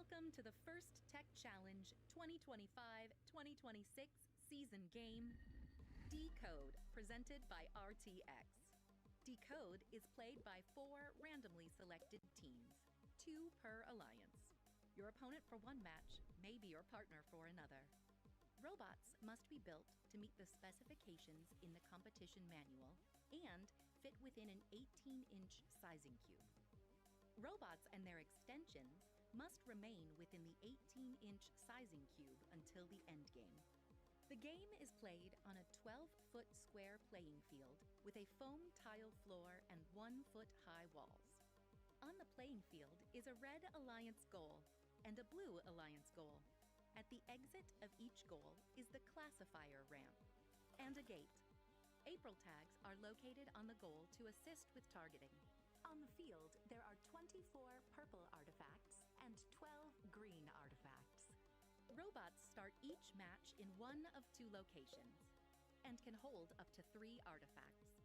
Welcome to the first Tech Challenge 2025-2026 season game, Decode, presented by RTX. Decode is played by 4 randomly selected teams, 2 per alliance. Your opponent for one match may be your partner for another. Robots must be built to meet the specifications in the competition manual and fit within an 18-inch sizing cube. Robots and their extensions must remain within the 18-inch sizing cube until the endgame. The game is played on a 12-foot square playing field with a foam tile floor and 1-foot-high walls. On the playing field is a red alliance goal and a blue alliance goal. At the exit of each goal is the classifier ramp and a gate. April tags are located on the goal to assist with targeting. On the field, there are 24 purple artifacts and 12 green artifacts. Robots start each match in one of 2 locations and can hold up to 3 artifacts.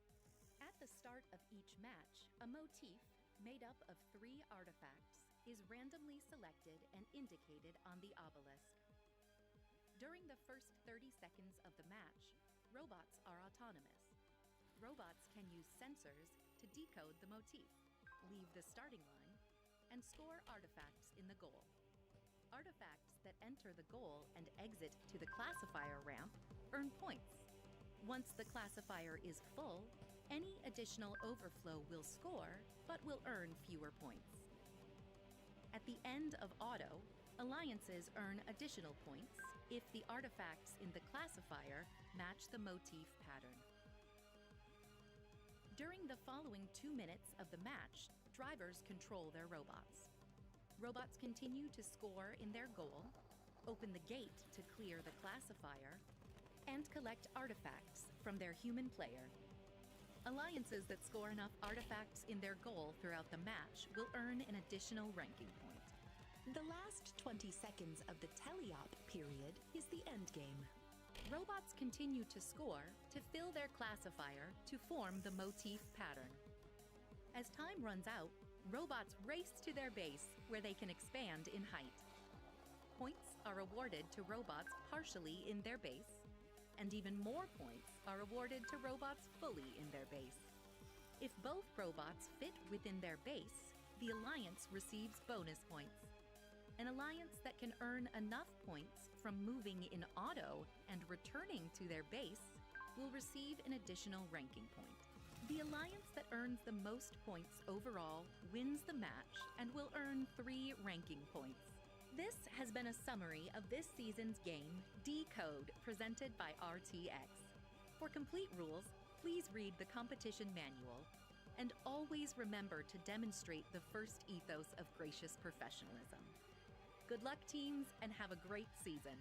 At the start of each match, a motif made up of 3 artifacts is randomly selected and indicated on the obelisk. During the first 30 seconds of the match, robots are autonomous. Robots can use sensors to decode the motif, leave the starting line, and score artifacts in the goal. Artifacts that enter the goal and exit to the classifier ramp earn points. Once the classifier is full, any additional overflow will score, but will earn fewer points. At the end of auto, alliances earn additional points if the artifacts in the classifier match the motif pattern. During the following 2 minutes of the match, drivers control their robots. Robots continue to score in their goal, open the gate to clear the classifier, and collect artifacts from their human player. Alliances that score enough artifacts in their goal throughout the match will earn an additional ranking point. The last 20 seconds of the teleop period is the endgame. Robots continue to score to fill their classifier to form the motif pattern. As time runs out, robots race to their base where they can expand in height. Points are awarded to robots partially in their base, and even more points are awarded to robots fully in their base. If both robots fit within their base, the alliance receives bonus points. An alliance that can earn enough points from moving in auto and returning to their base will receive an additional ranking point. The alliance that earns the most points overall wins the match and will earn 3 ranking points. This has been a summary of this season's game, Decode, presented by RTX. For complete rules, please read the competition manual, and always remember to demonstrate the first ethos of gracious professionalism. Good luck, teams, and have a great season.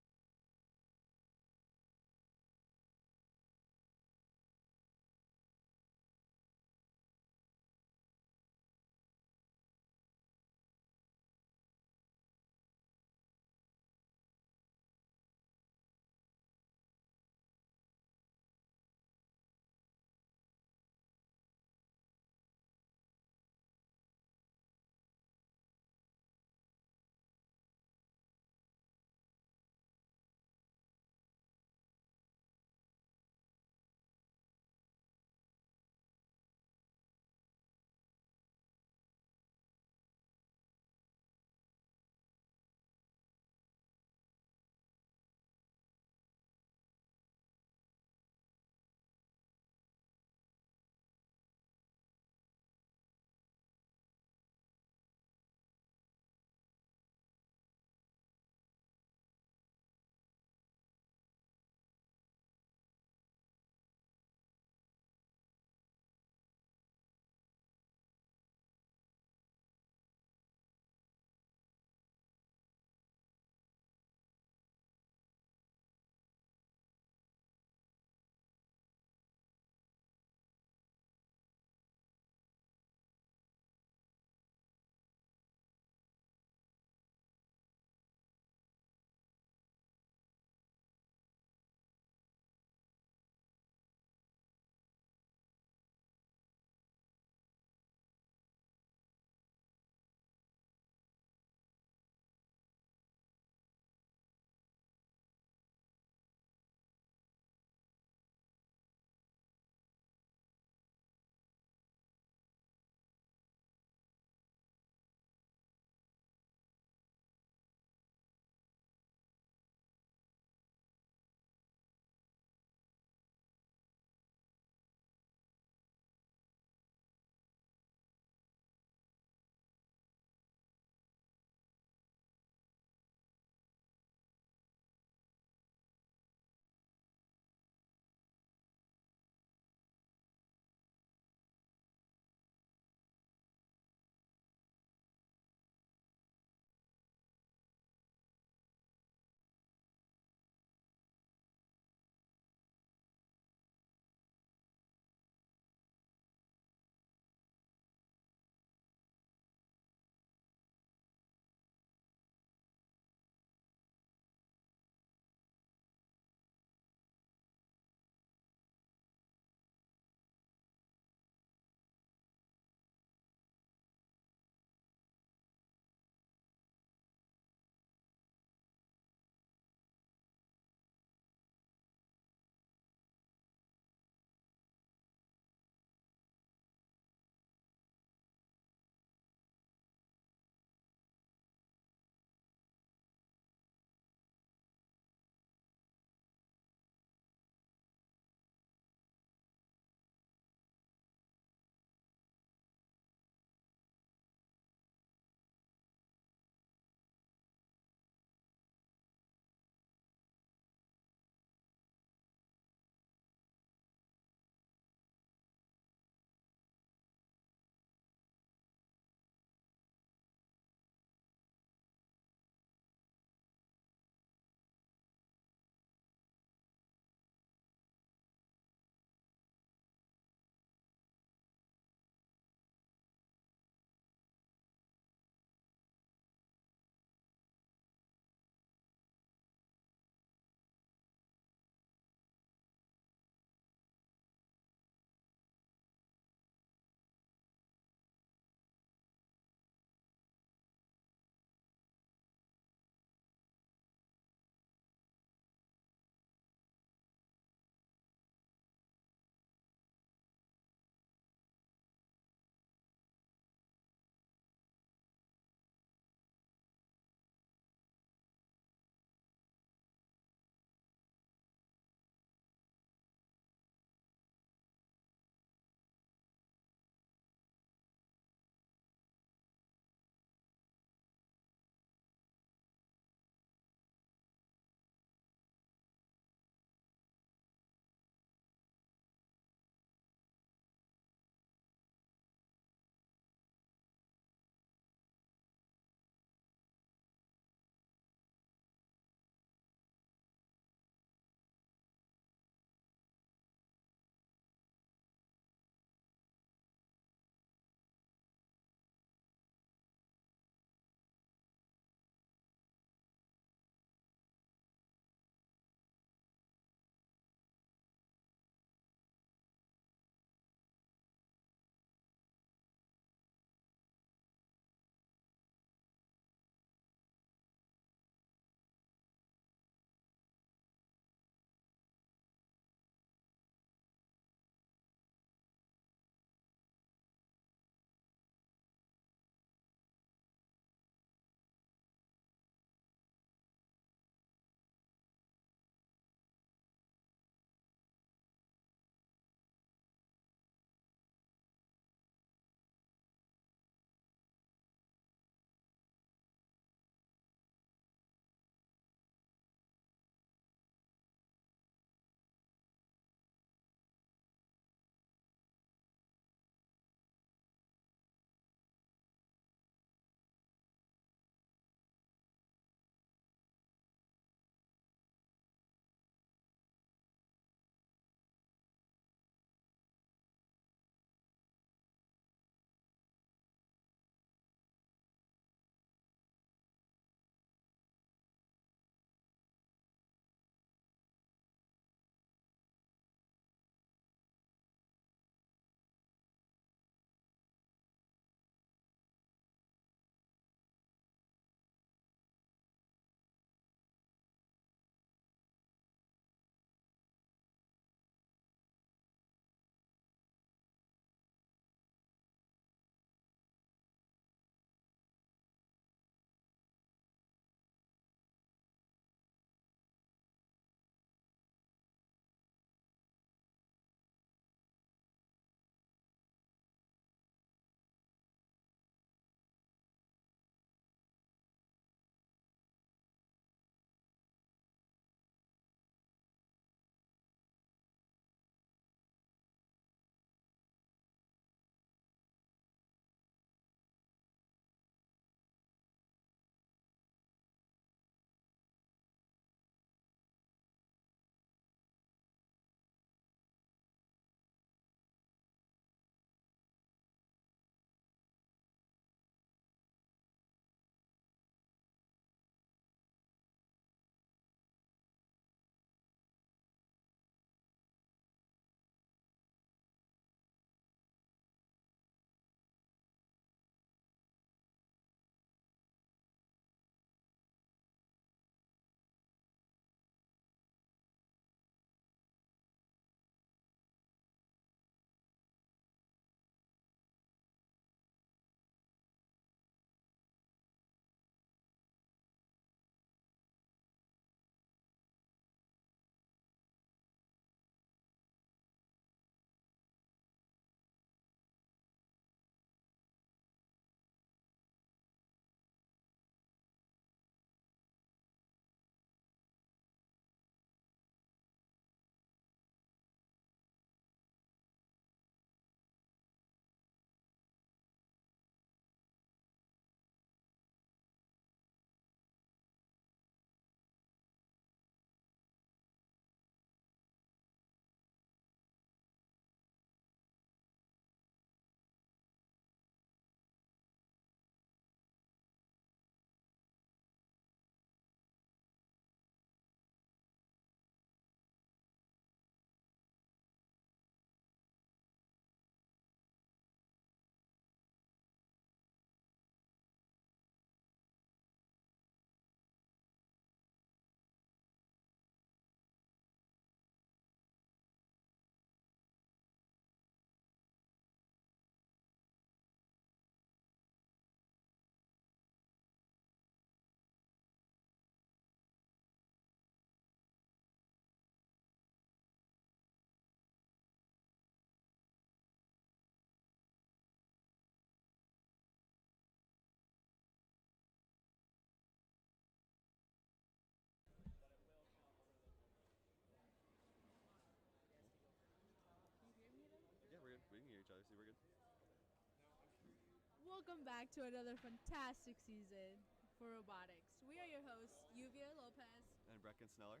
Welcome back to another fantastic season for robotics. We are your hosts, Yuvia Lopez. And Brecken Sneller.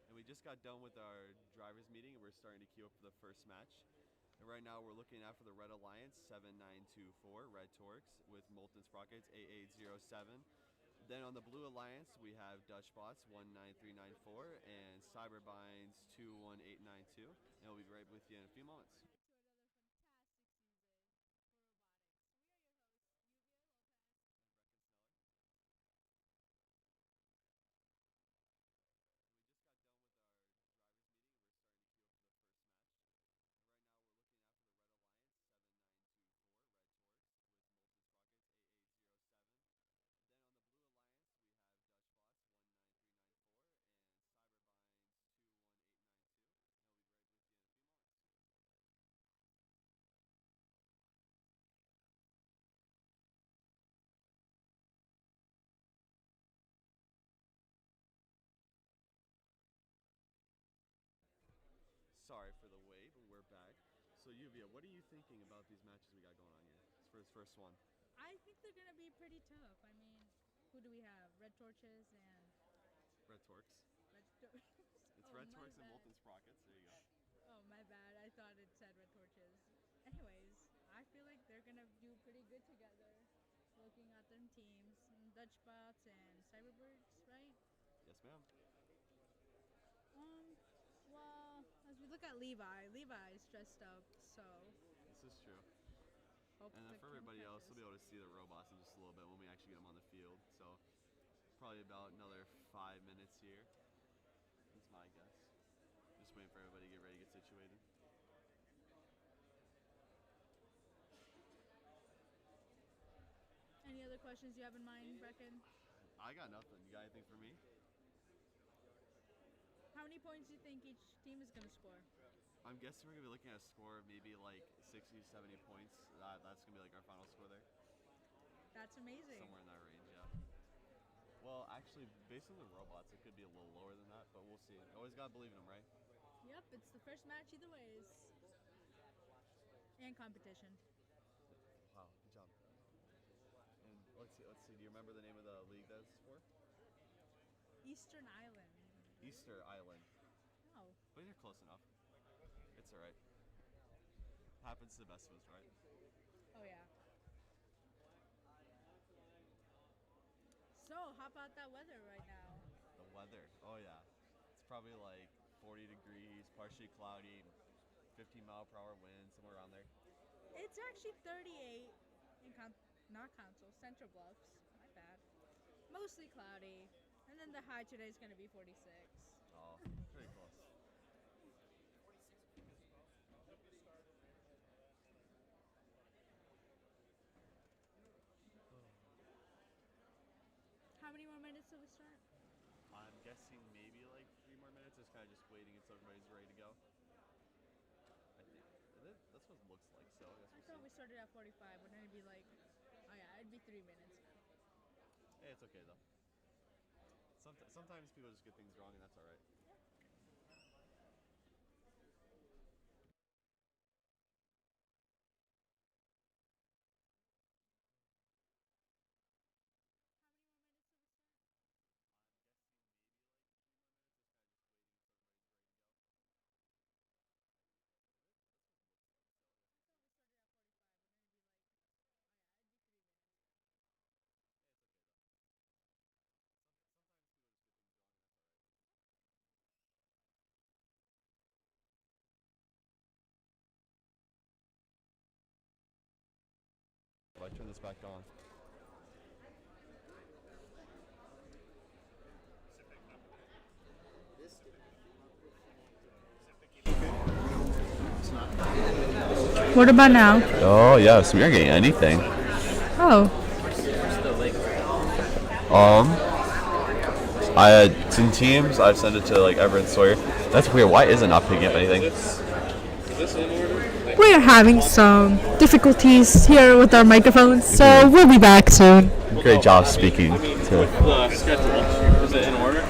And we just got done with our drivers meeting and we're starting to queue up for the first match. And right now we're looking out for the Red Alliance 7924, Red Torx, with Molten Sprockets 8807. Then on the Blue Alliance we have Dutchbots 19394 and Cyberbinds 21892. And we'll be right with you in a few moments. Sorry for the wait, but we're back. So Yuvia, what are you thinking about these matches we got going on here for this first one? I think they're going to be pretty tough. I mean, who do we have? Red Torches and... Red Torx. It's Oh, Red my Torx and bad. Molten Sprockets. There you go. Oh, my bad. I thought it said Red Torches. Anyways, I feel like they're going to do pretty good together. Looking at them teams. Dutchbots and Cyberbirds, right? Yes, ma'am. Well, as we look at Levi's dressed up, so This is true. hope And then the for everybody else, catches. we'll be able to see the robots in just a little bit when we actually get them on the field. So probably about another 5 minutes here. That's my guess. Just waiting for everybody to get ready to get situated. Any other questions you have in mind, Brecken? I got nothing. You got anything for me? How many points do you think each team is going to score? I'm guessing we're going to be looking at a score of maybe like 60, 70 points. That's going to be like our final score there. That's amazing. Somewhere in that range, yeah. Well, actually, based on the robots, it could be a little lower than that, but we'll see. Always got to believe in them, right? Yep, it's the first match either ways. And competition. Wow, good job. And let's see. Do you remember the name of the league that's for? Eastern Island. Easter Island. Oh, But you're close enough. It's alright. Happens to the best of us, right? oh yeah. So, how about that weather right now? The weather. Oh yeah. It's probably like 40 degrees, partially cloudy, 15-mile-per-hour wind, somewhere around there. It's actually 38 in not Council, Central Bluffs. My bad. Mostly cloudy. And then the high today is going to be 46. Oh, pretty close. How many more minutes till we start? I'm guessing maybe like 3 more minutes. Just kind of just waiting until everybody's ready to go. I think that's what it looks like. So I guess I we'll thought see. we started at 45. Wouldn't it be like, oh yeah, it'd be 3 minutes now. Hey, it's okay though. Sometimes people just get things wrong, and that's all right. If I turn this back on. What about now? Oh yes, we aren't getting anything. Oh. I had some teams. I've sent it to like Everett and Sawyer. That's weird. Why is it not picking up anything? We're having some difficulties here with our microphones, so we'll be back soon. Great job speaking. The schedule. Is it in order?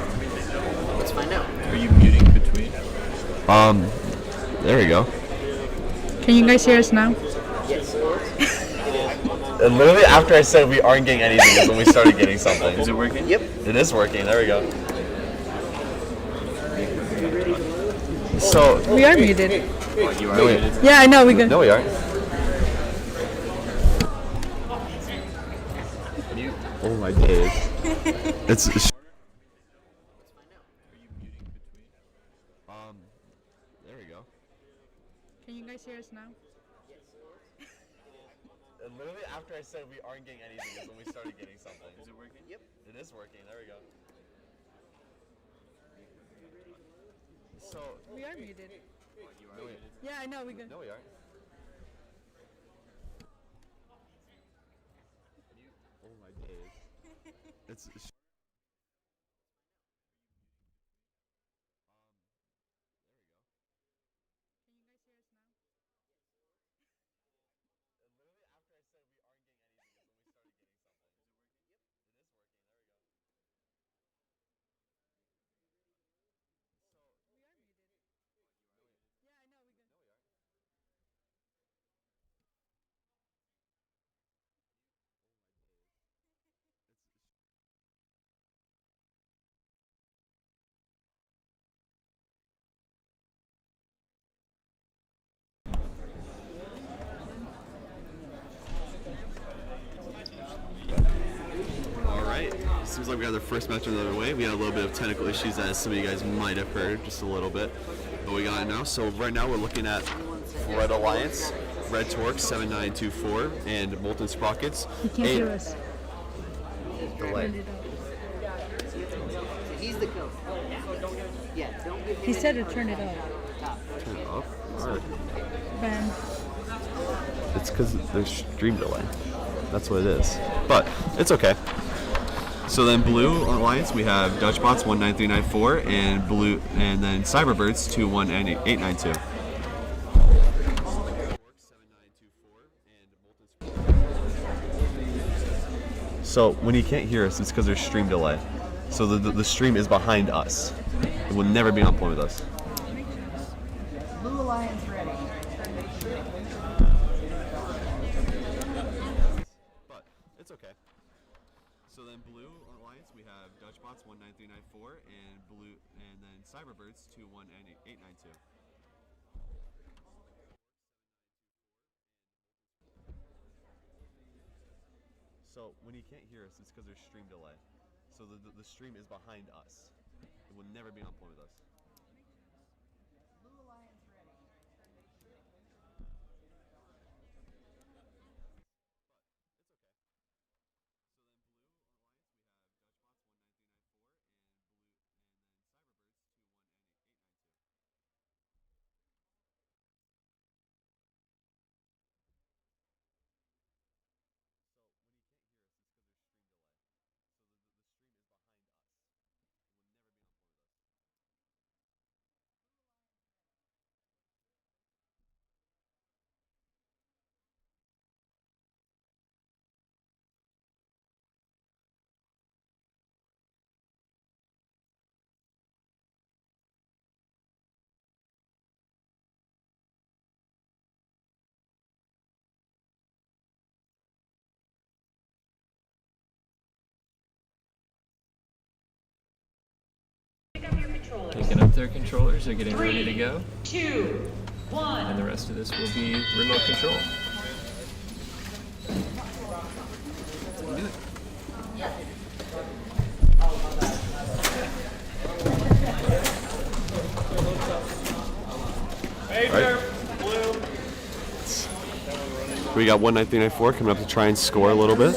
Let's find out. Are you muting between? There we go. Can you guys hear us now? And literally after I said we aren't getting anything is when we started getting something. Is it working? Yep. It is working. There we go. So We are muted. What, you are No, muted? Yeah, I know. We good. no, we aren't. Oh my days. It's there we go. Can you guys hear us now? And literally after I said we aren't getting anything is when we started getting something. Is it working? Yep. It is working. There we go. So We are muted. What, you are No, muted? Yeah, I know. We good. no, we aren't. Oh my days. It's all right. Seems like we got the first match on the other way. We had a little bit of technical issues, as some of you guys might have heard, just a little bit. But we got it now. So right now we're looking at Red Alliance, Red Torque 7924, and Molten Sprockets. You can't hear us. Delay. He's the coach. Yeah, don't give He said to turn it up. Turn it off. All right. Ben. It's because there's stream delay. That's what it is. But it's okay. So then Blue Alliance, we have Dutchbots 19394 and then Cyberbirds 21892. So when you can't hear us, it's because there's stream delay. So the stream is behind us. It will never be on point with us. Blue Alliance ready. But it's okay. So then Blue Alliance, we have Dutchbots 19394 and then Cyberbirds 21892. So when you can't hear us, it's because there's stream delay. So the stream is behind us. It will never be on point with us. Blue Alliance ready. Picking up their controllers, they're getting ready to go. 2, 1. And the rest of this will be remote control. Right. We got 19394 coming up to try and score a little bit.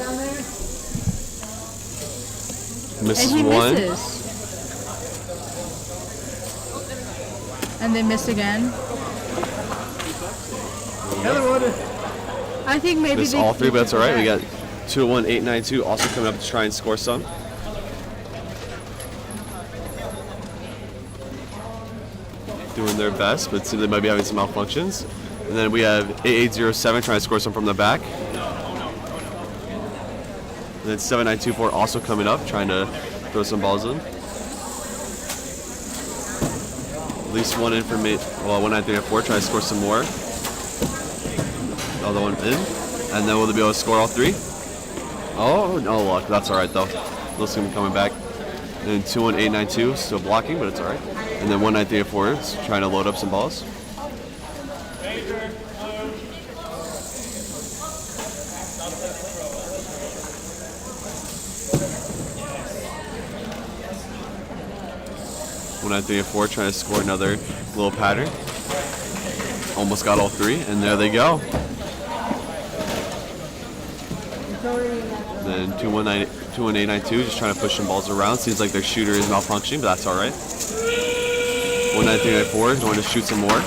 Misses And he one. misses. And they miss again. I think maybe Missed they all three, but that's all right. We got. got 21892 also coming up to try and score some. Doing their best, but it seems they might be having some malfunctions. And then we have 8807 trying to score some from the back. And then 7924 also coming up, trying to throw some balls in. At least one in for me. Well, 1934 trying to score some more. Other one in. And then will they be able to score all three? Oh, no luck. That's all right, though. Looks going to be coming back. And 21892, still blocking, but it's all right. And then 19384 is trying to load up some balls. One at 3 and 4, trying to score another little pattern. Almost got all three, and there they go. Then 21892, just trying to push some balls around. Seems like their shooter is malfunctioning, but that's all right. 19394 is going to shoot some more.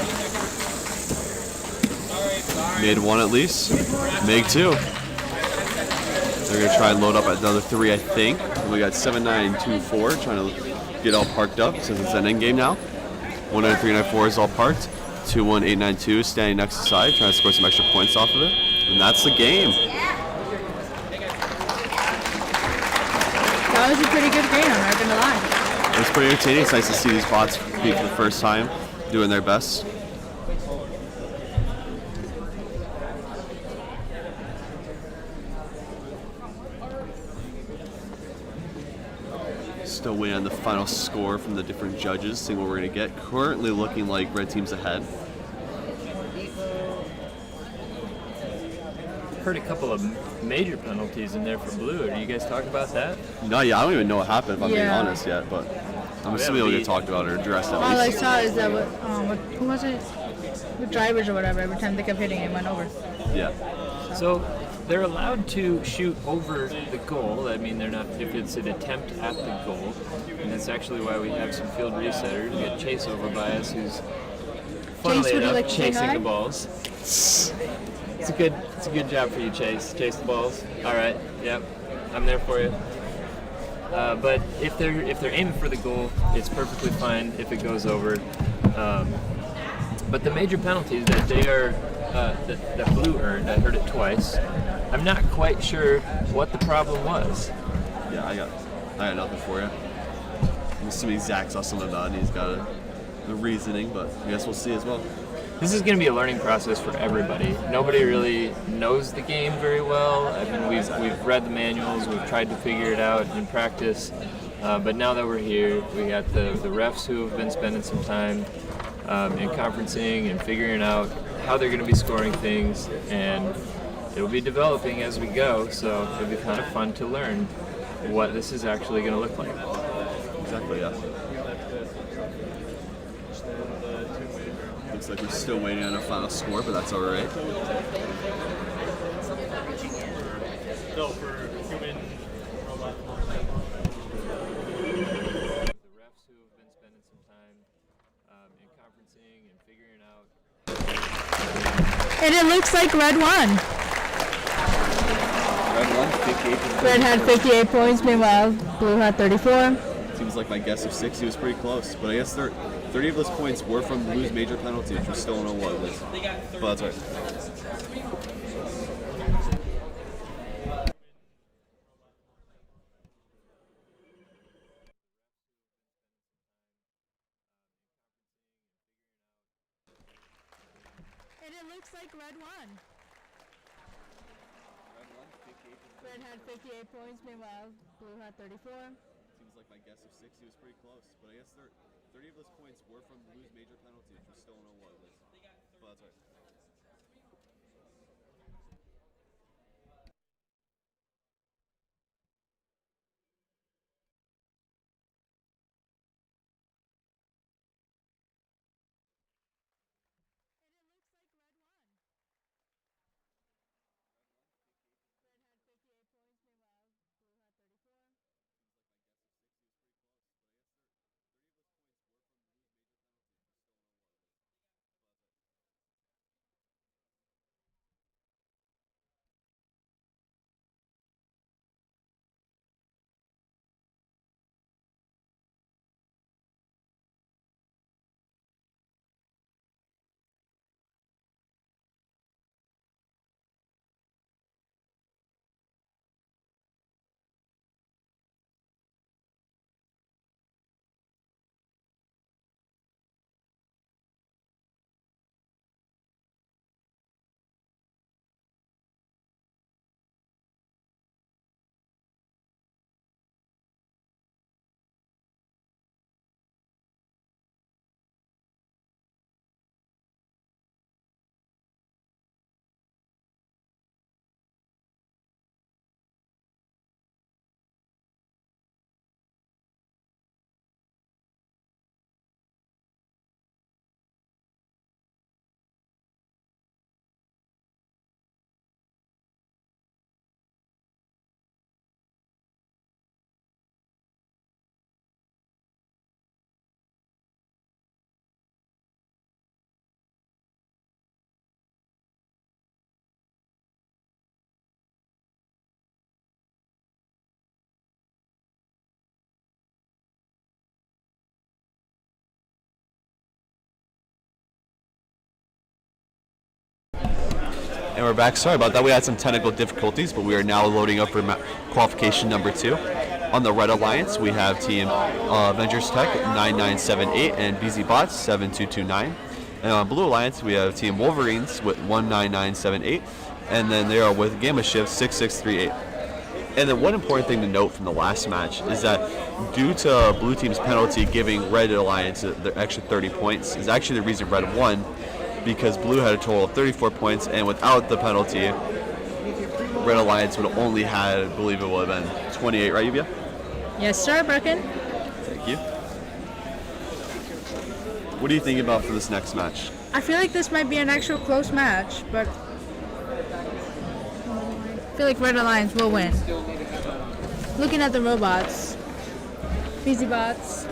Made one at least. Make two. They're going to try and load up another three, I think. And we got 7924 trying to get all parked up since it's an end game now. 19394 is all parked. 21892 standing next to the side, trying to score some extra points off of it. And that's the game. That was a pretty good game, I'm not gonna lie. It was pretty entertaining. It's nice to see these bots compete for the first time, doing their best. Still waiting on the final score from the different judges, seeing what we're going to get. Currently looking like red team's ahead. Heard a couple of major penalties in there for blue. Do you guys talk about that? No, yeah, I don't even know what happened, if I'm being honest yet, but I'm assuming it'll get talked about or addressed at All I least. saw is that who was it? With drivers or whatever, every time they kept hitting it went over. Yeah. So they're allowed to shoot over the goal. I mean, they're not if it's an attempt at the goal, and that's actually why we have some field resetters. We get Chase over by us, who's funnily enough chasing the balls. It's a good job for you, Chase. Chase the balls. All right. Yep. I'm there for you. But if they're aiming for the goal, it's perfectly fine if it goes over. But the major penalties that they are that blue earned, I heard it twice. I'm not quite sure what the problem was. Yeah, I got nothing for you. I'm assuming Zach saw something about it and he's got the reasoning, but I guess we'll see as well. This is going to be a learning process for everybody. Nobody really knows the game very well. I mean, we've read the manuals, we've tried to figure it out in practice, but now that we're here, we got the refs who have been spending some time in conferencing and figuring out how they're going to be scoring things, and it'll be developing as we go, so it'll be kind of fun to learn what this is actually going to look like. Exactly, yeah. Looks like we're still waiting on a final score, but that's all right. The refs who have been spending some time in conferencing and figuring out. And it looks like red won. Red won, 58. Red had 58 points, meanwhile blue had 34. Seems like my guess of 60 was pretty close, but I guess 30 of those points were from Blue's major penalty, which we still don't know what it was. But that's right. And it looks like red won. Red had 58 points, meanwhile blue had 34. Seems like my guess of 60 was pretty close, but I guess 30 of those points were from Blue's major penalty, which we still don't know what it was. But that's right. And we're back. Sorry about that. We had some technical difficulties, but we are now loading up for qualification number 2. On the Red Alliance, we have Team Avengers Tech 9978 and BZ Bots 7229. And on Blue Alliance, we have Team Wolverines with 19978, and then they are with Gamma Shift 6638. And then one important thing to note from the last match is that due to Blue Team's penalty giving Red Alliance the extra 30 points is actually the reason Red won, because Blue had a total of 34 points, and without the penalty, Red Alliance would have only had, I believe it would have been 28, right, Yuvia? Yes, sir, Bracken. Thank you. What are you thinking about for this next match? I feel like this might be an actual close match, but I feel like Red Alliance will win. Looking at the robots, Busy Bots,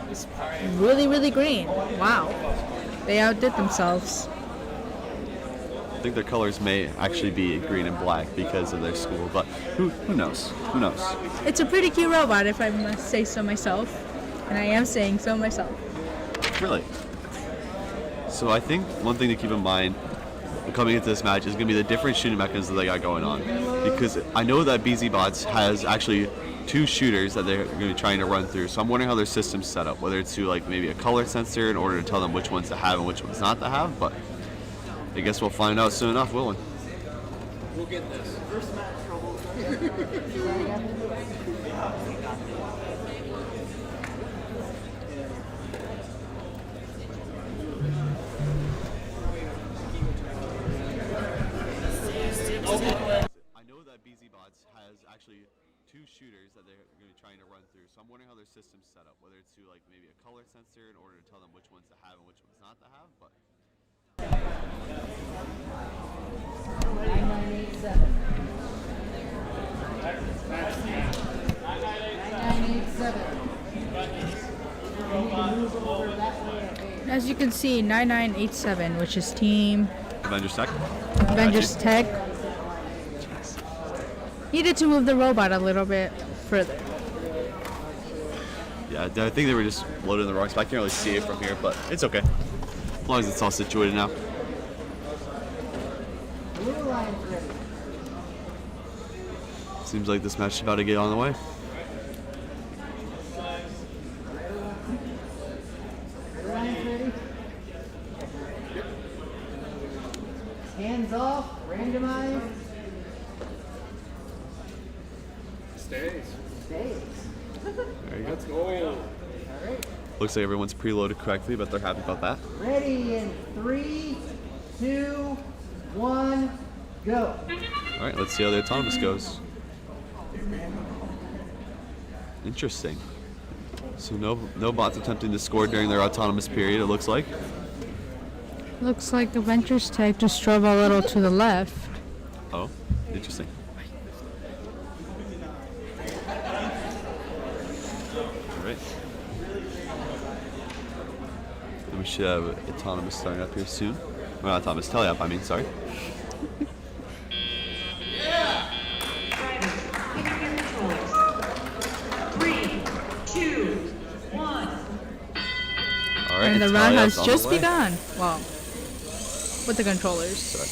it's really, really green. Wow. They outdid themselves. I think their colors may actually be green and black because of their school, but who knows? Who knows? It's a pretty cute robot, if I must say so myself. And I am saying so myself. Really? So I think one thing to keep in mind coming into this match is going to be the different shooting mechanisms they got going on. Because I know that BZ Bots has actually 2 shooters that they're going to be trying to run through. So I'm wondering how their system's set up, whether it's through like maybe a color sensor in order to tell them which ones to have and which ones not to have. But I guess we'll find out soon enough, will we? We'll get this. First match trouble. I know that BZ Bots has actually 2 shooters that they're going to be trying to run through. So I'm wondering how their system's set up, whether it's through like maybe a color sensor in order to tell them which ones to have and which ones not to have. But 9987. As you can see, 9987, which is Team Avengers Tech. Avengers Tech, needed to move the robot a little bit further. Yeah, I think they were just loaded in the wrong spot. I can't really see it from here, but it's okay. As long as it's all situated now. Blue Alliance ready. Seems like this match is about to get on the way. Blue Alliance ready. Hands off, randomized. Stays. Stays. There you go. Let's go. All right. Looks like everyone's preloaded correctly, but they're happy about that. Ready in 3, 2, 1, go. All right, let's see how the autonomous goes. Interesting. So no bots attempting to score during their autonomous period, it looks like. Looks like Avengers Tech just drove a little to the left. Oh, interesting. All right. And we should have autonomous starting up here soon. Well, not autonomous, teleop, I mean, sorry. All right, And the it's round teleop's has on just the way. begun. Wow. With the controllers. Sorry.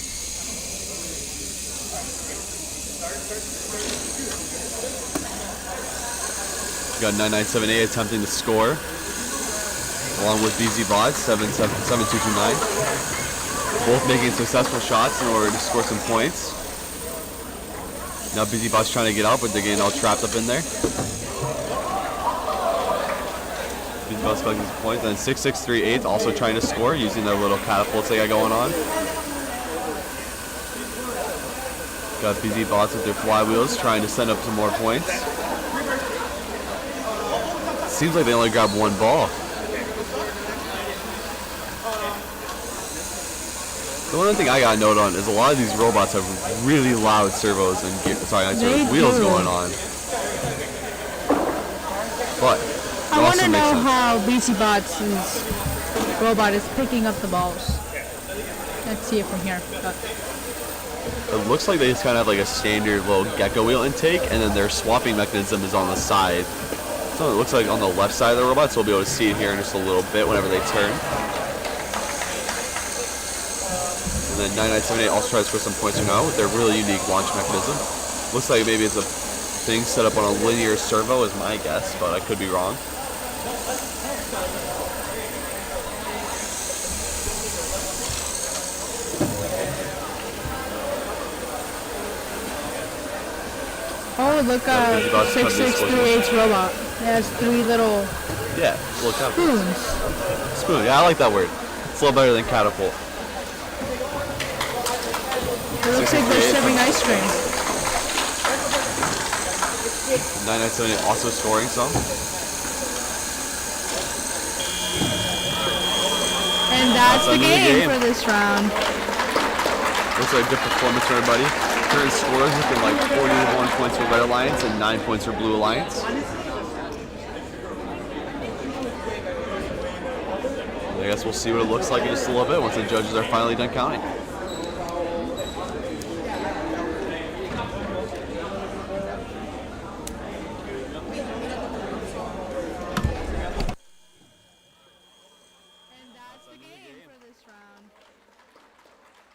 We got 9978 attempting to score, along with BZ Bots 7229. Both making successful shots in order to score some points. Now BZ Bots trying to get out, but they're getting all trapped up in there. BZ Bots collecting some points, and 6638 also trying to score using their little catapults they got going on. Got BZ Bots with their flywheels trying to send up some more points. Seems like they only grabbed one ball. The one thing I got a note on is a lot of these robots have really loud servos and wheels going on. But I want to know how BC Bots' robot is picking up the balls. Let's see it from here. It looks like they just kind of have like a standard little gecko wheel intake, and then their swapping mechanism is on the side. So it looks like on the left side of the robot, so we'll be able to see it here in just a little bit whenever they turn. And then 9978 also tries to score some points now with their really unique launch mechanism. Looks like maybe it's a thing set up on a linear servo is my guess, but I could be wrong. Oh, look, 6638's robot. It has 3 little Yeah, little catapult. spoons. Spoon, yeah, I like that word. It's a little better than catapult. It looks like they're serving ice cream. 9978 also scoring some. And that's the the end of the game game. for this round. Looks like a good performance for everybody. Current scores looking like 41 points for Red Alliance and 9 points for Blue Alliance. I guess we'll see what it looks like in just a little bit once the judges are finally done counting. And that's the game for this round.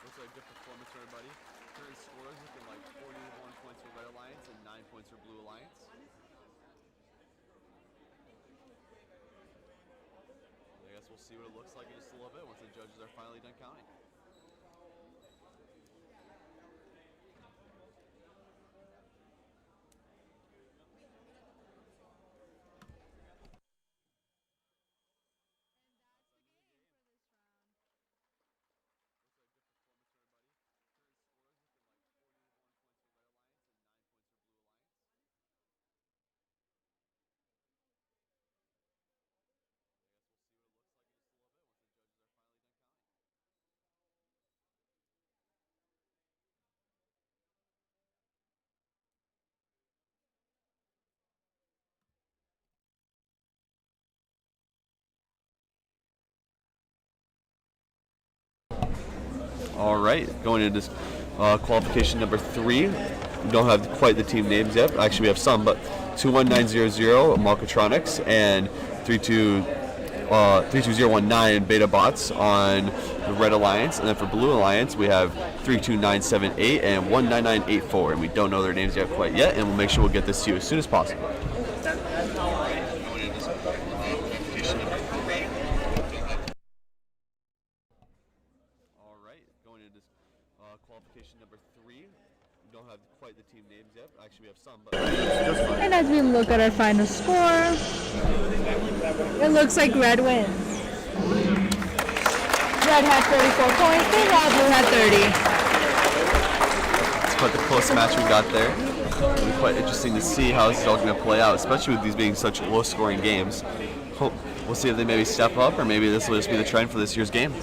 Looks like a good performance for everybody. Current scores looking like 41 points for Red Alliance and 9 points for Blue Alliance. I guess we'll see what it looks like in just a little bit once the judges are finally done counting. All right, going into this qualification number 3. We don't have quite the team names yet. Actually, we have some, but 21900 Malkatronics and 32019 Beta Bots on the Red Alliance, and then for Blue Alliance we have 32978 and 19984, and we don't know their names yet quite yet, and we'll make sure we'll get this to you as soon as possible. Qualification number 3. We don't have quite the team names yet. Actually, we have some, but just fine. And as we look at our final score, it looks like Red wins. Red had 34 points, while Blue had 30. It's quite the close match we got there. It'll be quite interesting to see how this is all going to play out, especially with these being such low-scoring games. We'll see if they maybe step up, or maybe this will just be the trend for this year's game. I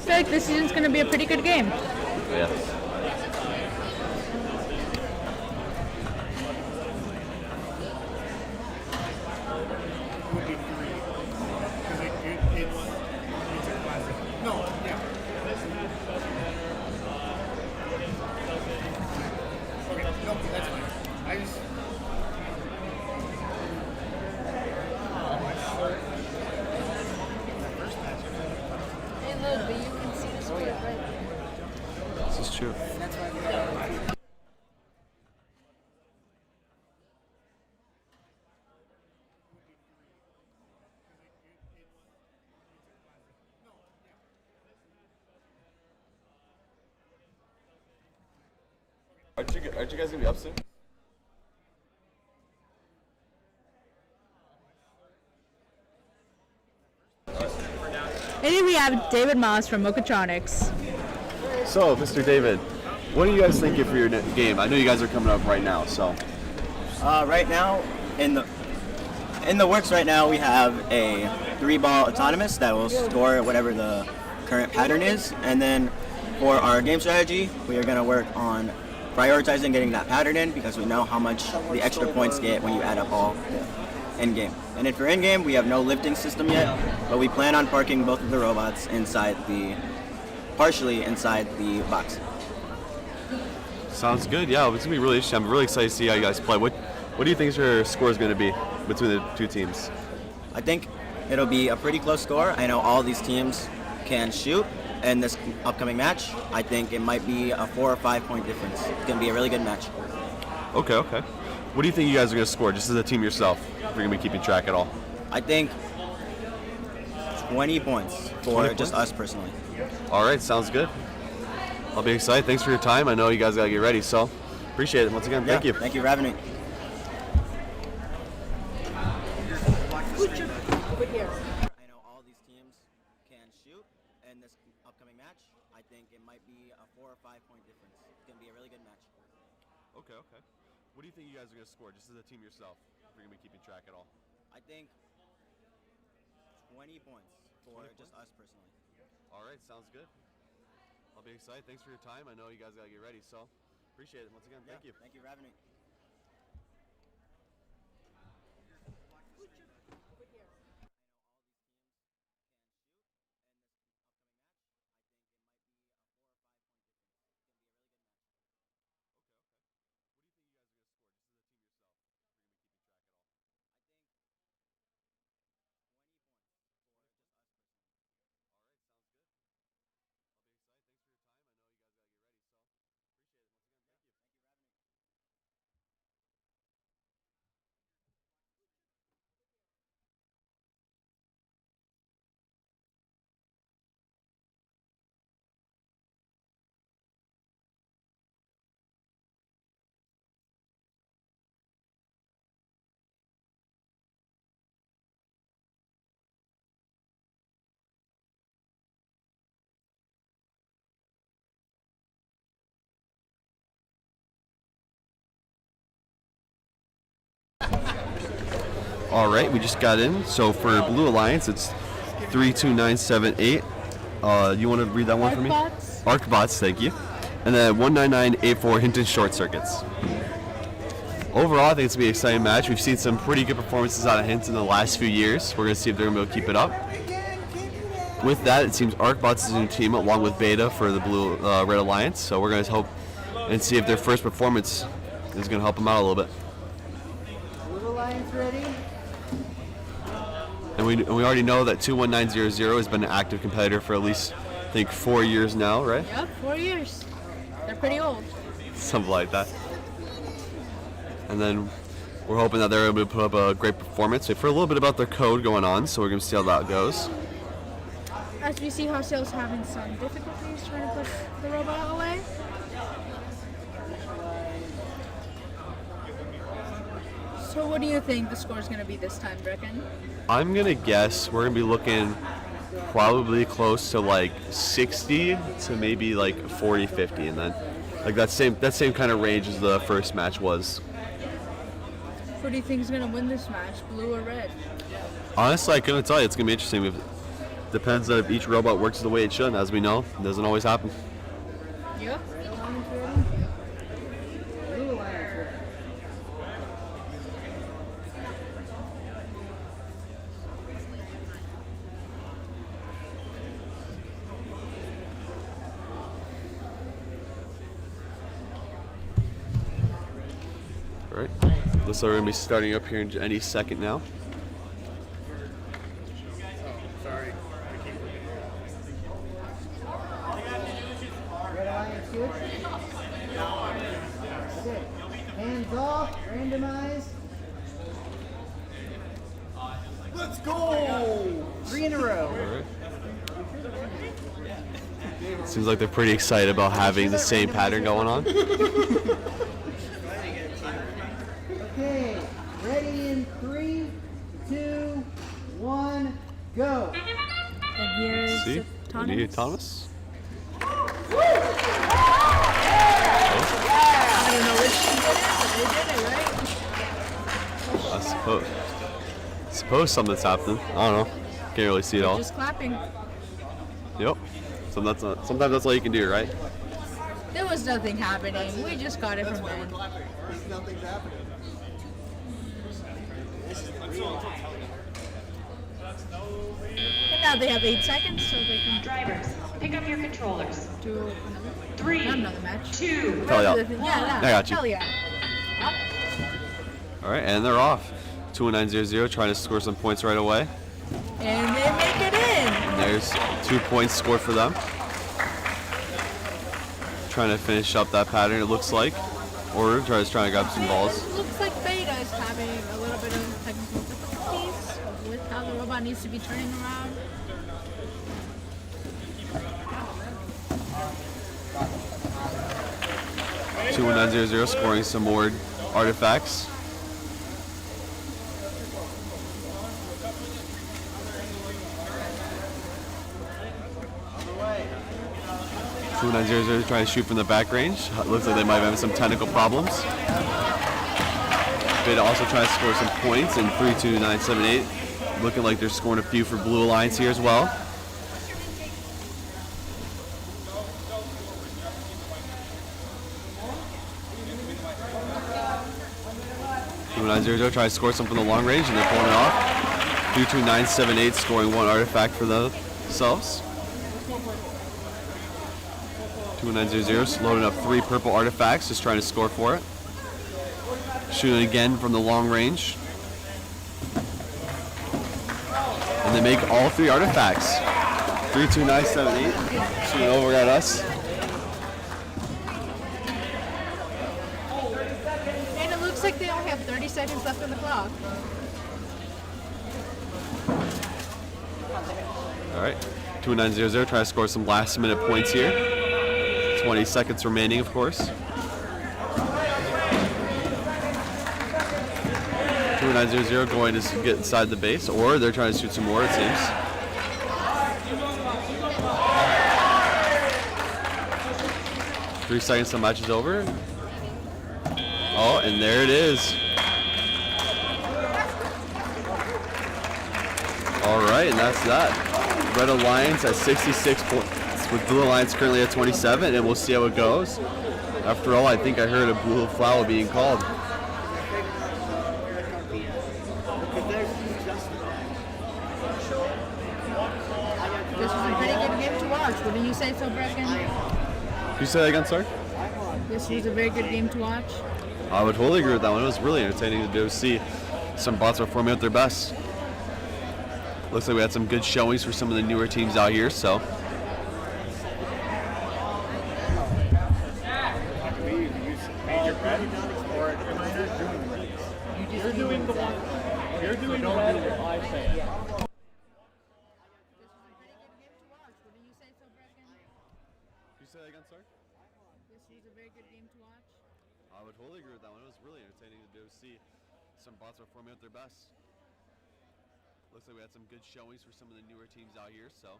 feel like this season's going to be a pretty good game. Yeah. This is true. Aren't you guys gonna be up soon? And here we have David Moss from Mochatronics. So, Mr. David, what are you guys thinking for your game? I know you guys are coming up right now, so. Right now, in the works right now, we have a 3-ball autonomous that will score whatever the current pattern is, and then for our game strategy, we are going to work on prioritizing getting that pattern in because we know how much the extra points get when you add up all in-game. And then for in-game, we have no lifting system yet, but we plan on parking both of the robots partially inside the box. Sounds good. Yeah, it's gonna be really interesting. I'm really excited to see how you guys play. What do you think your score is going to be between the two teams? I think it'll be a pretty close score. I know all these teams can shoot, in this upcoming match. I think it might be a 4 or 5 point difference. It's going to be a really good match. Okay. What do you think you guys are going to score, just as a team yourself, if you're going to be keeping track at all? I think 20 points for 20 just points? us personally. All right, sounds good. I'll be excited. Thanks for your time. I know you guys got to get ready, so appreciate it. Once again, thank you. Thank you for having me. I know all these teams can shoot in this upcoming match. I think it might be a 4 or 5 point difference. It's going to be a really good match. Okay. What do you think you guys are going to score, just as a team yourself, if you're going to be keeping track at all? I think 20 points for 20 just us personally. All right, sounds good. I'll be excited. Thanks for your time. I know you guys got to get ready, so appreciate it. Once again, thank you. Thank you for having me. All right, we just got in. So for Blue Alliance, it's 32978. You want to read that one for me? Arcbots, thank you. And then 19984 Hinton Short Circuits. Overall, I think it's going to be an exciting match. We've seen some pretty good performances out of Hinton in the last few years. We're going to see if they're going to be able to keep it up. With that, it seems Arcbots is a new team along with Beta for the Blue Red Alliance. So we're going to hope and see if their first performance is going to help them out a little bit. Blue Alliance ready? And we already know that 21900 has been an active competitor for at least, I think, 4 years now, right? Yep, 4 years. They're pretty old. Something like that. And then we're hoping that they're able to put up a great performance. We've heard a little bit about their code going on, so we're going to see how that goes. As we see, Hostale's having some difficulties trying to put the robot away. So what do you think the score is going to be this time, Brecken? I'm going to guess we're going to be looking probably close to like 60 to maybe like 40-50, and then like that same kind of range as the first match was. Who do you think is going to win this match, blue or red? Honestly, I couldn't tell you. It's going to be interesting. It depends on if each robot works the way it should. As we know, it doesn't always happen. Yep. Blue Alliance ready? All right. Looks like we're going to be starting up here in any second now. Red Alliance switch. Okay. Hands off, randomized. Let's go! 3 in a row. All right. Seems like they're pretty excited about having the same pattern going on. Okay, ready in 3, 2, 1, go. And here's See? Thomas. Need Thomas? I don't know which team it is, but they did it, right? I suppose something's happening. I don't know. Can't really see it all. Just clapping. Yep. Sometimes that's all you can do, right? There was nothing happening. We just got it from them. Nothing's happening. And now they have 8 seconds, so they can Drivers, pick up your controllers. do 3, another match. 2, Tell ya. Yeah, I got you. Hell yeah. All right, and they're off. 21900 trying to score some points right away. And they make it in. And there's 2 points scored for them. trying to finish up that pattern, it looks like. Or trying to grab some balls. It looks like Beta is having a little bit of technical difficulties with how the robot needs to be turning around. $21900 scoring some more artifacts. $21900 trying to shoot from the back range. Looks like they might be having some technical problems. Beta also trying to score some points in 32978. Looking like they're scoring a few for Blue Alliance here as well. $21900 trying to score some from the long range and they're pulling it off. 32978 scoring one artifact for themselves. 21900 loading up 3 purple artifacts, just trying to score for it. Shooting again from the long range. And they make all 3 artifacts. 32978 shooting over at us. And it looks like they only have 30 seconds left on the clock. Alright, 21900 trying to score some last minute points here. 20 seconds remaining, of course. 21900 going to get inside the base, or they're trying to shoot some more, it seems. Three seconds, the match is over. Oh, and there it is. All right, and that's that. Red Alliance at 66 points, with Blue Alliance currently at 27, and we'll see how it goes. After all, I think I heard a blue flower being called. This was a pretty good game to watch. Wouldn't you say so, Brecken? Can you say that again, sorry? This was a very good game to watch. I would totally agree with that one. It was really entertaining to do. See some bots performing at their best. Looks like we had some good showings for some of the newer teams out here, so. You're doing the one that I say. Can you say that again, sorry? This was a very good game to watch. I would totally agree with that one. It was really entertaining to do. See some bots performing at their best. Looks like we had some good showings for some of the newer teams out here, so.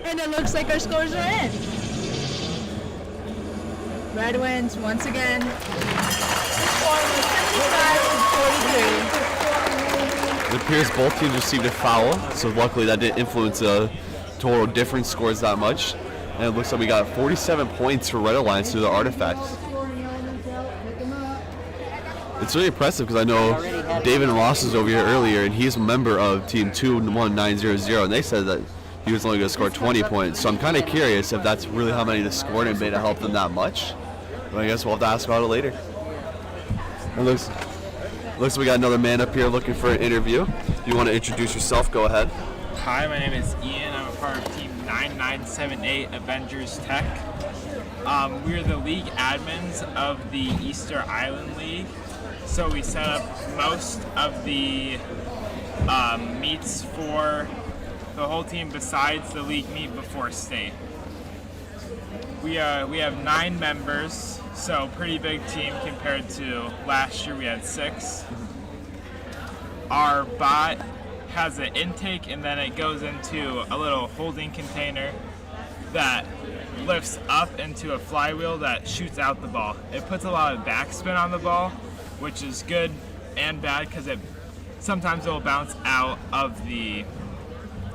And it looks like our scores are in. Red wins once again. The score was 55-43. It appears both teams received a foul, so luckily that didn't influence the total difference scores that much. And it looks like we got 47 points for Red Alliance through the artifacts. It's really impressive because I know David Ross was over here earlier, and he's a member of Team 21900, and they said that he was only going to score 20 points. So I'm kind of curious if that's really how many they scored and made it help them that much. But I guess we'll have to ask about it later. It looks like we got another man up here looking for an interview. If you want to introduce yourself, go ahead. Hi, my name is Ian. I'm a part of Team 9978 Avengers Tech. We're the league admins of the Easter Island League. So we set up most of the meets for the whole team besides the league meet before state. We have 9 members, so pretty big team compared to last year we had 6. Our bot has an intake and then it goes into a little holding container that lifts up into a flywheel that shoots out the ball. It puts a lot of backspin on the ball, which is good and bad because sometimes it will bounce out of the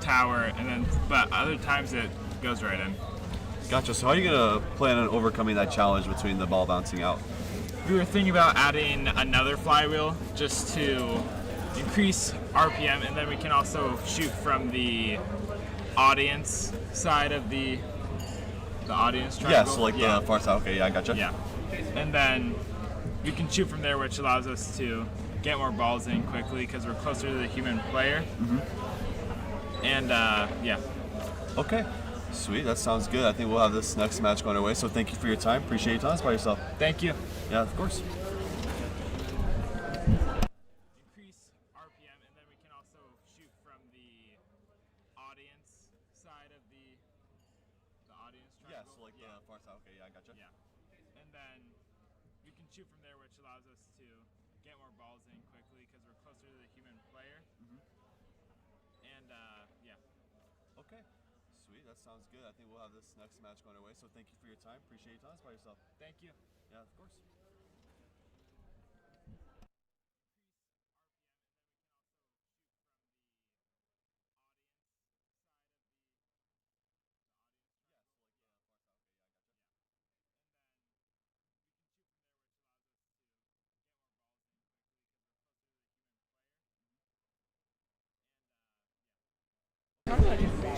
tower, and then but other times it goes right in. Gotcha. So how are you gonna plan on overcoming that challenge between the ball bouncing out? We were thinking about adding another flywheel just to increase RPM, and then we can also shoot from the audience side of the audience triangle. Yeah, so like the far side. Okay, yeah, I gotcha. Yeah, and then we can shoot from there, which allows us to get more balls in quickly because we're closer to the human player. And yeah. Okay. Sweet, that sounds good. I think we'll have this next match going our way. So thank you for your time. Appreciate you telling us about yourself. Thank you. Yeah, of course. Increase RPM, and then we can also shoot from the audience side of the audience triangle. Yeah, so like the far side. Okay, yeah, I gotcha. Yeah, and then we can shoot from there, which allows us to get more balls in quickly because we're closer to the human player. And yeah. Okay. Sweet, that sounds good. I think we'll have this next match going our way. So thank you for your time. Appreciate you telling us about yourself. Thank you. Yeah, of course.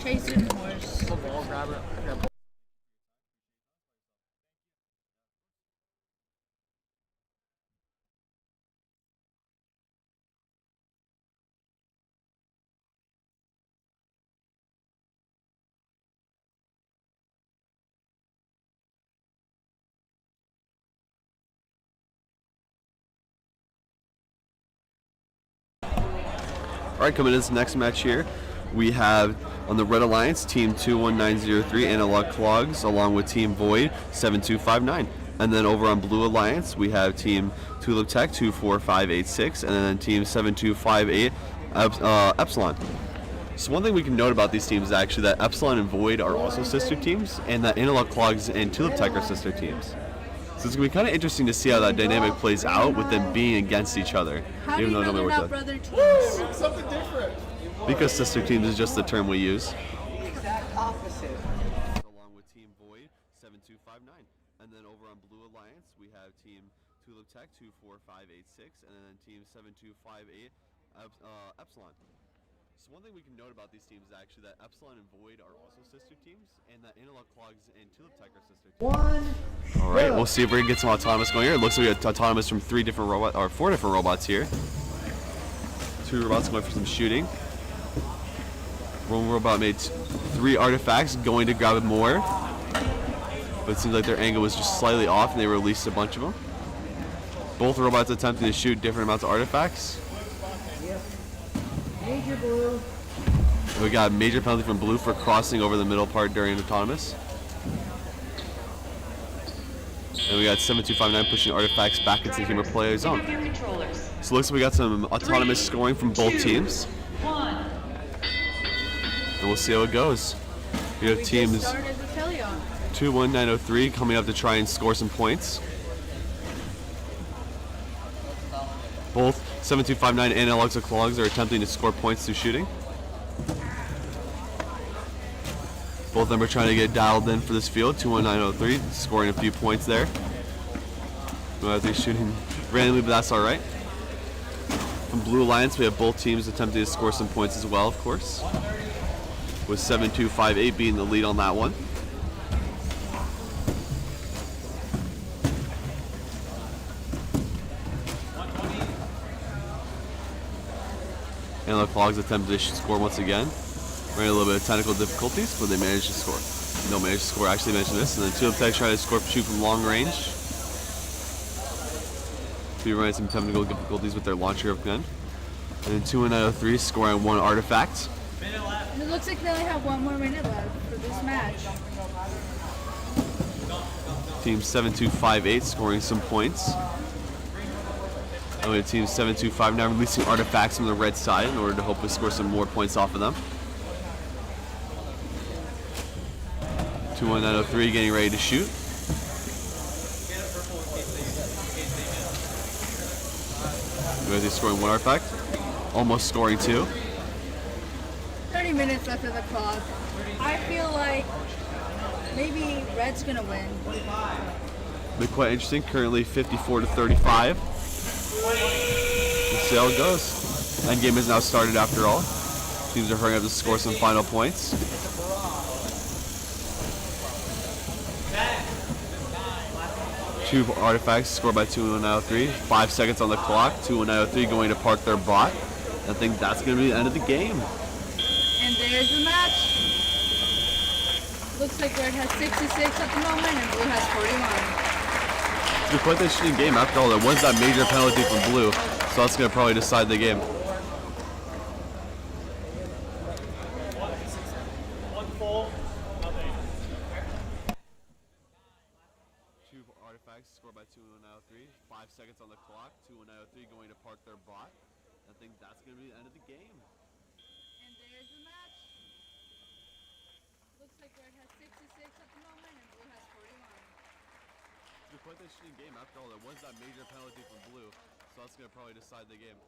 Chasing horse. All right, coming into this next match here, we have on the Red Alliance, Team 21903 Analog Clogs, along with Team Void 7259. And then over on Blue Alliance, we have Team Tulip Tech 24586, and then Team 7258 Epsilon. So one thing we can note about these teams is actually that Epsilon and Void are also sister teams, and that Analog Clogs and Tulip Tech are sister teams. So it's going to be kind of interesting to see how that dynamic plays out with them being against each other. How even do you though know nobody they're works not together. brother teams? Something different. Because sister teams is just the term we use. The exact opposite. Along with Team Void 7259. And then over on Blue Alliance, we have Team Tulip Tech 24586, and then Team 7258 Epsilon. So one thing we can note about these teams is actually that Epsilon and Void are also sister teams, and that Analog Clogs and Tulip Tech are sister teams. All right, we'll see if we can get some autonomous going here. It looks like we got autonomous from 4 different robots here. 2 robots going for some shooting. One robot made 3 artifacts, going to grab more. But it seems like their angle was just slightly off and they released a bunch of them. Both robots attempting to shoot different amounts of artifacts. Yep. Major blue. We got a major penalty from blue for crossing over the middle part during autonomous. And we got 7259 pushing artifacts back into the human player zone. Pick up your controllers. So it looks like we got some autonomous scoring from both teams. 1. And we'll see how it goes. We have teams Started the Teleon. 21903 coming up to try and score some points. Both 7259 and Analogs of Clogs are attempting to score points through shooting. Both of them are trying to get dialed in for this field. 21903 scoring a few points there. They're shooting randomly, but that's all right. From Blue Alliance, we have both teams attempting to score some points as well, of course. With 7258 being the lead on that one. Analog Clogs attempted to score once again. Ran a little bit of technical difficulties, but they managed to score. No, managed to score. Actually mentioned this. And then Tulip Tech tried to shoot from long range. We ran some technical difficulties with their launcher of gun. And then 21903 scoring 1 artifact. And it looks like they only have 1 more minute left for this match. Team 7258 scoring some points. And we have Team 725 now releasing artifacts from the red side in order to hopefully score some more points off of them. 21903 getting ready to shoot. He's scoring 1 artifact. Almost scoring 2. 30 minutes left of the clock. I feel like maybe Red's gonna win. Been quite interesting. Currently 54 to 35. We'll see how it goes. Endgame has now started after all. Teams are hurrying up to score some final points. Two artifacts scored by 2-1-903. 5 seconds on the clock. 2-1-903 going to park their bot. I think that's going to be the end of the game. And there's the match. Looks like Red has 66 at the moment and Blue has 41. It's been quite an interesting game. After all, there was that major penalty from Blue, so that's going to probably decide the game. Two artifacts scored by 2-1-903. 5 seconds on the clock. 2-1-903 going to park their bot. I think that's going to be the end of the game. And there's the match. Looks like Red has 66 at the moment and Blue has 41. It's been quite an interesting game. After all, there was that major penalty from Blue, so that's going to probably decide the game.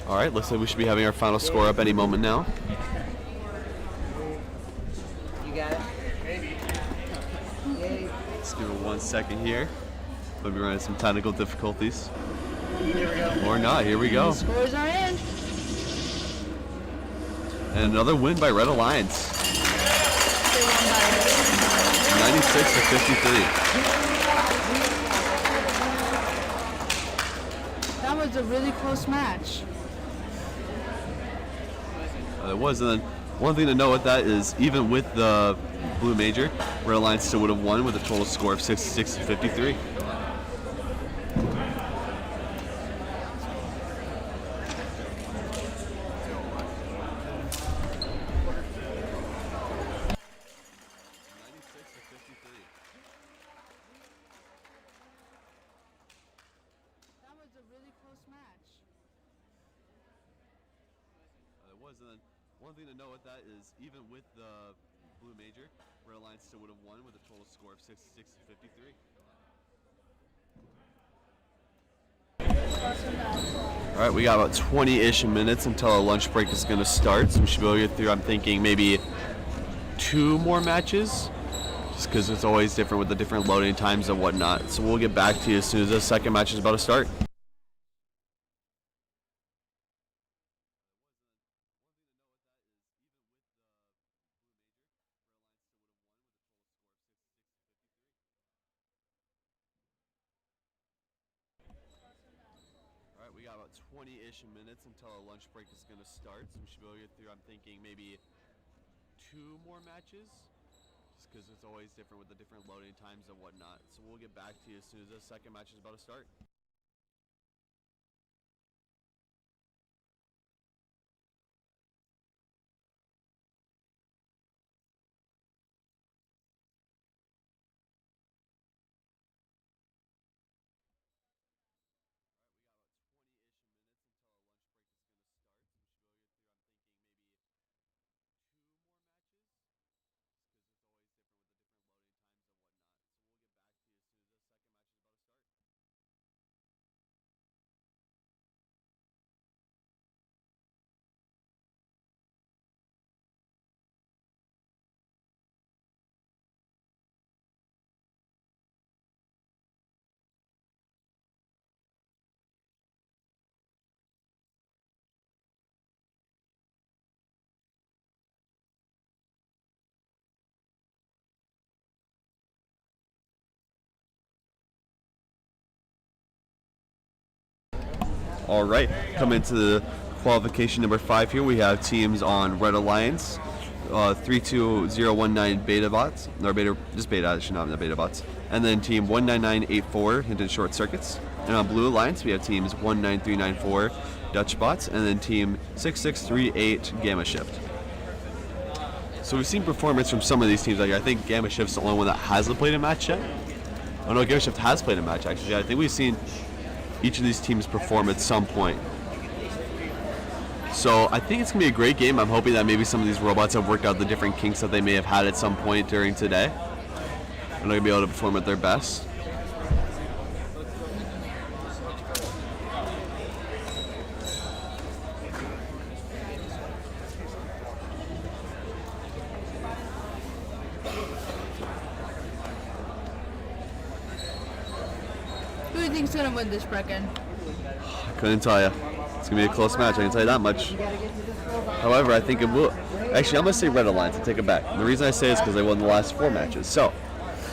All right, looks like we should be having our final score up any moment now. You got it? Yay. Let's give it 1 second here. We'll be running some technical difficulties. Here we go. Or not, here we go. Scores are in. And another win by Red Alliance. 96 to 53. That was a really close match. It was, and then one thing to note with that is even with the Blue Major, Red Alliance still would have won with a total score of 66 to 53. That was a really close match. It was, and then one thing to note with that is even with the Blue Major, Red Alliance still would have won with a total score of 66 to 53. All right, we got about 20-ish minutes until our lunch break is going to start, so we should be able to get through, I'm thinking, maybe 2 more matches, just because it's always different with the different loading times and whatnot. So we'll get back to you as soon as the second match is about to start. All right, we got about 20-ish minutes until our lunch break is going to start, so we should be able to get through, I'm thinking, maybe 2 more matches, just because it's always different with the different loading times and whatnot. So we'll get back to you as soon as the second match is about to start. All right, coming to the qualification number 5 here, we have teams on Red Alliance, 32019 Beta Bots, or Beta, just Beta, I should not have the Beta Bots, and then team 19984 Hinton Short Circuits. And on Blue Alliance, we have teams 19394 Dutch Bots, and then team 6638 Gamma Shift. So we've seen performance from some of these teams. Like I think Gamma Shift's the only one that hasn't played a match yet. Oh no, Gamma Shift has played a match actually. I think we've seen each of these teams perform at some point. So I think it's going to be a great game. I'm hoping that maybe some of these robots have worked out the different kinks that they may have had at some point during today. And they're going to be able to perform at their best. Who do you think's gonna win this bracket? I couldn't tell you. It's going to be a close match, I can tell you that much. However, I think it will. Actually, I'm going to say Red Alliance and take it back. And the reason I say it is because they won the last 4 matches. So,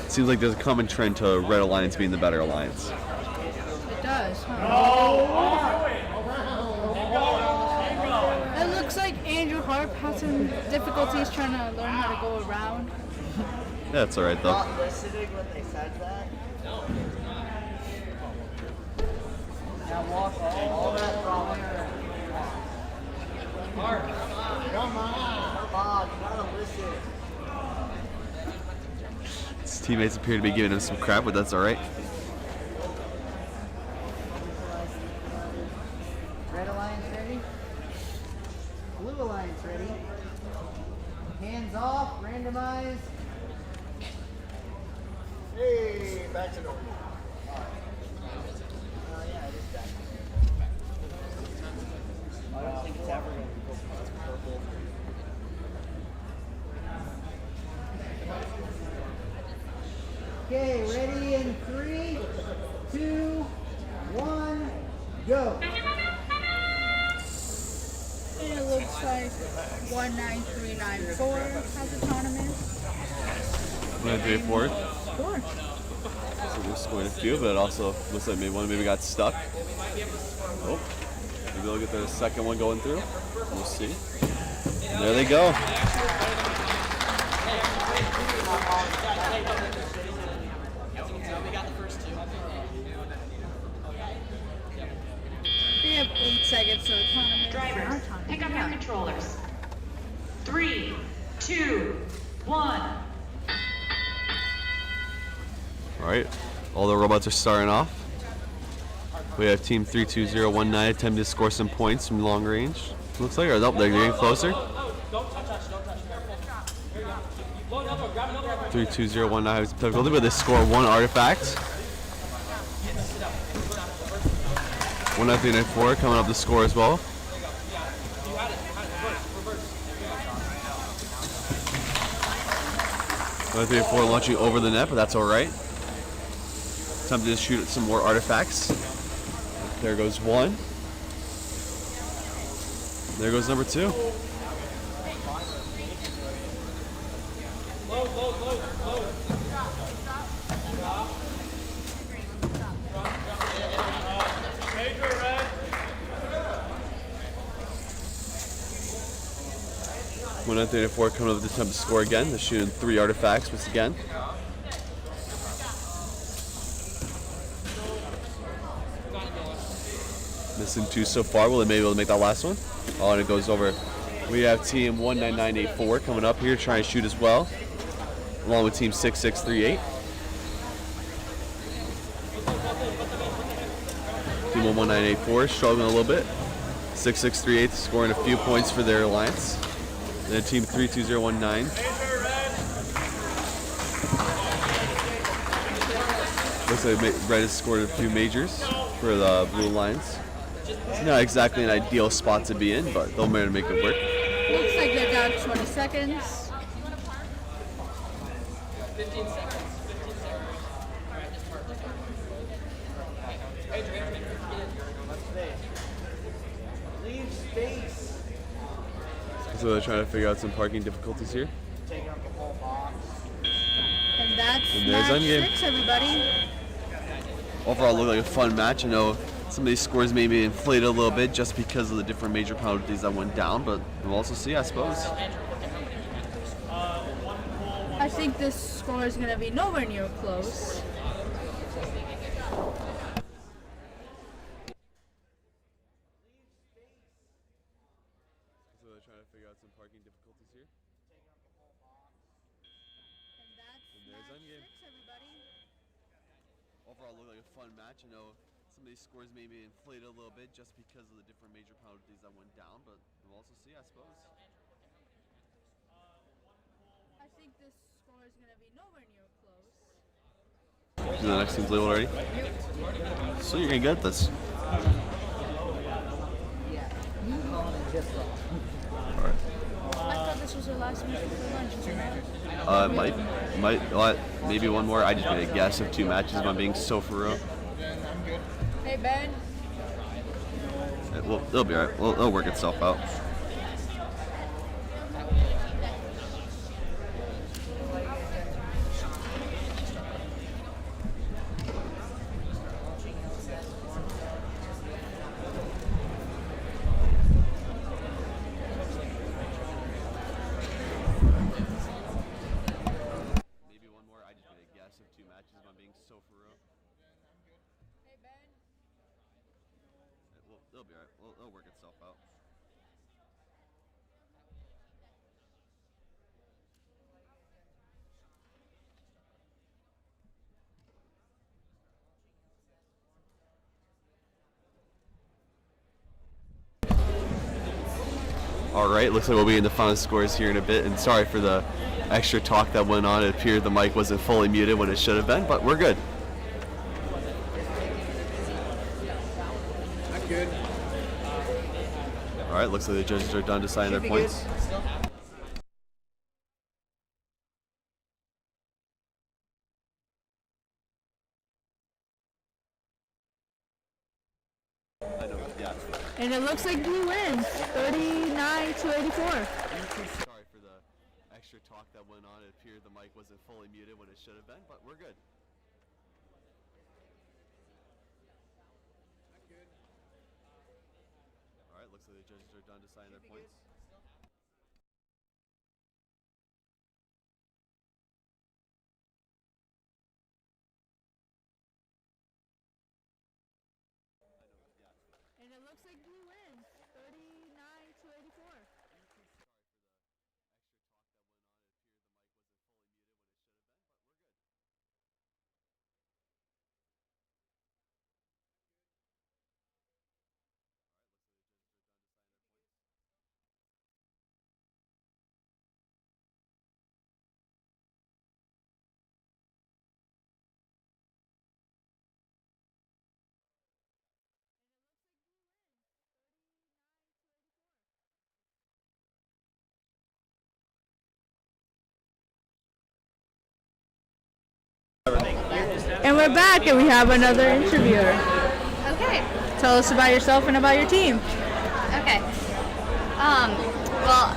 it seems like there's a common trend to Red Alliance being the better alliance. It does, huh? It looks like Andrew Harp has some difficulties trying to learn how to go around. Yeah, it's alright though. Not listening when they said that? Now walk all that wrong. Mark, come on, you gotta listen. His teammates appear to be giving him some crap, but that's alright. Red Alliance ready? Blue Alliance ready? Hands off, randomize. Hey, back to normal. I don't think it's ever going to go purple. Okay, ready in 3, 2, 1, go. And it looks like 19394 has autonomous. 194. 4. So we're scoring a few, but it also looks like maybe one got stuck. Oh, maybe they'll get their second one going through. We'll see. And there they go. We have 8 seconds to autonomous. Drivers, pick up your controllers. 3, 2, 1. All right, all the robots are starting off. We have team 32019 attempting to score some points from long range. Looks like, or nope, they're getting closer. 32019 has difficulty, but they score 1 artifact. 19394 coming up to score as well. Four launching over the net, but that's all right. Time to just shoot at some more artifacts. There goes 1. There goes number 2. When 134 coming up with the attempt to score again. They're shooting 3 artifacts once again. Missing 2 so far. Will they maybe be able to make that last one? Oh, and it goes over. We have team 19984 coming up here trying to shoot as well, along with team 6638. Team 11984 struggling a little bit. 6638 scoring a few points for their alliance. And then team 32019. Looks like Red has scored a few majors for the Blue Alliance. It's not exactly an ideal spot to be in, but they'll manage to make it work. Looks like they're down 20 seconds. 15 seconds. Leave space. So they're trying to figure out some parking difficulties here. Taking up the whole box. And that's And there's match endgame. 6, everybody. Overall, it looked like a fun match. I know some of these scores may be inflated a little bit just because of the different major penalties that went down, but we'll also see, I suppose. I think this score is going to be nowhere near close. So they're trying to figure out some parking difficulties here. And there's match endgame. 6, everybody. Overall, it looked like a fun match. I know some of these scores may be inflated a little bit just because of the different major penalties that went down, but we'll also see, I suppose. I think this score is going to be nowhere near close. The next team's labeled already? So you're going to get this. I thought this was our last match before lunch. Maybe one more. I just made a guess of 2 matches if I'm being so for real. Hey, Ben. Well, it'll be alright. It'll work itself out. Maybe one more. I just made a guess of 2 matches if I'm being so for real. Hey, Ben. It'll be alright. It'll work itself out. Alright, looks like we'll be in the final scores here in a bit, and sorry for the extra talk that went on. It appeared the mic wasn't fully muted when it should have been, but we're good. I'm good. Alright, looks like the judges are done deciding their points. I know, yeah. And it looks like Blue wins, 39-84. Sorry for the extra talk that went on. It appeared the mic wasn't fully muted when it should have been, but we're good. Alright, looks like the judges are done deciding their points. And it looks like Blue wins, 39-84. And we're back, and we have another interviewer. Okay. Tell us about yourself and about your team. Okay. Well,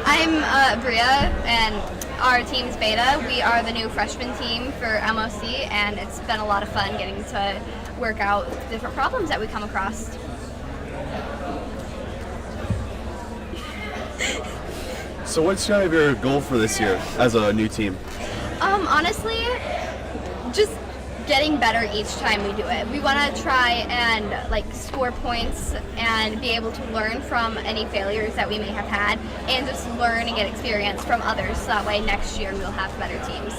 I'm Bria, and our team's Beta. We are the new freshman team for MOC, and it's been a lot of fun getting to work out different problems that we come across. So what's kind of your goal for this year as a new team? Honestly, just getting better each time we do it. We want to try and score points and be able to learn from any failures that we may have had, and just learn and get experience from others, so that way next year we'll have better teams.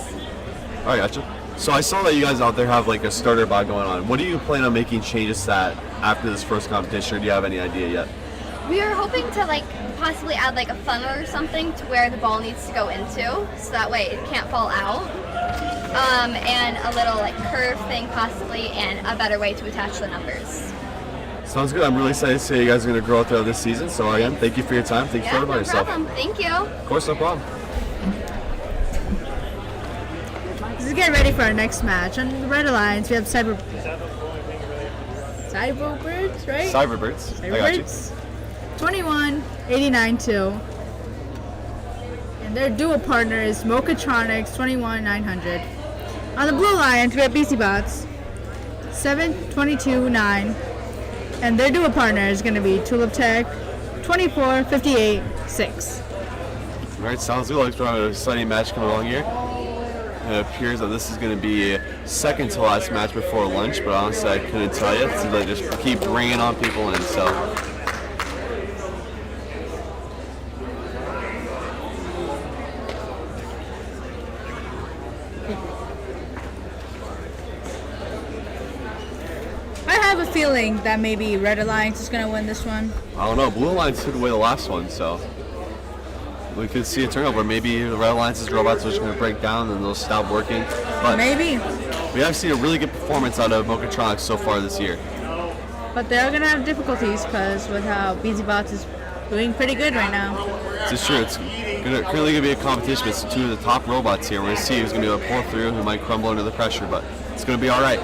I gotcha. So I saw that you guys out there have like a starter bot going on. What do you plan on making changes to that after this first competition, or do you have any idea yet? We are hoping to possibly add a funnel or something to where the ball needs to go into, so that way it can't fall out. And a little curve thing possibly, and a better way to attach the numbers. Sounds good. I'm really excited to see you guys are going to grow out throughout this season. So again, thank you for your time. Thank you for No about yourself. problem. Thank you. Of course, no problem. Let's get ready for our next match. On the Red Alliance, we have Cyberbirds, right? Cyberbirds. I got you. 21-89-2. And their dual partner is Mochatronics 21-900. On the Blue Alliance, we have BC Bots. 7-22-9. And their dual partner is going to be Tulip Tech 24-58-6. All right, sounds good. Looks like we have an exciting match coming along here. It appears that this is going to be a second to last match before lunch, but honestly, I couldn't tell you. So they just keep bringing on people in. So. I have a feeling that maybe Red Alliance is going to win this one. I don't know. Blue Alliance took away the last one, so we could see a turnover. Maybe the Red Alliance's robots are just going to break down and they'll stop working. But maybe. We have seen a really good performance out of Mochatronics so far this year. But they're going to have difficulties because with how BZBots is doing pretty good right now. It's true. It's currently going to be a competition between two of the top robots here. We're going to see who's going to be able to pull through, who might crumble under the pressure, but it's going to be all right.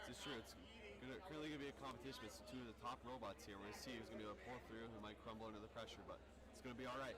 It's true. It's currently going to be a competition between two of the top robots here. We're going to see who's going to be able to pull through, who might crumble under the pressure, but it's going to be all right.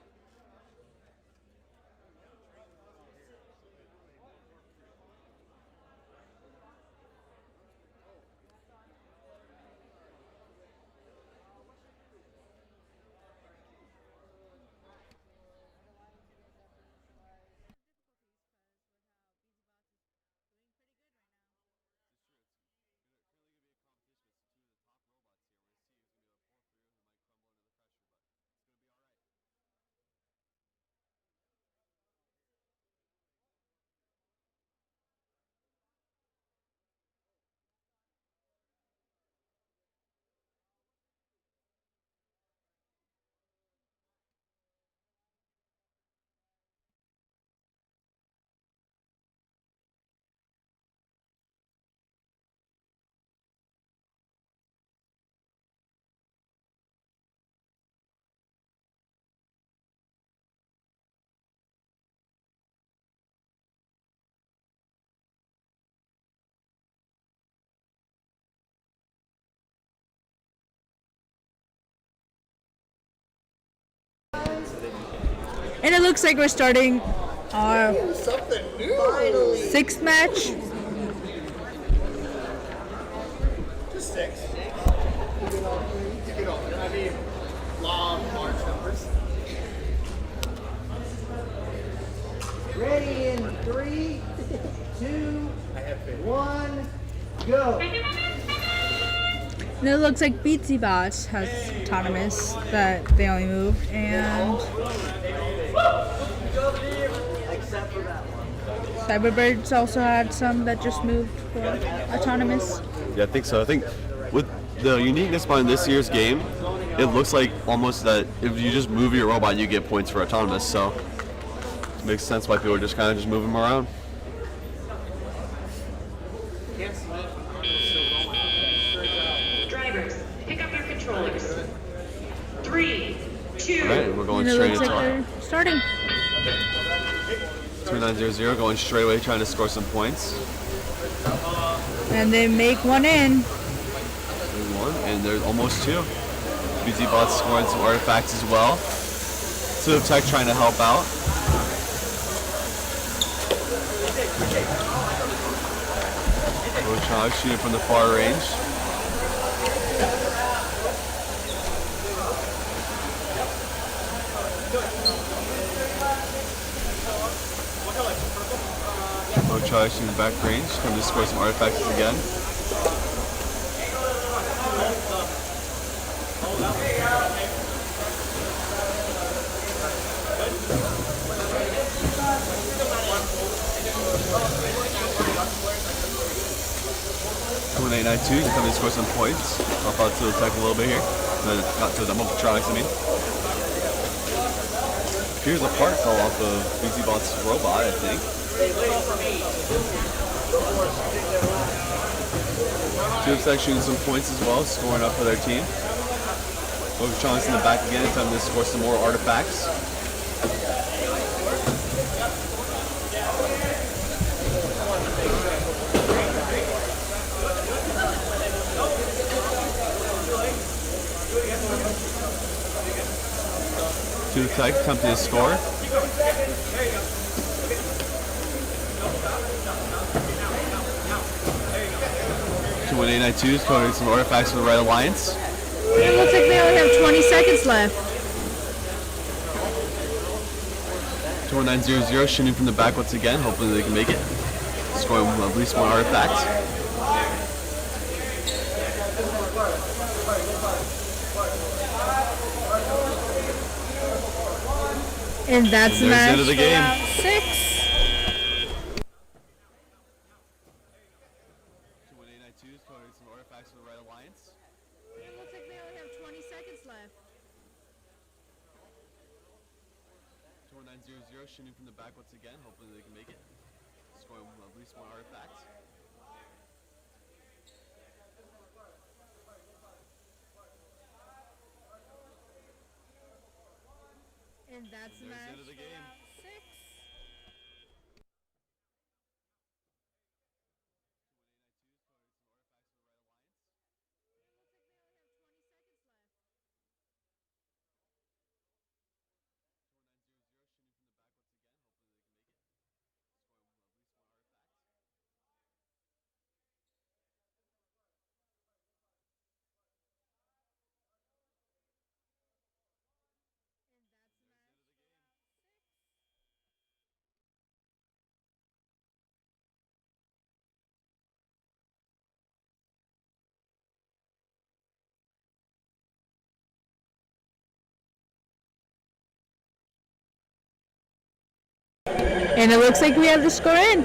And it looks like we're starting our sixth match. Just 6. You get all 3. I mean, long, large numbers. Ready in 3, 2, 1, go. And it looks like BZBots has autonomous that they only moved, and Cyberbirds also had some that just moved for autonomous. Yeah, I think so. I think with the uniqueness behind this year's game, it looks like almost that if you just move your robot, you get points for autonomous. So it makes sense why people are just kind of just moving them around. Drivers, pick up your controllers. 3, 2. All right, we're going And it straight looks into like our they're starting. 2900 going straight away, trying to score some points. And they make one in. There's one, and there's almost 2. BZBots scoring some artifacts as well. Tulip Tech trying to help out. Mochatronics shooting from the far range. Mochatronics in the back range, coming to score some artifacts again. Coming 892, coming to score some points. Help out Tulip Tech a little bit here. Not to the Mochatronics, I mean. Here's a part fell off of BZBot's robot, I think. Tulip Tech shooting some points as well, scoring up for their team. Mochatronics in the back again, time to score some more artifacts. Blue Tech attempting to score. To 1892 is coding some artifacts for the Red Alliance. It looks like they only have 20 seconds left. 1900 shooting from the back once again, hopefully they can make it. Scoring at least one artifact. And that's the end of the game. Round 6. 1892 is coding some artifacts for the Red Alliance. It looks like they only have 20 seconds left. 1900 shooting from the back once again, hopefully they can make it. Scoring at least one artifact. And that's the end of the game. Round 6. And it looks like we have the score in.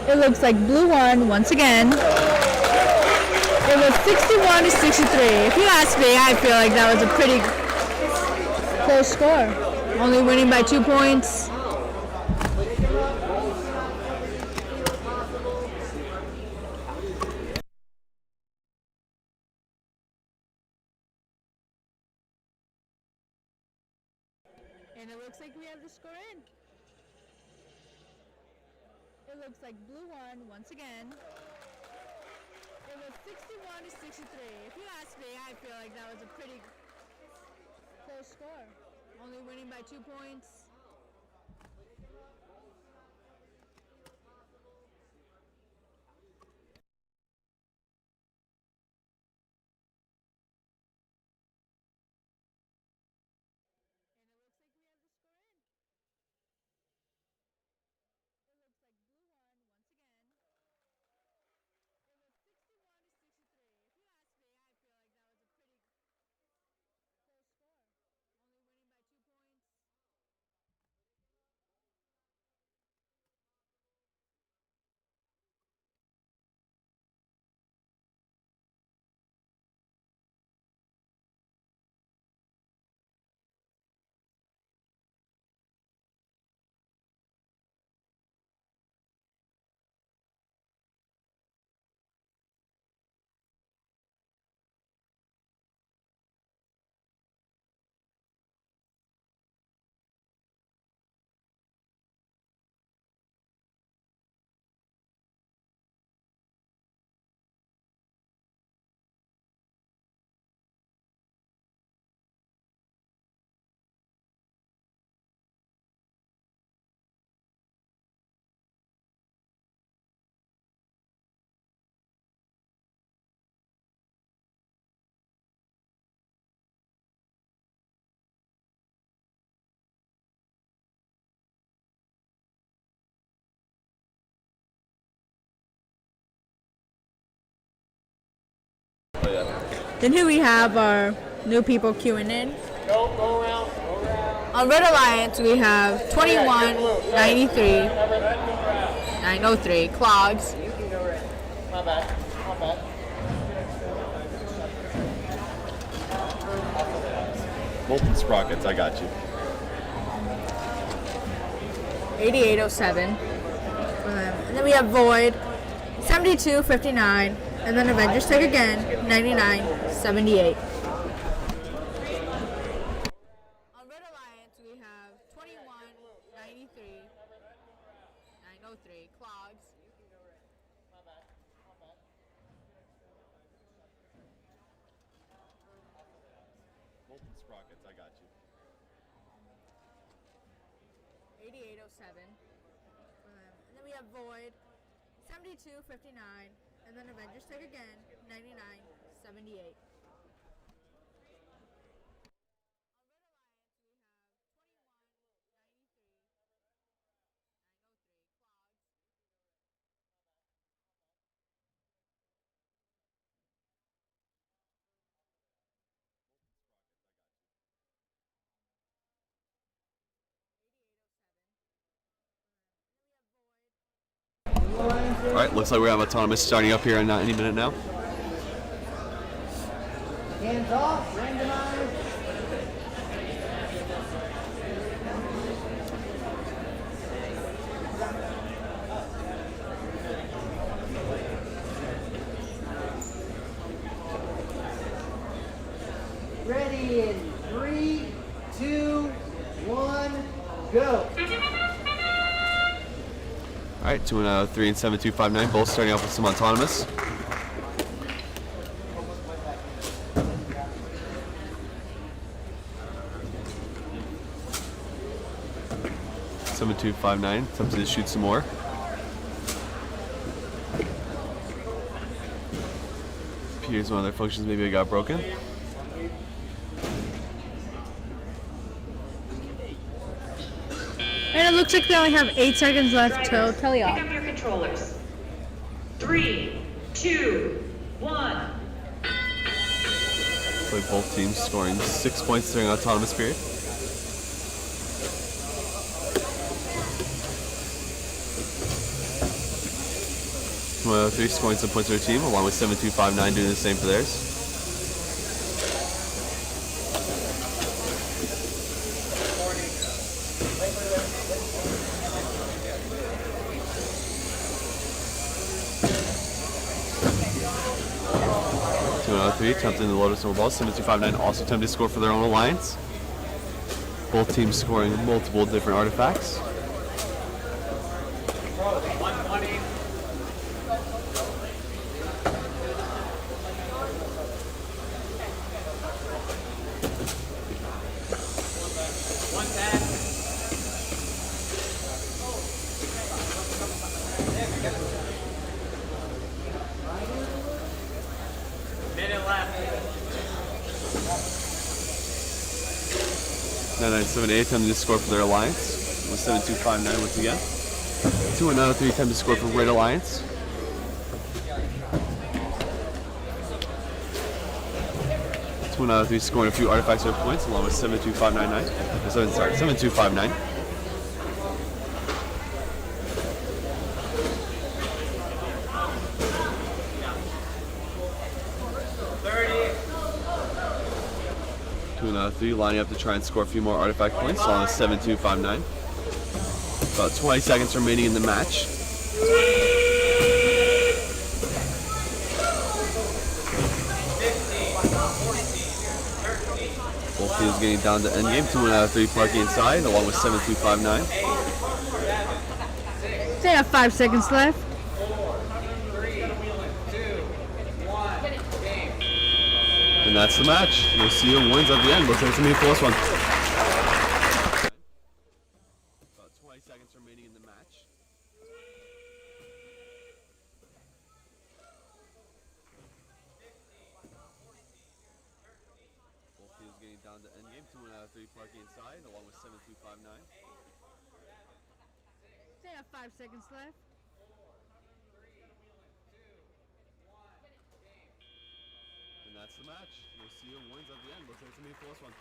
It looks like Blue won once again. It was 61 to 63. If you ask me, I feel like that was a pretty close score. Only winning by 2 points. And it looks like we have the score in. It looks like Blue won once again. It was 61 to 63. If you ask me, I feel like that was a pretty close score. Only winning by 2 points. Then here we have our new people queuing in. Go around. On Red Alliance, we have 2193, 903 Clogs. My bad. Molten Sprockets, I got you. 8807. And then we have Void, 7259. And then Avengers Tech again, 9978. On Red Alliance, we have 2193, 903 Clogs. Molten Sprockets, I got you. 8807. And then we have Void, 7259. And then Avengers Tech again, 9978. All right, looks like we have Autonomous starting up here in any minute now. Hands off, randomized. Ready in 3, 2, 1, go. All right, 2-3 and 7259, both starting off with some Autonomous. Seven 259, attempting to shoot some more. Appears one of their functions maybe got broken. And it looks like they only have 8 seconds left till teleop. Pick up your controllers. 3, 2, 1. Looks like both teams scoring 6 points during Autonomous period. Three scoring some points for their team, along with 7259 doing the same for theirs. Three, attempting to load us over balls. 7259 also attempting to score for their own alliance. Both teams scoring multiple different artifacts. Now 978 attempting to score for their alliance with 7259 once again. 2-3 attempting to score for Red Alliance. Two and 3 scoring a few artifacts or points along with 72599. 7259. Three lining up to try and score a few more artifact points along with 7259. About 20 seconds remaining in the match. Both teams getting down to endgame. 2-3 parking inside along with 7259. They have 5 seconds left. And that's the match. We'll see who wins at the end. Looks like it's going to be a close one. About 20 seconds remaining in the match. Both teams getting down to endgame. 2-3 parking inside along with 7259. They have 5 seconds left. And that's the match. We'll see who wins at the end. Looks like it's going to be a close one.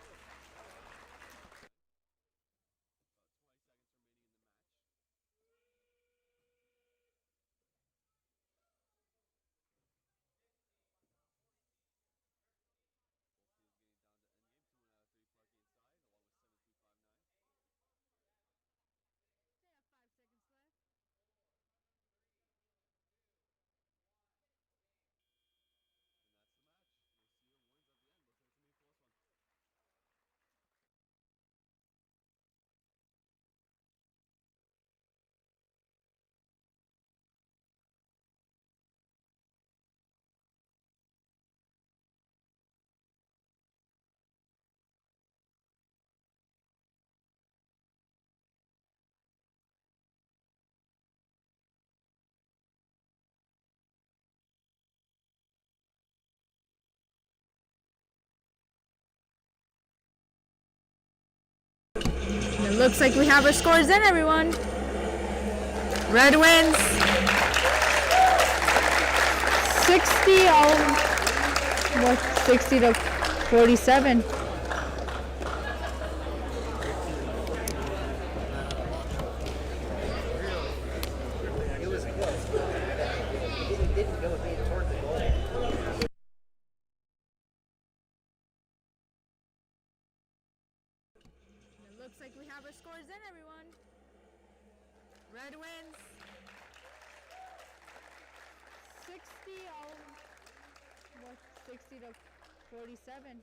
Looks like we have our scores in, everyone. Red wins 60 to 47. Looks like we have our scores in, everyone. Red wins 60 to 47.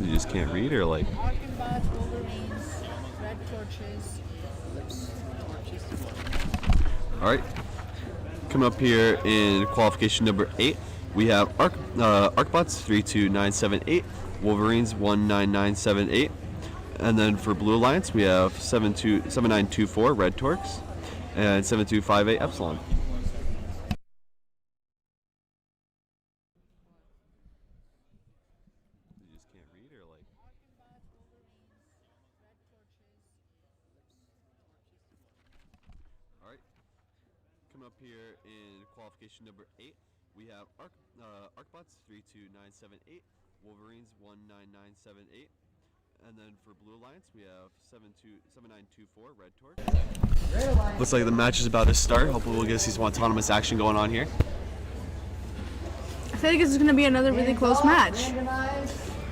You just can't read, or like? Archenbots, Wolverines, red torches. All right. Coming up here in qualification number 8, we have Arcbots 32978, Wolverines 19978, and then for Blue Alliance we have 7924 Red Torques and 7258 Epsilon. Up here in qualification number 8, we have Arcbots 32978, Wolverines 19978, and then for Blue Alliance we have 7924 Red Torque. Looks like the match is about to start. Hopefully we'll get to see some autonomous action going on here. I feel like this is going to be another really close match.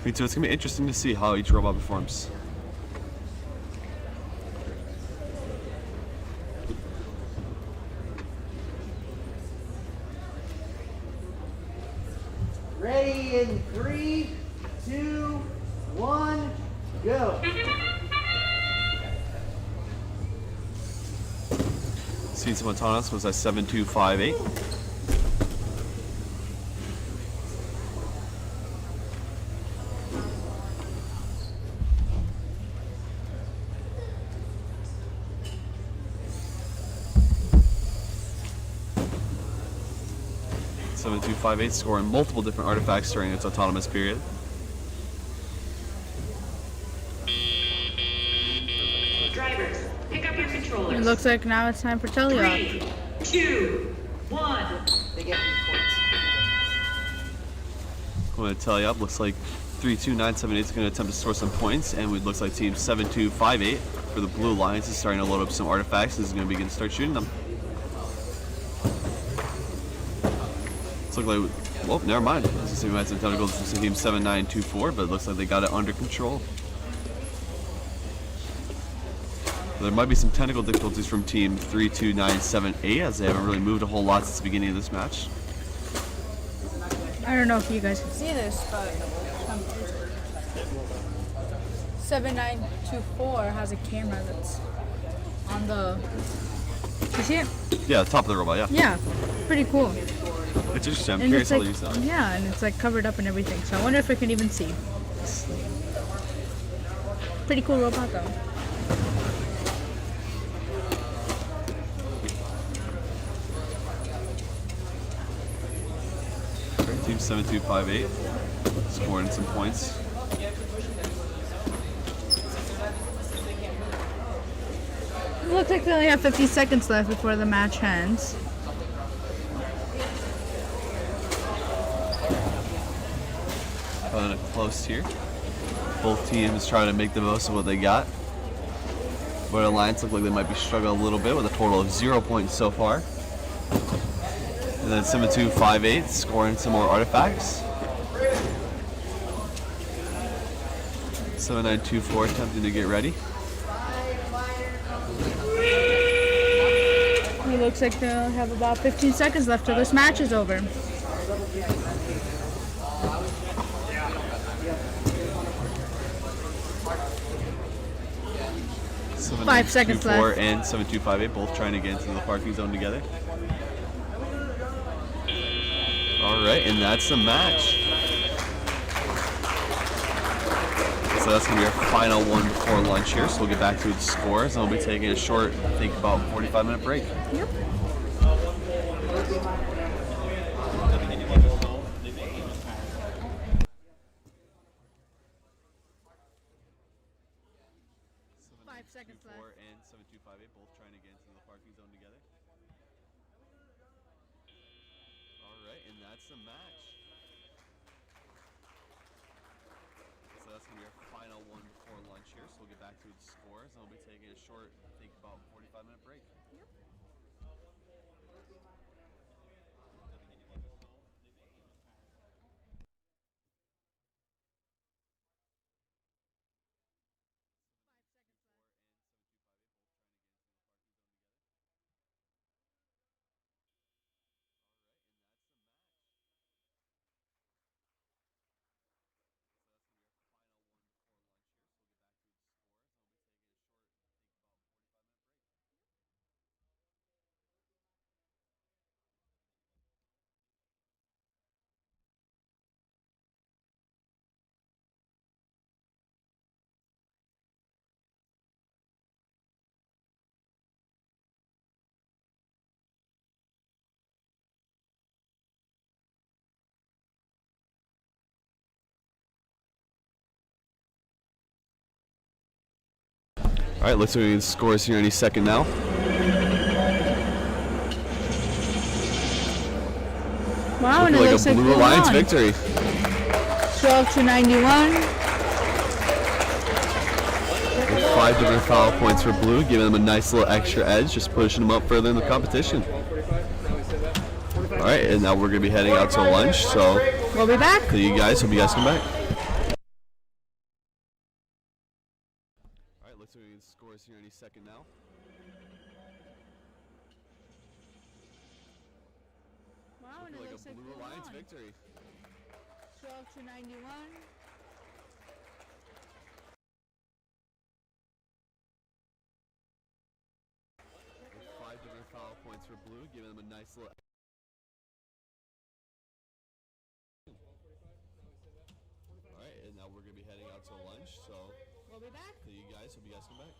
Me too. It's going to be interesting to see how each robot performs. Ready in 3, 2, 1, go. Seeing some autonomous was at 7258. scoring multiple different artifacts during its autonomous period. Drivers, pick up your controllers. It looks like now it's time for teleop. 3, 2, 1. They get points. I'm going to tell you up. Looks like 32978 is going to attempt to score some points, and it looks like team 7258 for the Blue Alliance is starting to load up some artifacts. This is going to begin to start shooting them. Looks like, well, never mind. I was gonna say we had some technicals from team 7924, but it looks like they got it under control. There might be some technical difficulties from team 32978 as they haven't really moved a whole lot since the beginning of this match. I don't know if you guys can see this, but 7924 has a camera that's on the. You see it? Yeah, the top of the robot, yeah. Yeah, pretty cool. It's interesting. I'm And curious it's how like, they use that. yeah, and it's like covered up and everything. So I wonder if I can even see. Pretty cool robot though. Team 7258 scoring some points. It looks like they only have 50 seconds left before the match ends. Close here. Both teams trying to make the most of what they got. But Alliance look like they might be struggling a little bit with a total of 0 points so far. And then 7258 scoring some more artifacts. 7924 attempting to get ready. It looks like they'll have about 15 seconds left till this match is over. 5 seconds left. And 7258 both trying to get into the parking zone together. All right, and that's the match. So that's going to be our final one before lunch here. So we'll get back to the scores, and we'll be taking a short, I think, about 45-minute break. Yep. Seconds left. And 7258 both trying to get into the parking zone together. All right, and that's the match. So that's going to be our final one before lunch here. So we'll get back to the scores, and we'll be taking a short, I think, about 45-minute break. Yep. All right, let's see the scores here any second now. Wow, and it looks looks like a like Blue Alliance victory. 12-91. With 5 different foul points for Blue, giving them a nice little extra edge, just pushing them up further in the competition. All right, and now we're going to be heading out to lunch, so we'll be back. See you guys. Hope you guys come back. All right, let's see the scores here any second now. Wow, and it Looks looks like a like Blue Alliance victory. 12-91. With 5 different foul points for Blue, giving them a nice little. All right, and now we're going to be heading out to lunch, so we'll be back. See you guys. Hope you guys come back.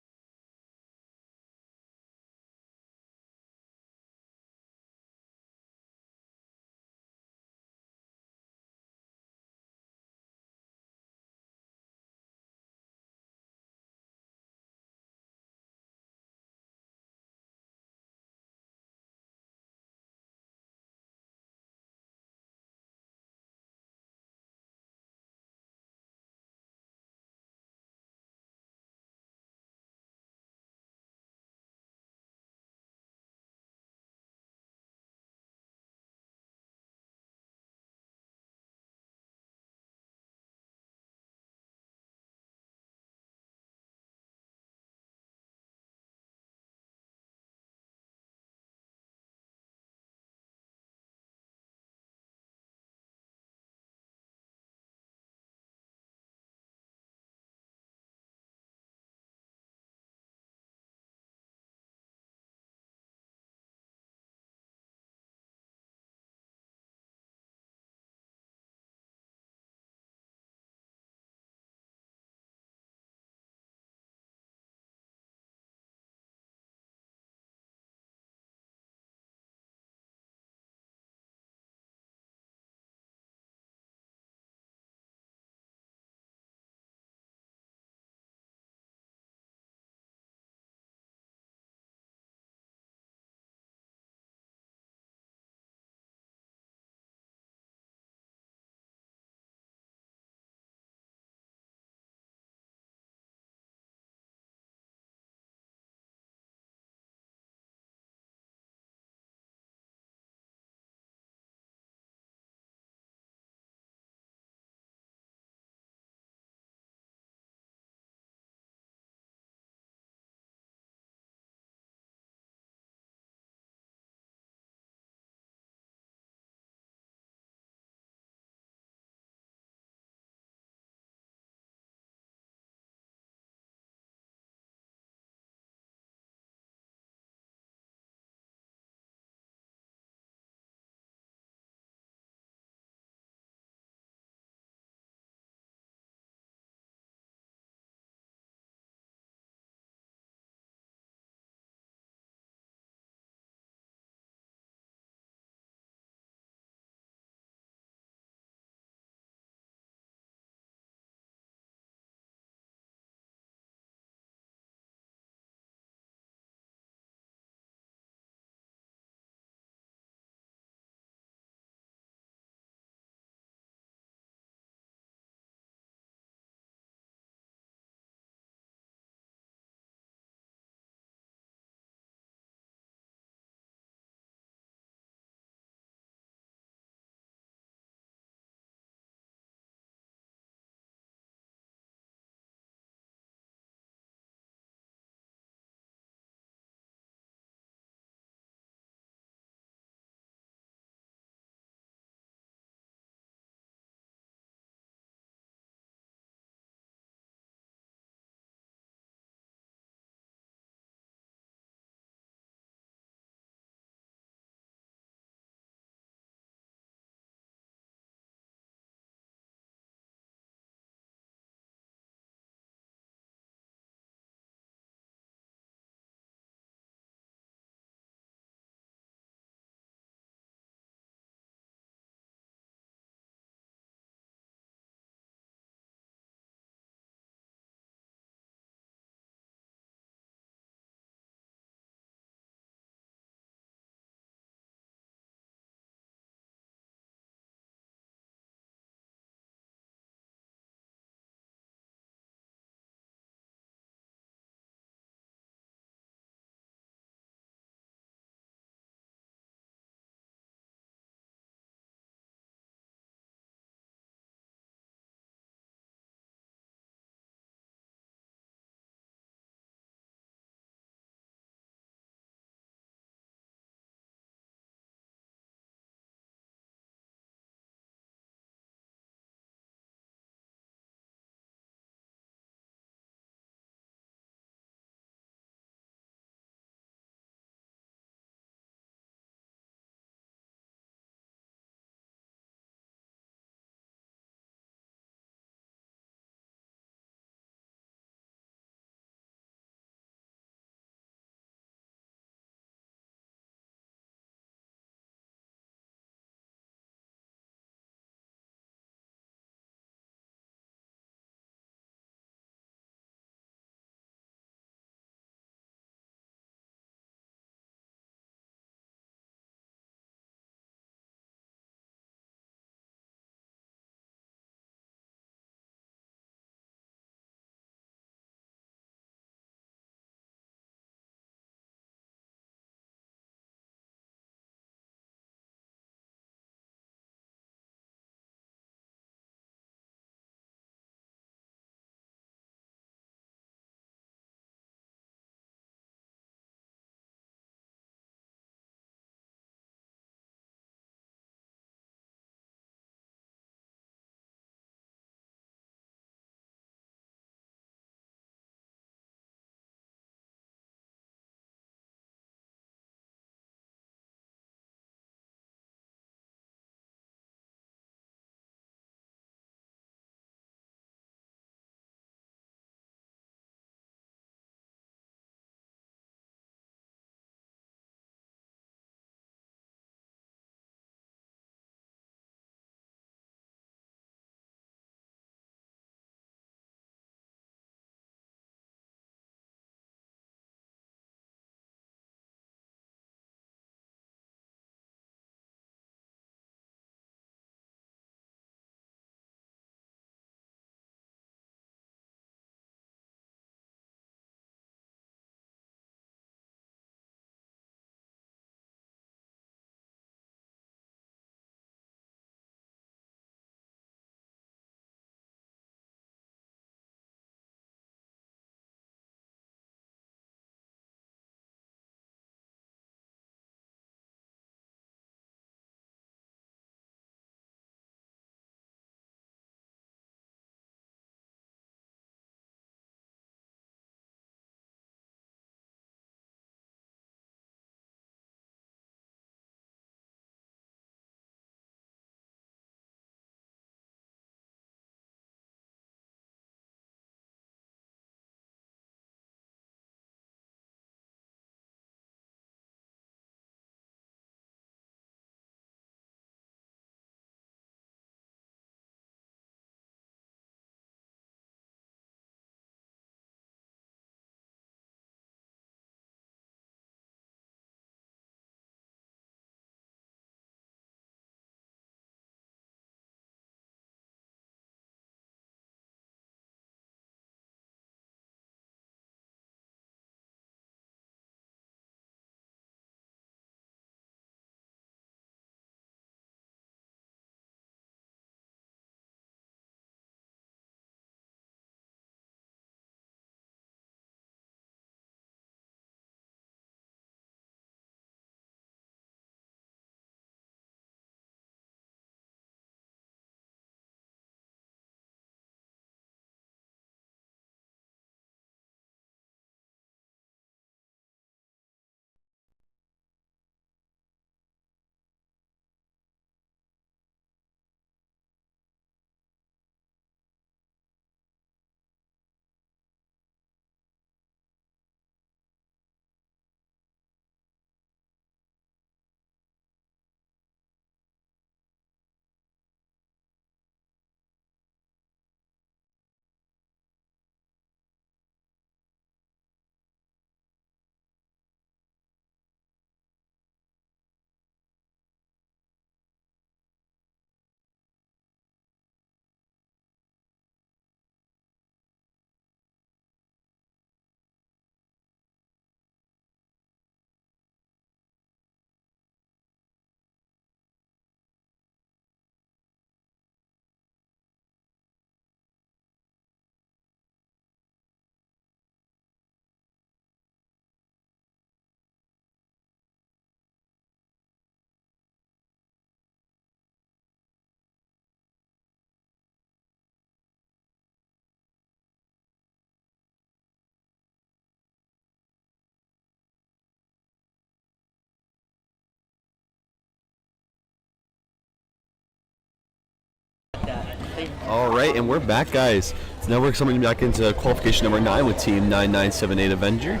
All right, and we're back, guys. So now we're coming back into qualification number 9 with Team 9978 Avenger,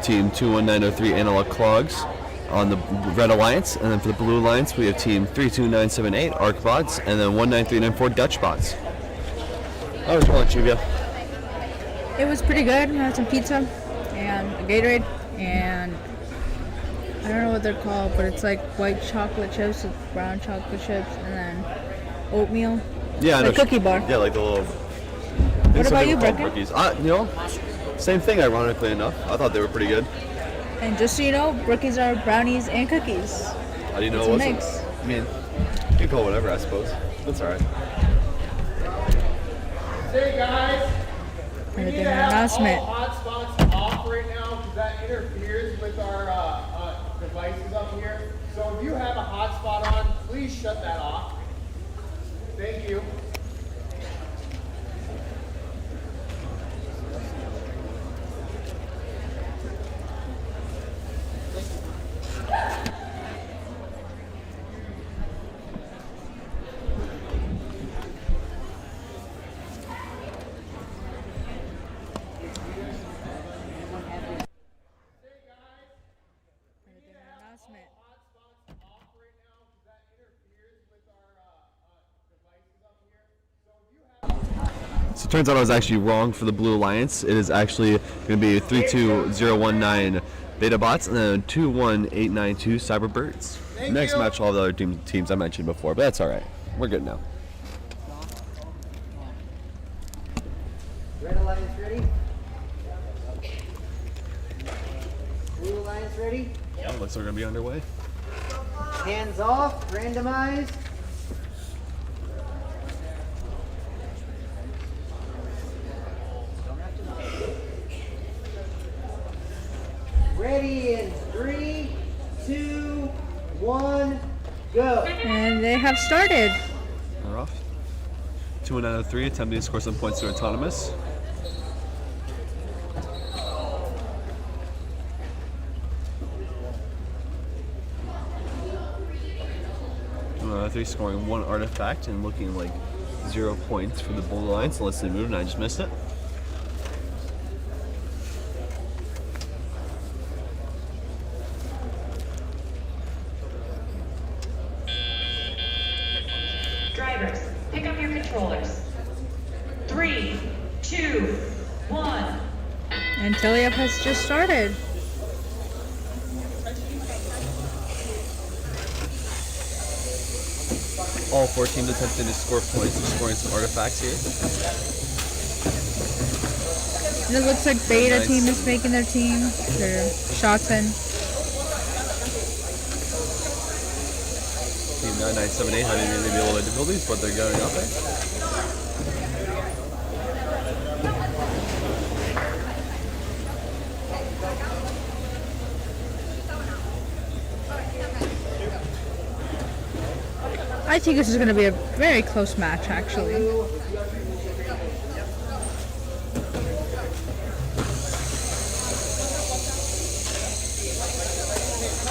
Team 21903 Analog Clogs on the Red Alliance, and then for the Blue Alliance, we have Team 32978 Arcbots, and then 19394 Dutchbots. How was your lunch, Julia? It was pretty good. I had some pizza and a Gatorade, and I don't know what they're called, but it's like white chocolate chips with brown chocolate chips, and then oatmeal. Yeah, like cookie bar. Yeah, like the little. What about you, Brooklyn? Cookies. Same thing. Ironically enough, I thought they were pretty good. And just so you know, brookies are brownies and cookies. How do you know it's it a wasn't? mix. I mean, you can call it whatever, I suppose. That's all right. Hey guys, we need to have announcement. all hotspots off right now because that interferes with our devices up here. So if you have a hotspot on, please shut that off. Thank you. So it turns out I was actually wrong for the Blue Alliance. It is actually going to be 32019 Beta Bots and then 21892 Cyberbirds. Next match, all the other teams I mentioned before, but that's all right. We're good now. Red Alliance ready? Blue Alliance ready? Yeah, looks like we're going to be underway. Hands off, randomized. Ready in 3, 2, 1, go. And they have started. We're off. 21903 attempting to score some points to Autonomous. Three scoring 1 artifact and looking like 0 points for the Blue Alliance unless they moved and I just missed it. Drivers, pick up your controllers. 3, 2, 1. And Tilliap has just started. All 4 teams attempting to score points and scoring some artifacts here. And it looks like Beta team is making their shots in. Team 9978 having maybe a little bit of difficulties, but they're going up there. I think this is going to be a very close match, actually.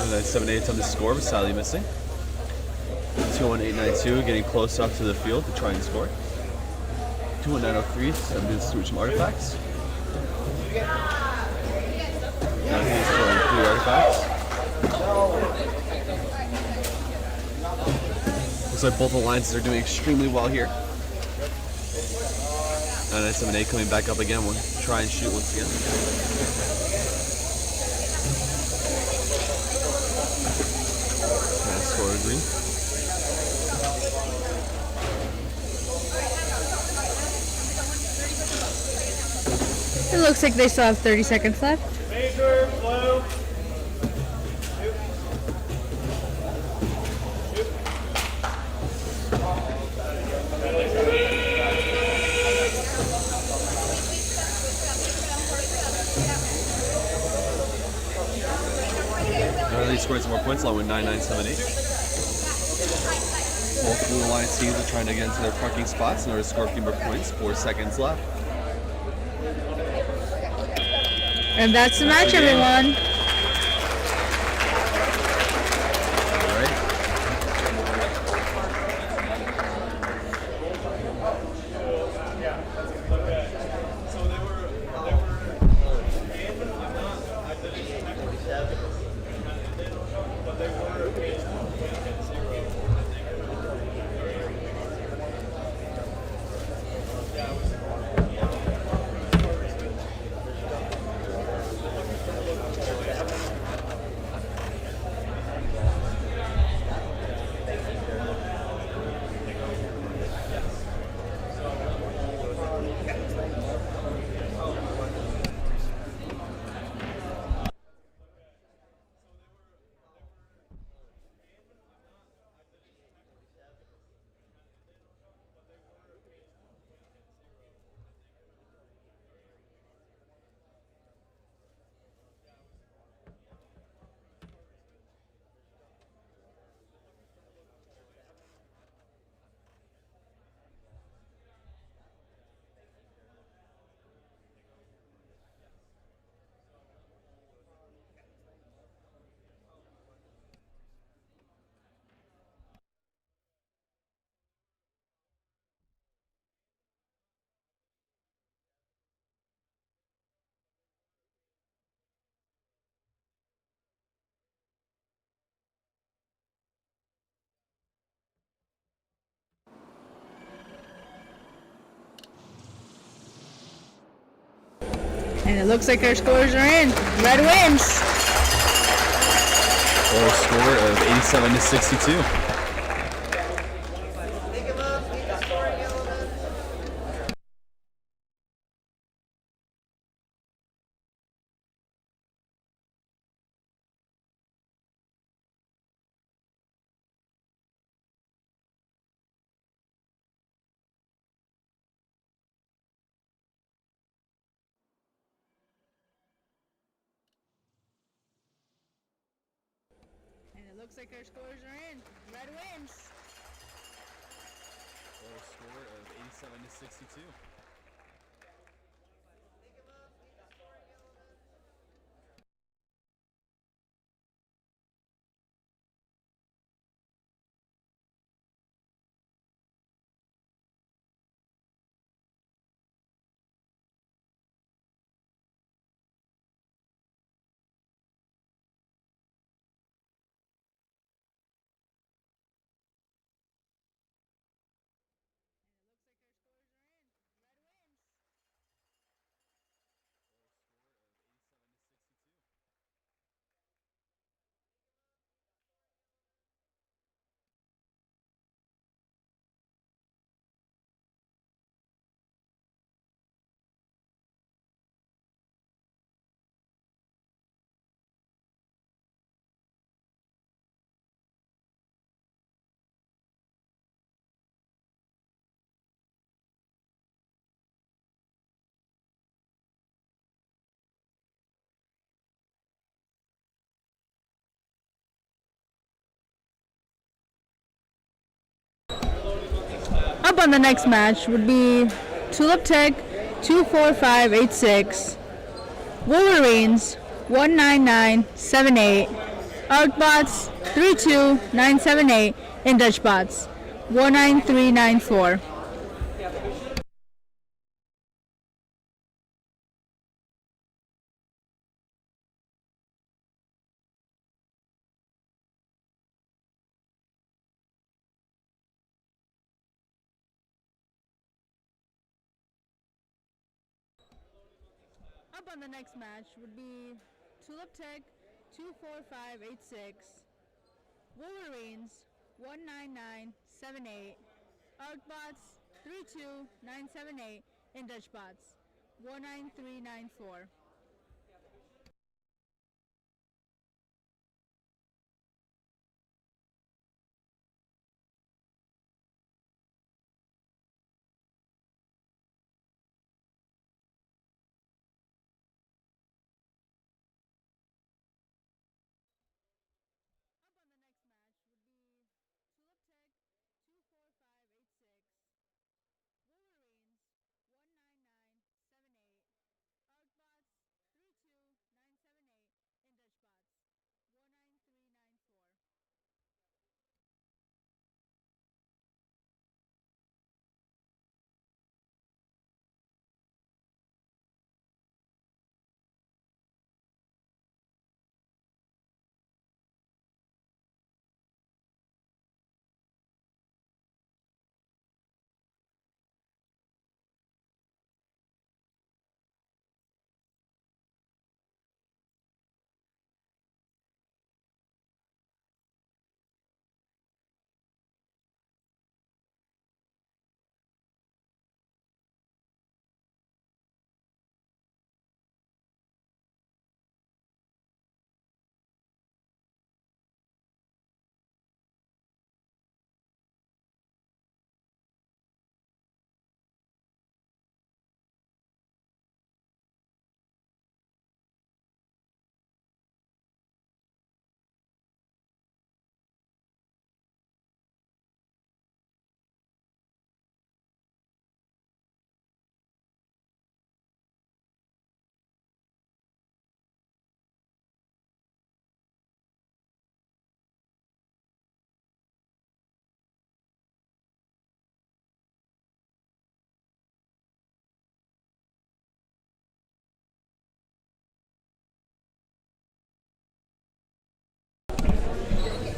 978 on the score, but sadly missing. 21892 getting close up to the field to try and score. 21903 attempting to switch some artifacts. Now he's scoring 3 artifacts. Looks like both alliances are doing extremely well here. 978 coming back up again. We'll try and shoot once again. Score green. It looks like they still have 30 seconds left. Major, blue. They scored some more points along with 9978. Both Blue Alliance teams are trying to get into their parking spots in order to score a few more points. 4 seconds left. And that's the match, everyone. All right. And it looks like our scores are in. Red wins. Total score of 87 to 62. And it looks like our scores are in. Red wins. Total score of 87 to 62. Up on the next match would be Tulip Tech 24586, Wolverines 19978, Arcbots 32978, and Dutchbots 19394. Up on the next match would be Tulip Tech 24586, Wolverines 19978, Arcbots 32978, and Dutchbots 19394.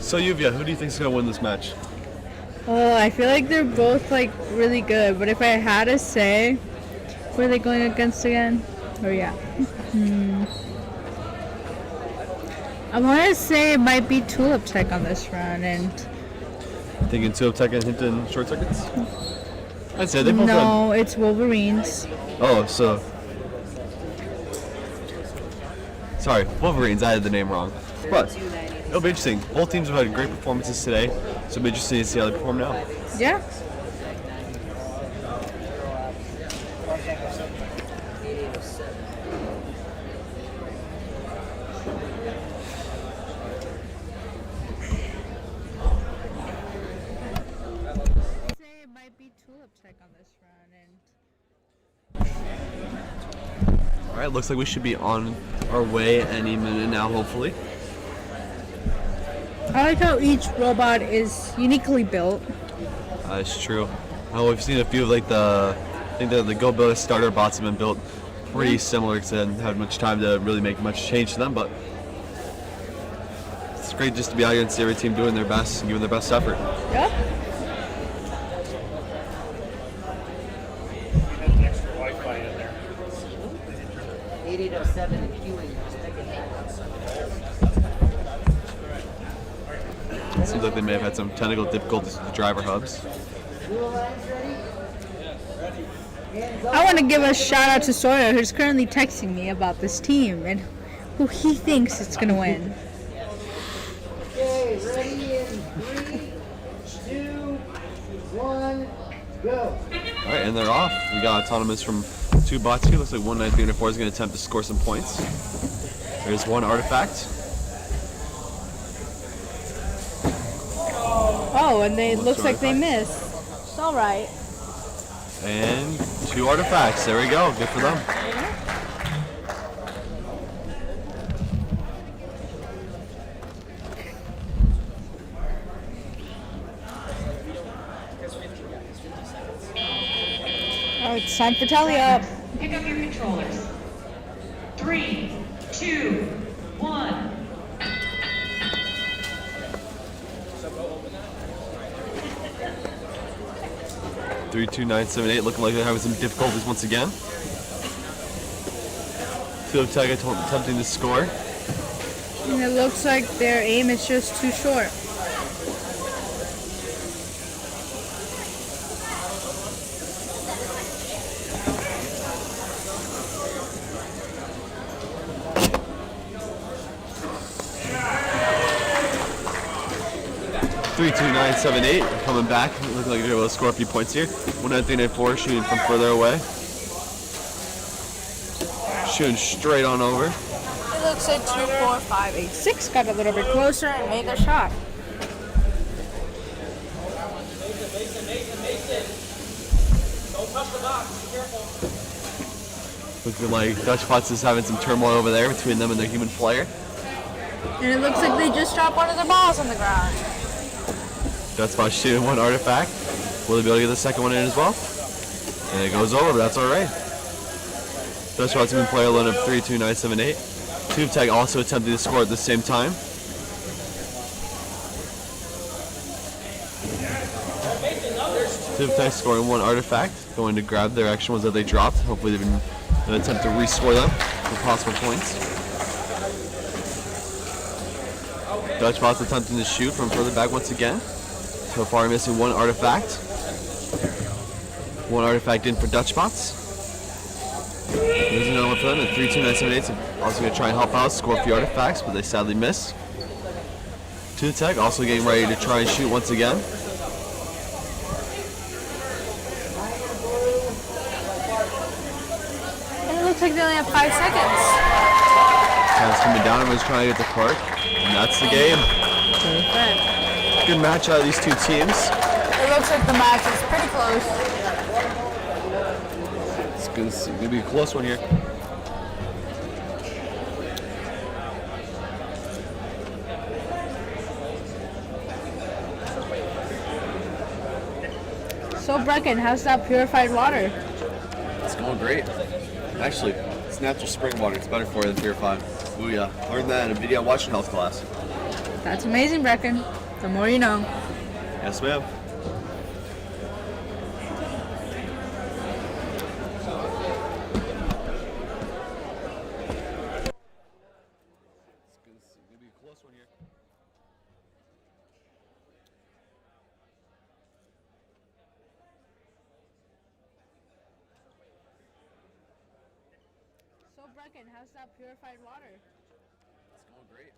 So Yuvia, who do you think is going to win this match? Oh, I feel like they're both like really good, but if I had to say, who are they going against again? Oh yeah. I want to say it might be Tulip Tech on this run, and Thinking Tulip Tech and Hinton short circuits? I'd say they both no, it's Wolverines. Oh, so... Sorry, Wolverines, I had the name wrong. But, it'll be interesting. Both teams have had great performances today, so it'll be interesting to see how they perform now. Yeah. Alright, looks like we should be on our way any minute now, hopefully. I like how each robot is uniquely built. It's true. We've seen a few of like I think the Go Build starter bots have been built pretty similar because they haven't had much time to really make much change to them, but it's great just to be out here and see every team doing their best and giving their best effort. Yep. Wi-Fi in there. 8807 queuing. It seems like they may have had some technical difficulties with the driver hubs. I want to give a shout out to Sawyer, who's currently texting me about this team and who he thinks is going to win. Okay, ready in 3, 2, 1, go. Alright, and they're off. We got autonomous from 2 bots here. Looks like 19304 is going to attempt to score some points. There's 1 artifact. Oh, and it looks like they missed. It's all right. And 2 artifacts. There we go. Good for them. Oh, it's time for tally up. Pick up your controllers. 3, 2, 1. 32978 looking like they're having some difficulties once again. Tulip Tech attempting to score. And it looks like their aim is just too short. .32978 coming back. Looking like they're able to score a few points here. 19394 shooting from further away. Shooting straight on over. It looks like 2, 4, 5, 8, 6 got a little bit closer and made their shot. Looking like Dutch Pots is having some turmoil over there between them and their human player. And it looks like they just dropped one of their balls on the ground. Dutch Pots shooting 1 artifact. Will they be able to get the second one in as well? And it goes over, but that's alright. Dutch Pots human player alone of 32978. Tulip Tech also attempting to score at the same time. Tulip Tech scoring 1 artifact, going to grab their extra ones that they dropped. Hopefully they can attempt to rescore them for possible points. Dutch Bots attempting to shoot from further back once again. So far missing 1 artifact. 1 artifact in for Dutch Bots. There's another one for them, and 32978 also going to try and help out, score a few artifacts, but they sadly miss. Tulip Tech also getting ready to try and shoot once again. And it looks like they only have 5 seconds. Time's coming down, everyone's trying to get the park, and that's the game. Perfect. Good match out of these 2 teams. It looks like the match is pretty close. It's going to be a close one here. So Brecken, how's that purified water? It's going great. Actually, it's natural spring water. It's better for you than purified. Booyah. Learned that in a video watching health class. That's amazing, Brecken. The more you know. Yes, ma'am. be a close one here. So Brecken, how's that purified water? It's going great.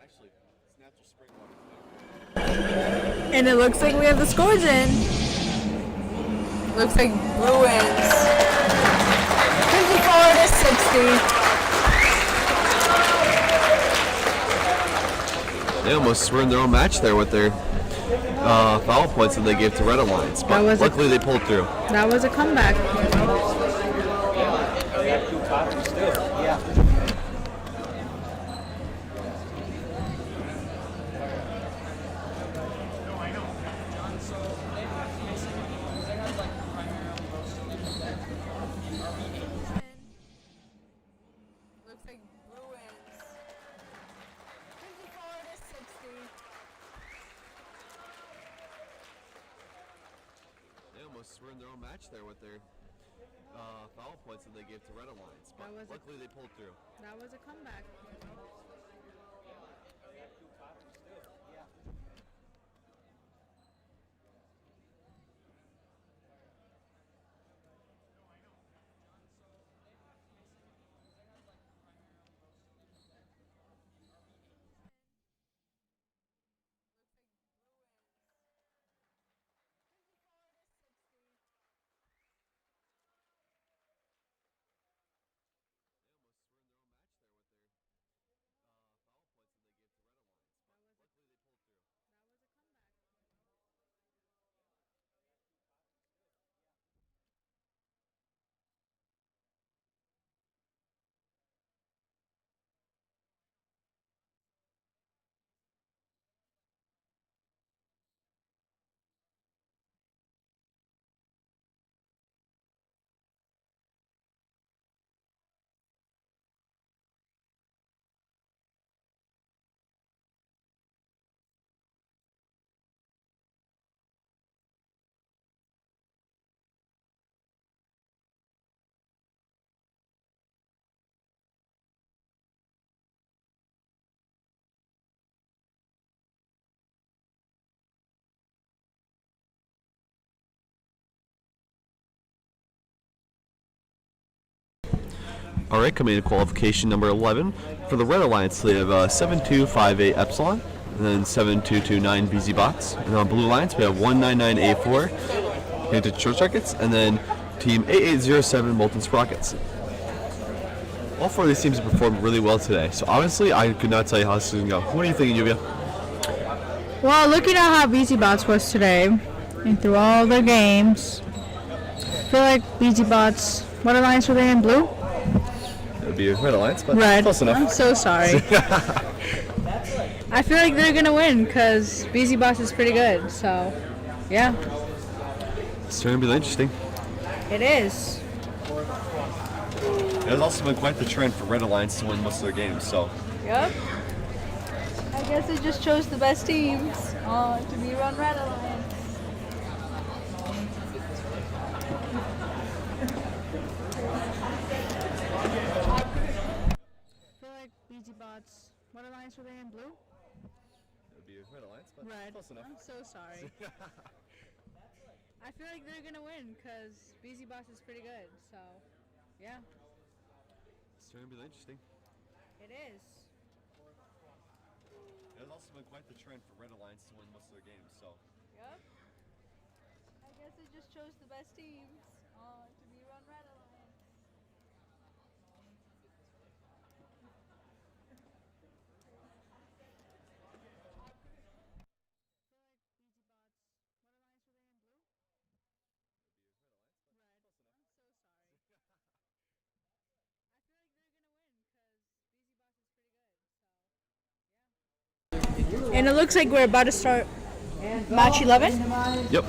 Actually, it's natural spring water. And it looks like we have the scores in. Looks like Blue wins 54-60. They almost ruined their own match there with their foul points that they gave to Red Alliance, but luckily they pulled through. That was a comeback. Yeah. Looks like Blue wins 54-60. They almost ruined their own match there with their foul points that they gave to Red Alliance, but luckily they pulled through. That was a comeback. Alright, coming to qualification number 11. For the Red Alliance, they have 7258 Epsilon, and then 7229 BZ Bots. And on Blue Alliance, we have 199A4 Painted Short Circuits, and then Team 8807 Molten Sprockets. All four of these teams have performed really well today, so honestly, I could not tell you how this is going to go. What are you thinking, Yulia? Well, looking at how BZ Bots was today, and through all their games, I feel like BZ Bots, what alliance were they in? Blue? It would be a Red Alliance, but Red. close enough. I'm so sorry. I feel like they're going to win because BZ Bots is pretty good, so yeah. It's going to be really interesting. It is. It has also been quite the trend for Red Alliance to win most of their games, so. Yep. I guess they just chose the best teams to be on Red Alliance. I feel like BZ Bots, what alliance were they in? Blue? It would be a Red Alliance, but Red. close enough. I'm so sorry. I feel like they're going to win because BZ Bots is pretty good, so yeah. It's going to be really interesting. It is. It has also been quite the trend for Red Alliance to win most of their games, so. Yep. I guess they just chose the best teams to be on Red Alliance. And it looks like we're about to start match 11. Yep.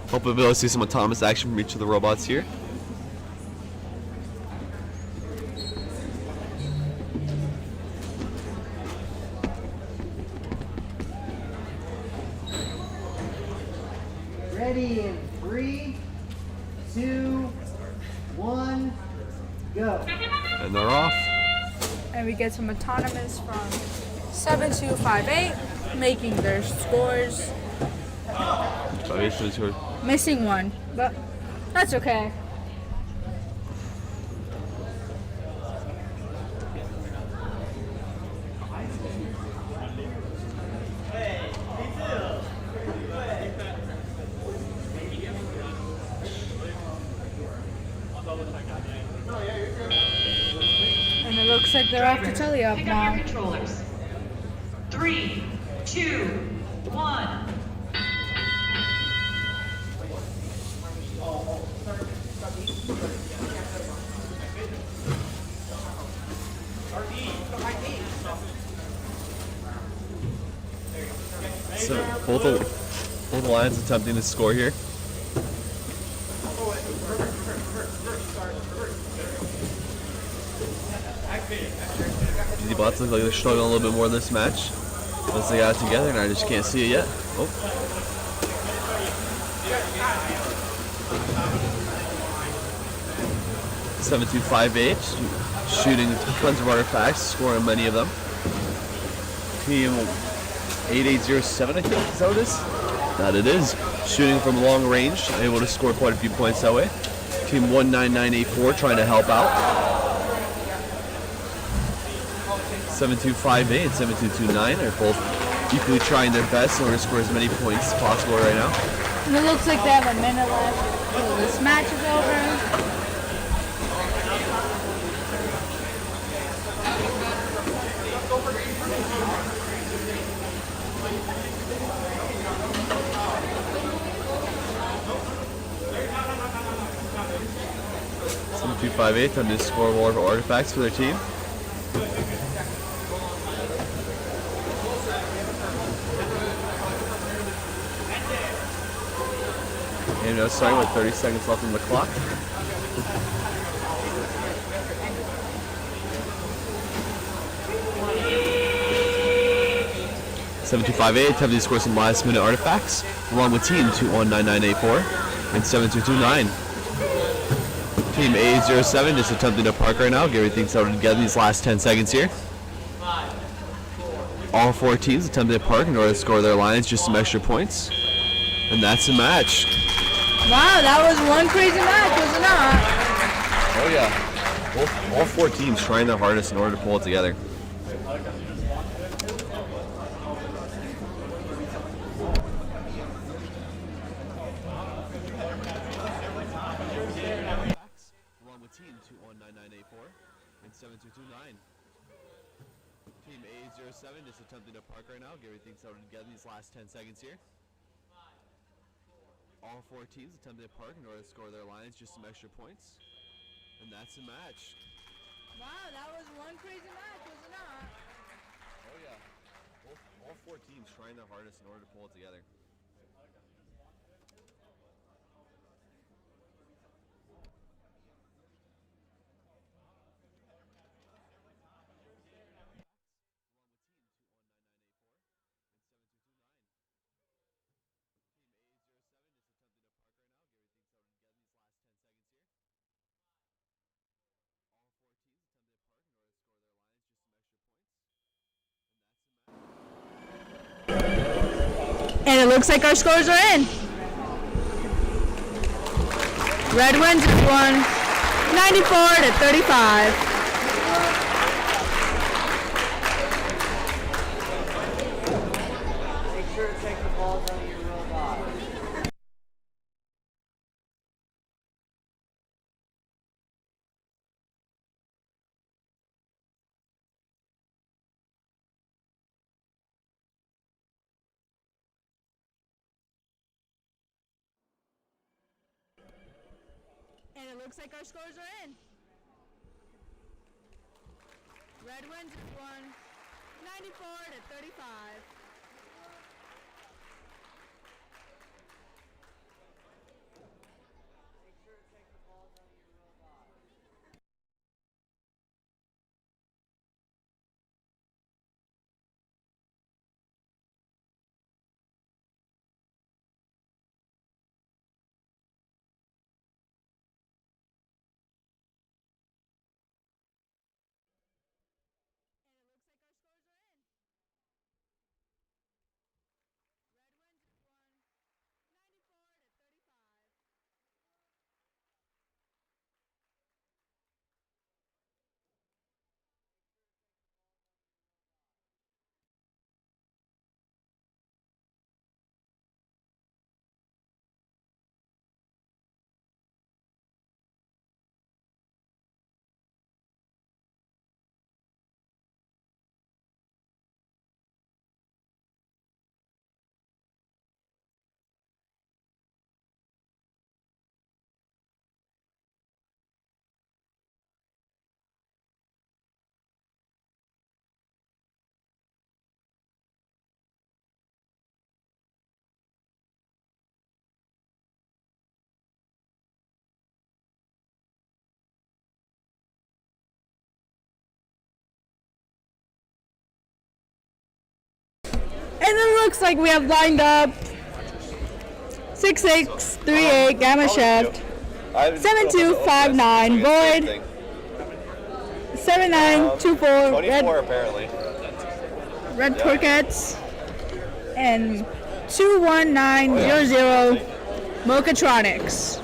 Hope we'll be able to see some autonomous action from each of the robots here. Ready in 3, 2, 1, go. And they're off. And And we get some autonomous from 7258, making their scores. Missing one, but that's okay. And it looks like they're off to tally up Pick up now. your controllers. 3, 2, 1. So both the Lions attempting to score here. GD Bots look like they're struggling a little bit more this match. Once they got it together, and I just can't see it yet. Oh. (7-2-5-8), shooting tons of artifacts, scoring many of them. Team 8807, I think, is that what it is? That it is. Shooting from long range, able to score quite a few points that way. Team 19984 trying to help out. 7258 and 7229 are both equally trying their best in order to score as many points as possible right now. And it looks like they have a minute left till this match is over. 7258 time to score more artifacts for their team. And now starting with 30 seconds left on the clock. (7-2-5-8) attempting to score some last minute artifacts, along with team 219984 and 7229. Team 807 just attempting to park right now, get everything settled together in these last 10 seconds here. All four teams attempting to park in order to score their lines just some extra points. And that's the match. Wow, that was one crazy match, was it not? Oh yeah. All four teams trying their hardest in order to pull it together. Along with team 219984 and 7229. Team 807 just attempting to park right now, get everything settled together in these last 10 seconds here. All four teams attempting to park in order to score their lines just some extra points. And that's the match. Wow, that was one crazy match, was it not? Oh yeah. All four teams trying their hardest in order to pull it together. And it looks like our scores are in. Red wins this one, 94-35. Make sure to take the balls out of your robot. And it looks like our scores are in. Red wins this one, 94-35. Make sure to take the balls out of your robot. looks like we have lined up 6638 Gamma Shaft, 7259 Void, 7924 24 apparently. Red Porkets, and 21900 Mochatronics.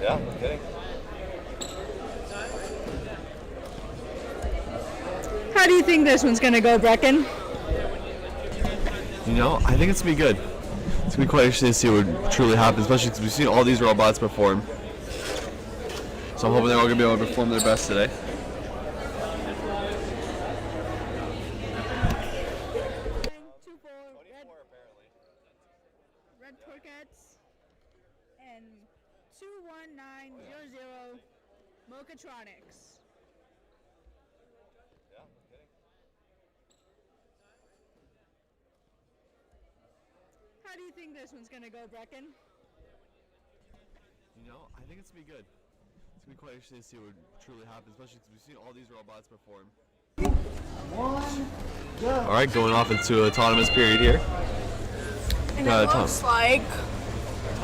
Yeah, no kidding. How do you think this one's gonna go, Brecken? You know, I think it's gonna be good. It's gonna be quite interesting to see what truly happens, especially because we've seen all these robots perform. So I'm hoping they're all gonna be able to perform their best today. Red Porkets, and 21900 Mochatronics. Yeah, no kidding. How do you think this one's gonna go, Brecken? You know, I think it's gonna be good. It's gonna be quite interesting to see what truly happens, especially because we've seen all these robots perform. All right, going off into autonomous period here. And it looks like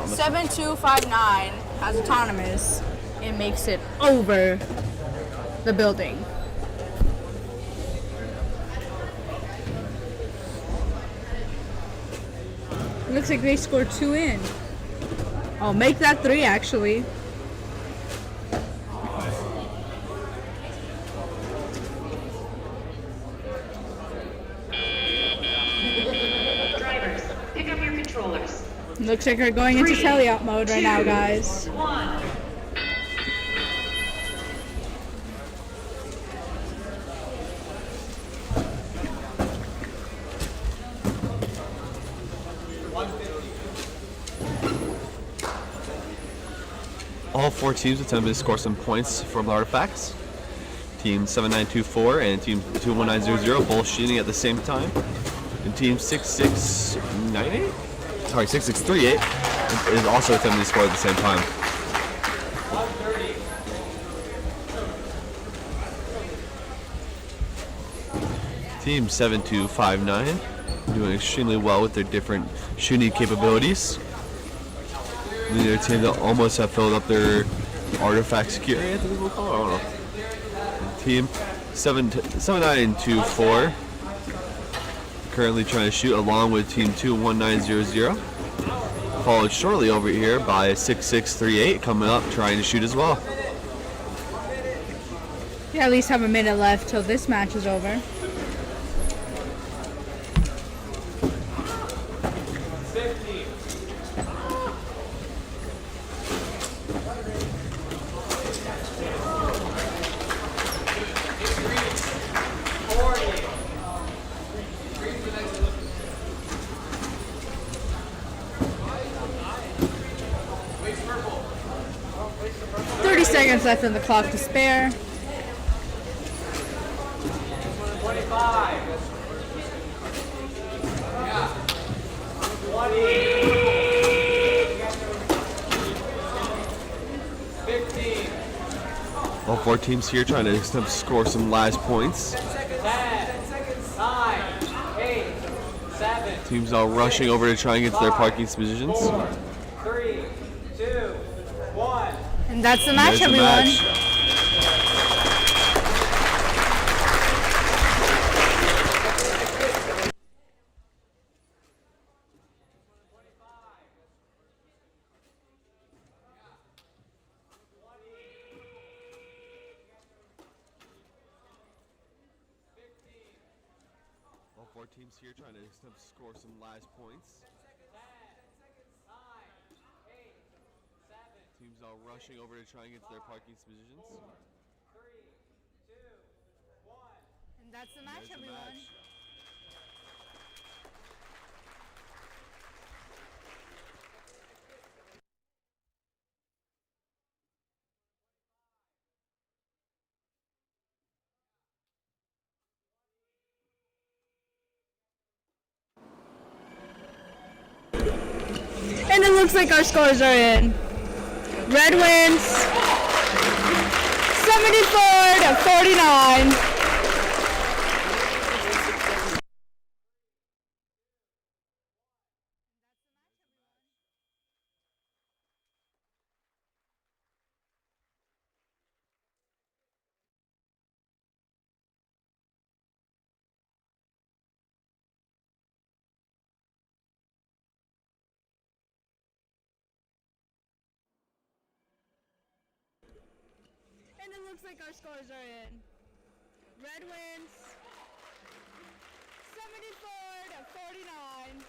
7259 has autonomous. It makes it over the building. It looks like they scored 2 in. I'll make that 3 actually. Drivers, pick up your controllers. Looks like we're going into teleop mode right now, guys. 1. All 4 teams attempted to score some points from artifacts. Team 7924 and Team 21900 both shooting at the same time. And Team 6638 is also attempting to score at the same time. Team 7259 doing extremely well with their different shooting capabilities. Their team that almost have filled up their artifact security, I think we'll call it. I don't know. Team 7924 currently trying to shoot along with Team 21900. Followed shortly over here by 6638 coming up trying to shoot as well. We at least have a minute left till this match is over. Seconds left on the clock to spare. 25. 20. 15. All 4 teams here trying to score some last points. 10. 9. 8. 7. Teams all rushing over to try and get to their parking positions. 4, 3, 2, 1. And that's the match, There's the everyone. match. All 4 teams here trying to score some last points. 10, 9, 8, 7. Teams all rushing over to try and get to their parking positions. 4, 3, 2, 1. And that's the match, There's the everyone. match. And it looks like our scores are in. Red wins 74 to 49. it looks like our scores are in. Red wins 74-49.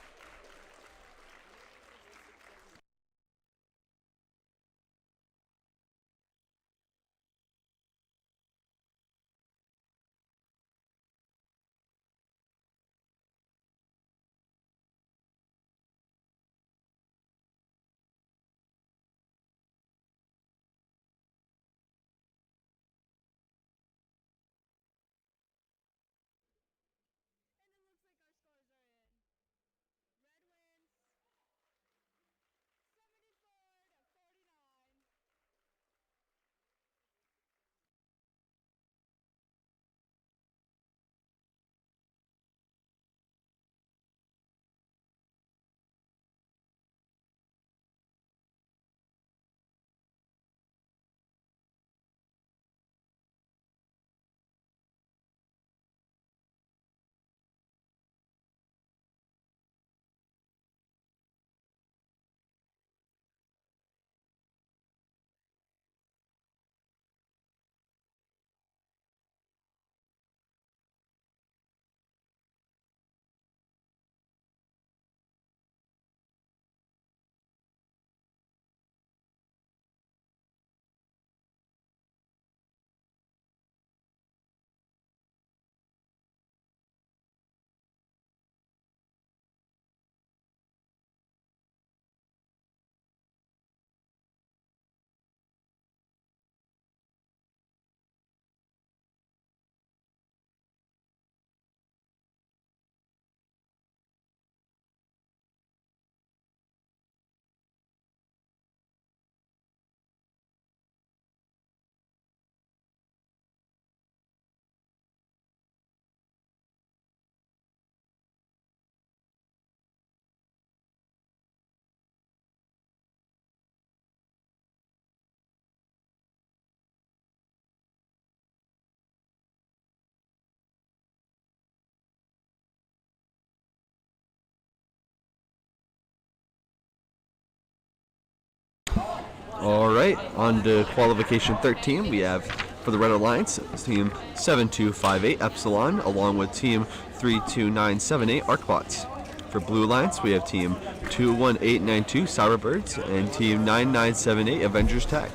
All right, on to qualification 13. We have for the Red Alliance, team 7258 Epsilon, along with team 32978 Arcbots. For Blue Alliance, we have team 21892 Cyberbirds and team 9978 Avengers Tech.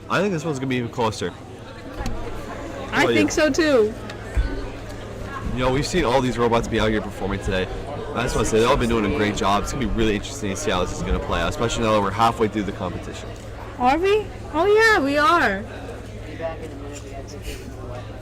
I think this one's going to be even closer. I think so too. You know, we've seen all these robots be out here performing today. I just want to say they've all been doing a great job. It's going to be really interesting to see how this is going to play out, especially now that we're halfway through the competition. Are we? Oh yeah, we are. Be back in a minute. We had some kids in the way. 13,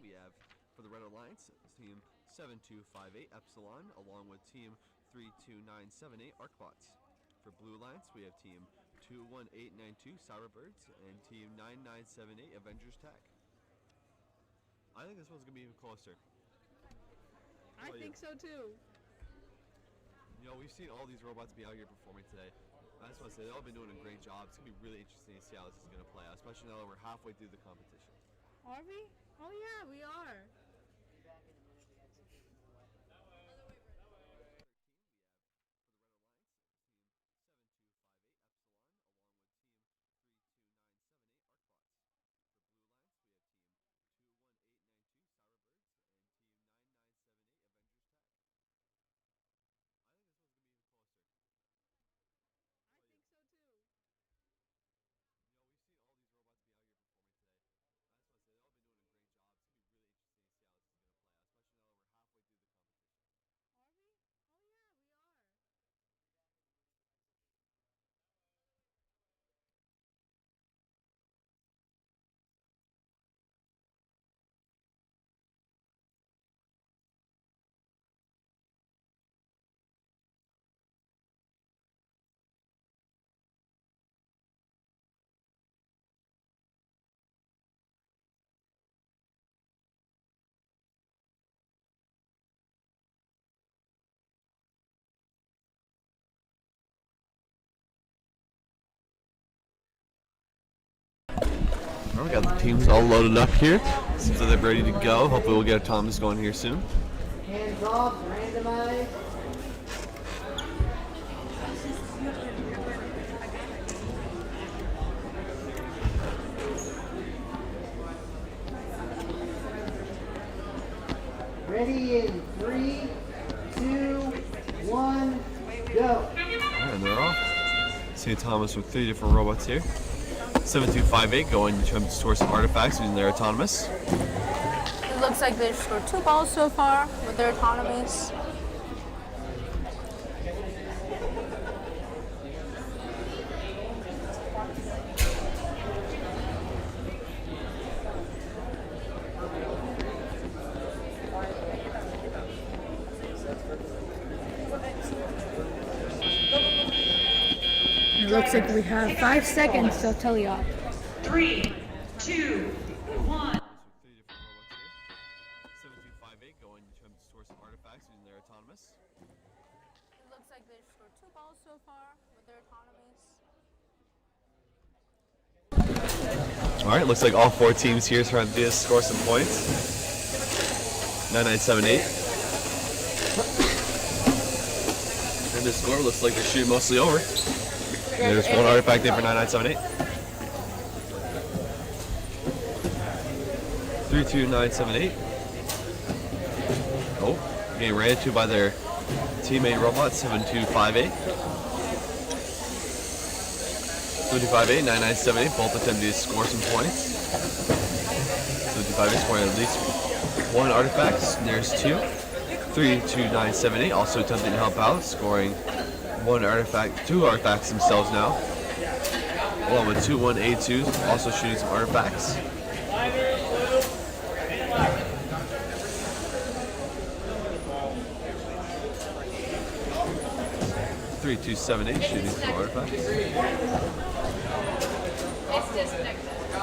we have for the Red Alliance, team 7258 Epsilon, along with team 32978 Arcbots. For Blue Alliance, we have team 21892 Cyberbirds and team 9978 Avengers Tech. I think this one's going to be even closer. I think so too. You know, we've seen all these robots be out here performing today. I just want to say they've all been doing a great job. It's going to be really interesting to see how this is going to play out, especially now that we're halfway through the competition. Are we? Oh yeah, we are. Be back in a minute. We had some kids in the way. We got the teams all loaded up here. Seems like they're ready to go. Hopefully we'll get a Thomas going here soon. Hands off, randomize. Ready in 3, 2, 1, go. And they're off. St. Thomas with 3 different robots here. 7258 going to try to store some artifacts using their autonomous. It looks like they've scored 2 balls so far with their autonomies. It looks like we have 5 seconds till tele-op. 3, 2, 1. 7258 going to try to store some artifacts using their autonomous. It looks like they've scored 2 balls so far with their autonomies. All right, looks like all 4 teams here trying to score some points. 9978. And the score looks like they're shooting mostly over. There's 1 artifact in for 9978. 32978. Oh, getting ran into by their teammate robot 7258. 7258, 9978, both attempting to score some points. 7258 scoring at least 1 artifact. There's 2. 32978 also attempting to help out, scoring 1 artifact, 2 artifacts themselves now. Along with 2182 also shooting some artifacts. 3278 shooting some artifacts.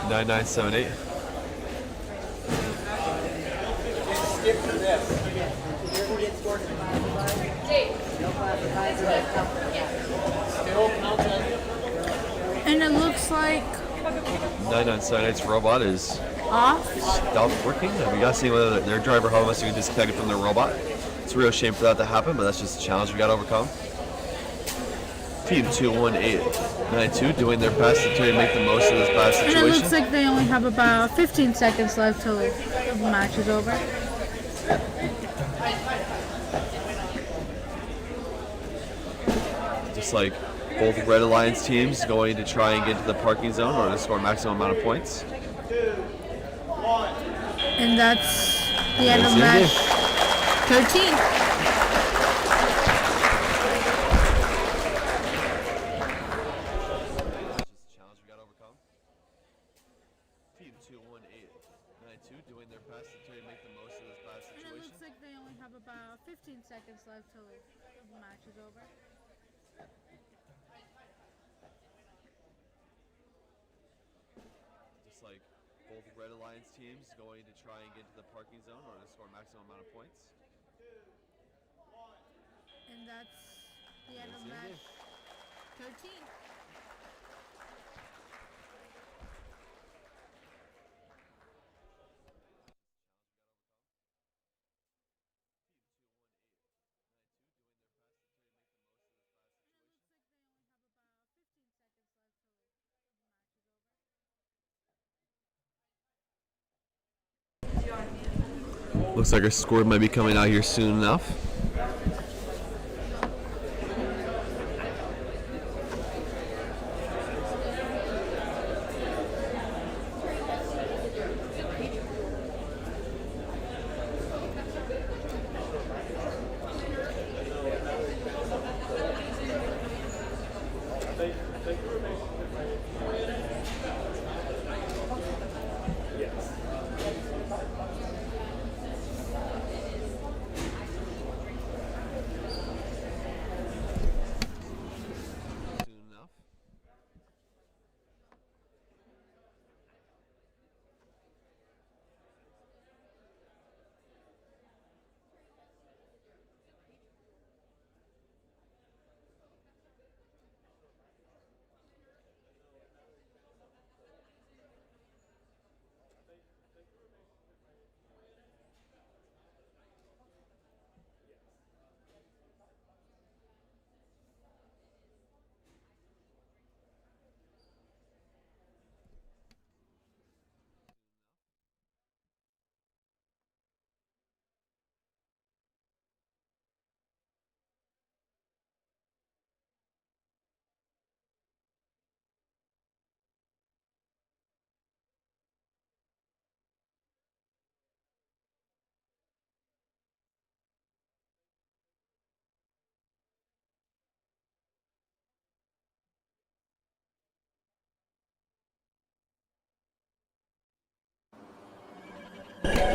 9978. Skip to this. Still counted. And it looks like 9978's robot is off. stopped working. We got to see whether their driver home has to get disconnected from their robot. It's a real shame for that to happen, but that's just a challenge we got to overcome. Team 21892 doing their best to try to make the most of this bad situation. And it looks like they only have about 15 seconds left till the match is over. Just like both Red Alliance teams going to try and get to the parking zone in order to score maximum amount of points. And that's the end of match 13. Doing their best to try to make the most of this bad situation. And it looks like they only have about 15 seconds left till the match is over. Just like both Red Alliance teams going to try and get to the parking zone in order to score maximum amount of points. And that's the end of match 13. Looks like our score might be coming out here soon enough.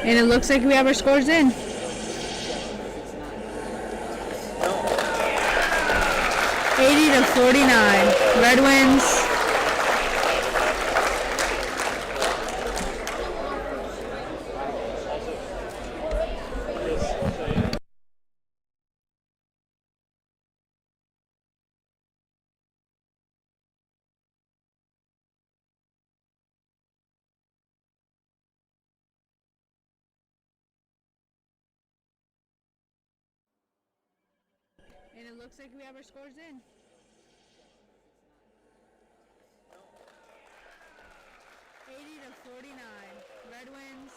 And it looks like we have our scores in. (80-49). Red wins. And it looks like we have our scores in. (80-49). Red wins.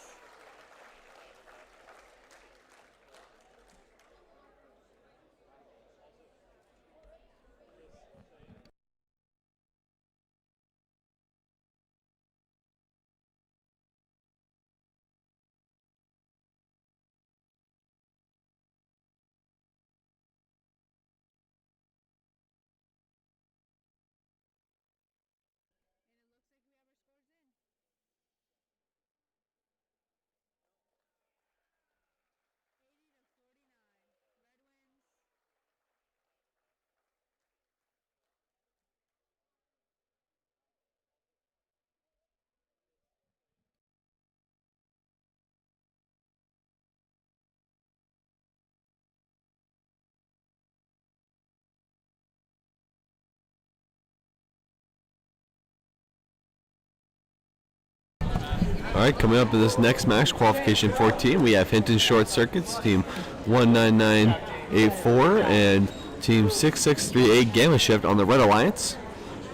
All right, coming up in this next match, qualification 14, we have Hinton Short Circuits, team 19984, and team 6638 Gamma Shift on the Red Alliance.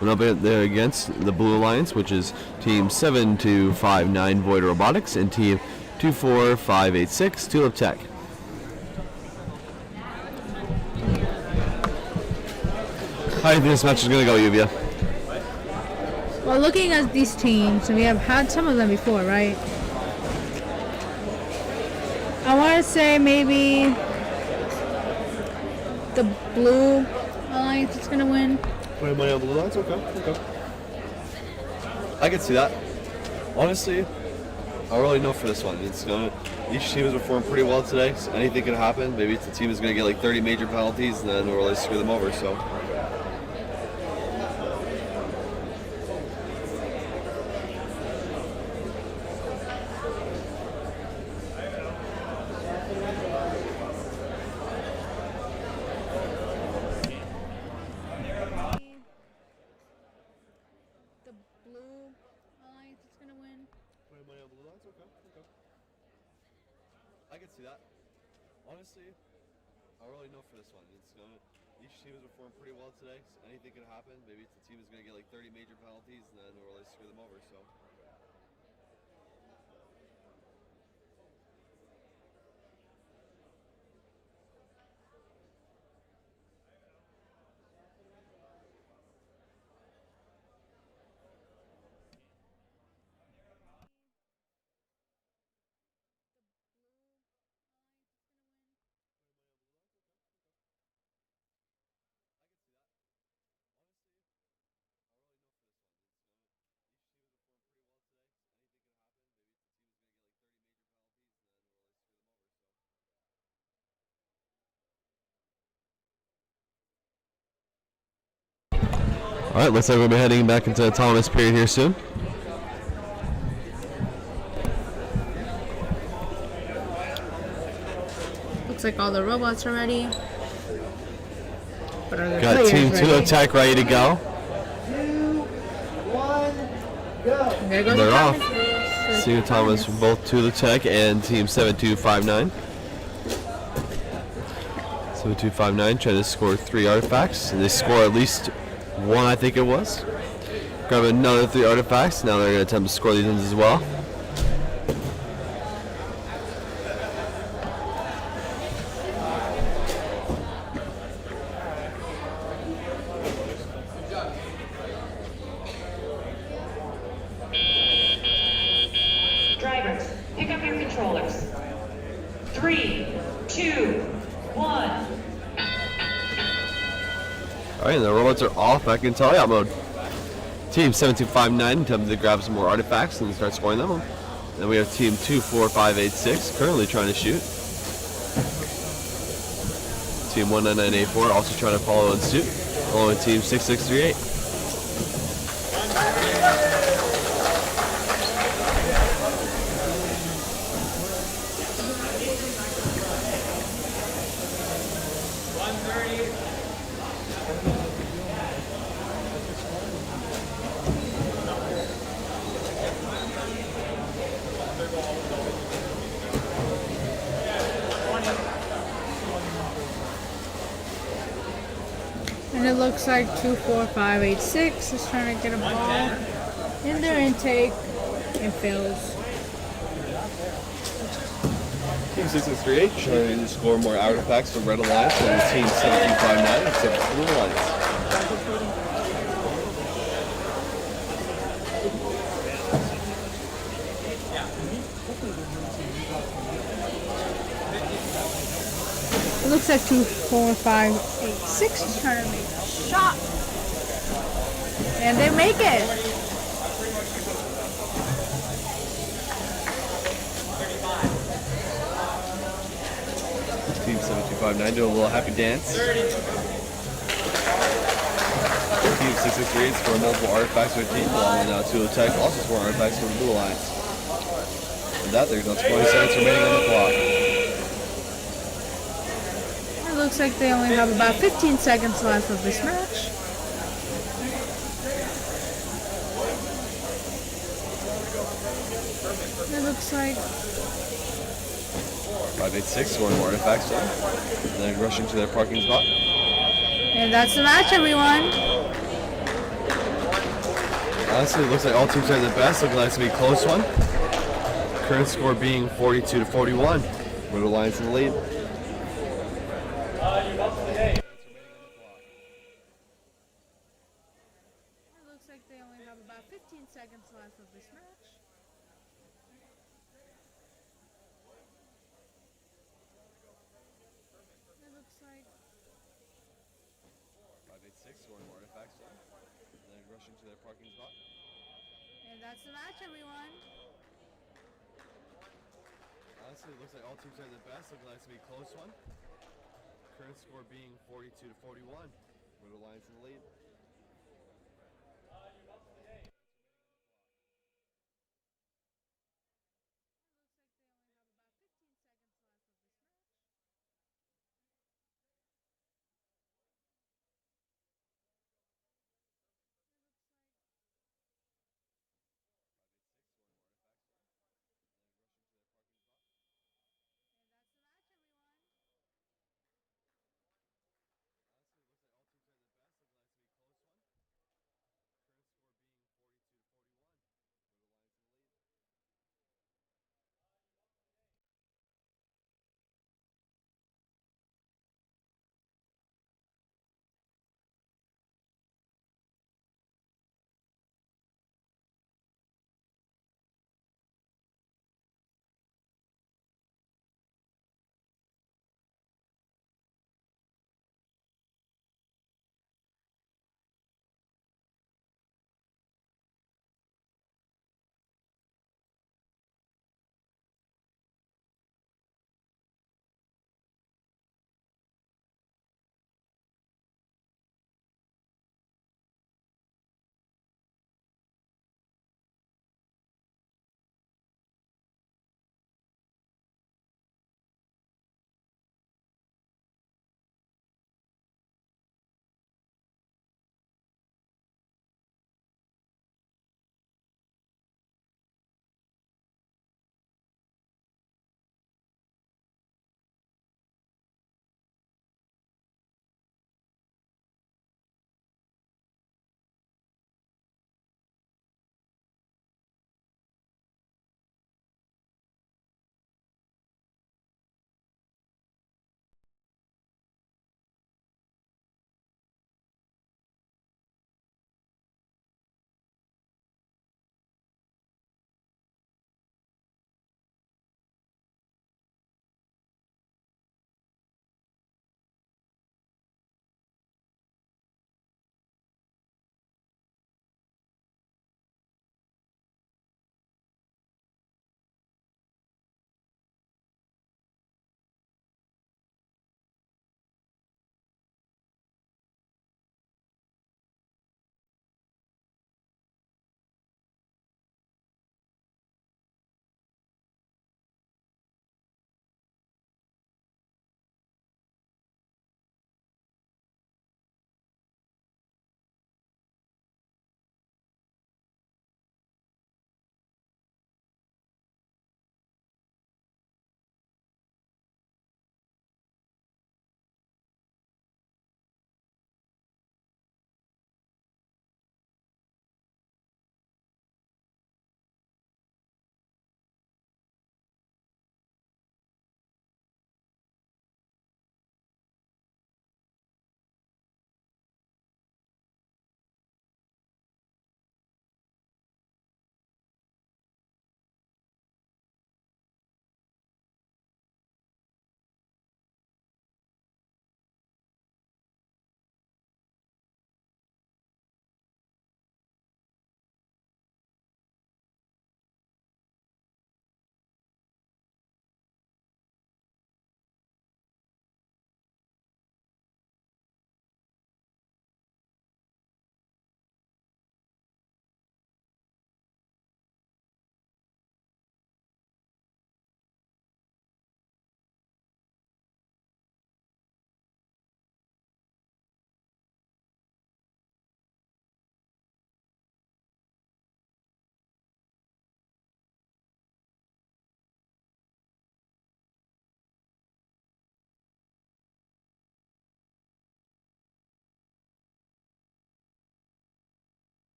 Went up there against the Blue Alliance, which is team 7259 Void Robotics, and team 24586 Tulip Tech. How do you think this match is going to go, Yuvia? Well, looking at these teams, and we have had some of them before, right? I want to say maybe the Blue Alliance is going to win. Putting money on Blue Alliance? Okay. I can see that. Honestly, I don't really know for this one. Each team has performed pretty well today, so anything could happen. Maybe the team is going to get like 30 major penalties, and then we'll really screw them over, so. I can see that. Honestly, I don't really know for this one. Each team has performed pretty well today, so anything could happen. Maybe the team is going to get like 30 major penalties, and then we'll really screw them over, so. All right, looks like we'll be heading back into the autonomous period here soon. Looks like all the robots are ready. But are the Got Team 2 Attack ready to go. 2, 1, go. There goes They're off. Thomas. Team Thomas, both 2 Tech and Team 7259. 7259 trying to score 3 artifacts, and they score at least 1, I think it was. Grab another 3 artifacts. Now they're going to attempt to score these ones as well. Drivers, pick up your controllers. 3, 2, 1. Alright, the robots are off back in teleop mode. Team 7259 attempting to grab some more artifacts and start scoring them. Then we have team 24586 currently trying to shoot. Team 19984 also trying to follow in suit, along with team 6638. And it looks like 24586 is trying to get a ball in their intake and fails. Team 6638 trying to score more artifacts for Red Alliance than Team 7259 except for Blue Alliance. It looks like 24586 is trying to make a shot. And they make it. Team 7259 doing a little happy dance. Team 668 scoring multiple artifacts for their team, along with now 2 attack also scoring artifacts for the Blue Alliance. With that, there's about 20 seconds remaining on the clock. It looks like they only have about 15 seconds left of this match. It looks like 586 scoring more artifacts and then rushing to their parking spot. and that's the match, everyone. Honestly, it looks like all teams are the best. Looking like it's going to be a close one. Current score being 42-41. Red Alliance in the lead. It looks like they only have about 15 seconds left of this match. It looks like 586 scoring more artifacts and then rushing to their parking spot. and that's the match, everyone. Honestly, it looks like all teams are the best. Looking like it's going to be a close one. Current score being 42-41. Red Alliance in the lead.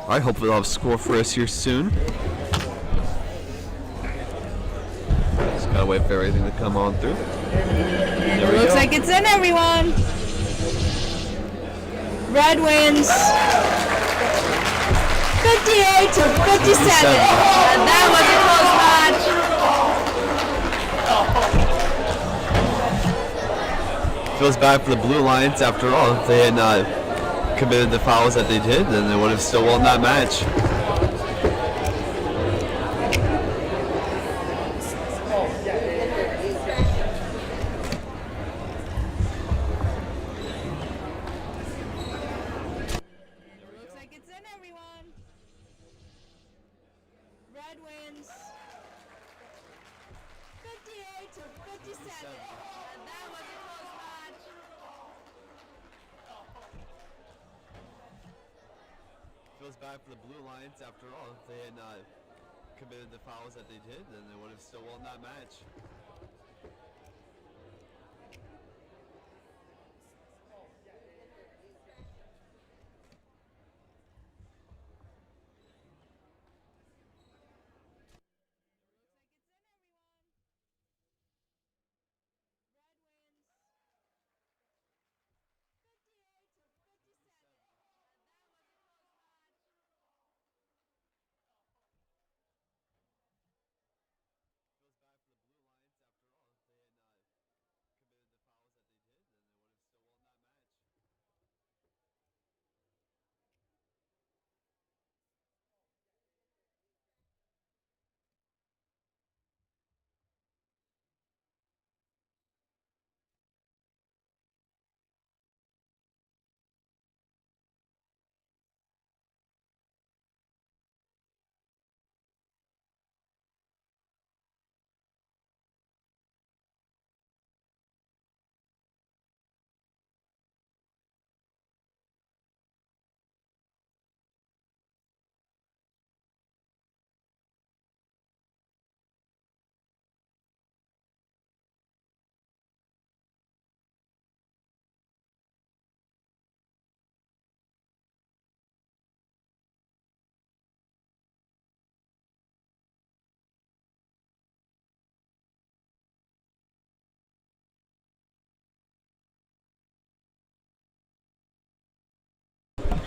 All right, hopefully they'll have a score for us here soon. Just gotta wait for everything to come on through. It looks like it's in, everyone. Red wins 58 to 57. And that was a close match. Feels bad for the Blue Lions after all. If they had not committed the fouls that they did, then they would have still won that match. Looks like it's in, everyone. Red wins 58 to 57. And that was a close match. Feels bad for the Blue Lions after all. If they had not committed the fouls that they did, then they would have still won that match.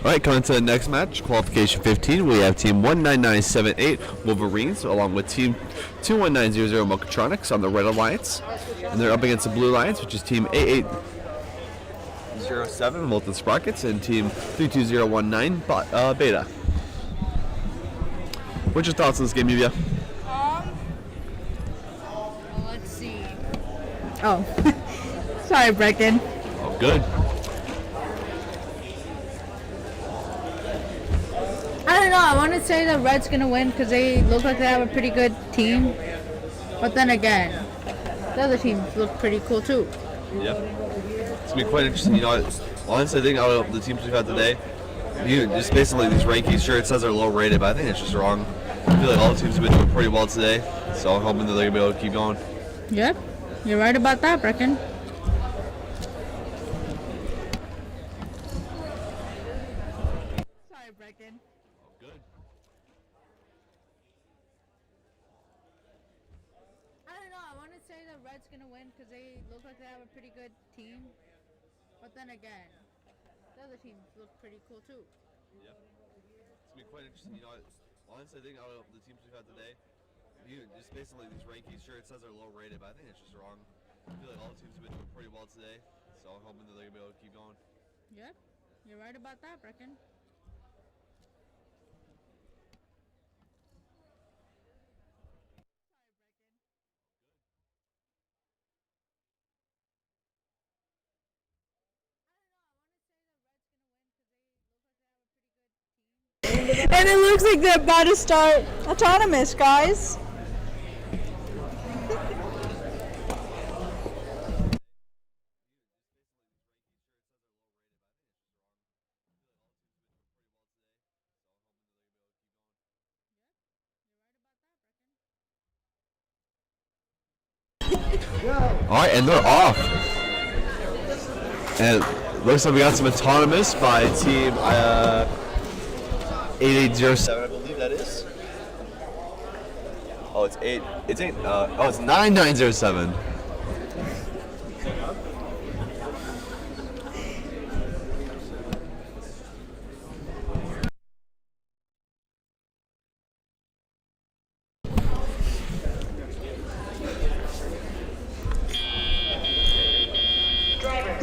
All right, coming to the next match, qualification 15, we have team 19978 Wolverines along with team 21900 Mochatronics on the Red Alliance. And they're up against the Blue Alliance, which is team 8807 Molten Sprockets and team 32019 Beta. What's your thoughts on this game, Yuvia? Let's see. Oh, sorry, Brecken. Oh, good. I don't know. I want to say the Reds gonna win because they look like they have a pretty good team. But then again, the other teams look pretty cool too. Yeah, it's gonna be quite interesting. You know, honestly, I think out of the teams we've had today, just basically these rankings. Sure, it says they're low rated, but I think it's just wrong. I feel like all the teams have been doing pretty well today, so I'm hoping that they're gonna be able to keep going. Yep, you're right about that, Brecken. Sorry, Brecken. Good. I don't know. I want to say the Reds gonna win because they look like they have a pretty good team. But then again, the other teams look pretty cool too. Yeah, it's gonna be quite interesting. You know, honestly, I think out of the teams we've had today, just basically these rankings. Sure, it says they're low rated, but I think it's just wrong. I feel like all the teams have been doing pretty well today, so I'm hoping that they're gonna be able to keep going. Yep, you're right about that, Brecken. And it looks like they're about to start autonomous, guys. All right, and they're off. And it looks like we got some autonomous by team 8807, I believe that is. Oh, it's 8. It's 8. Oh, it's 9907.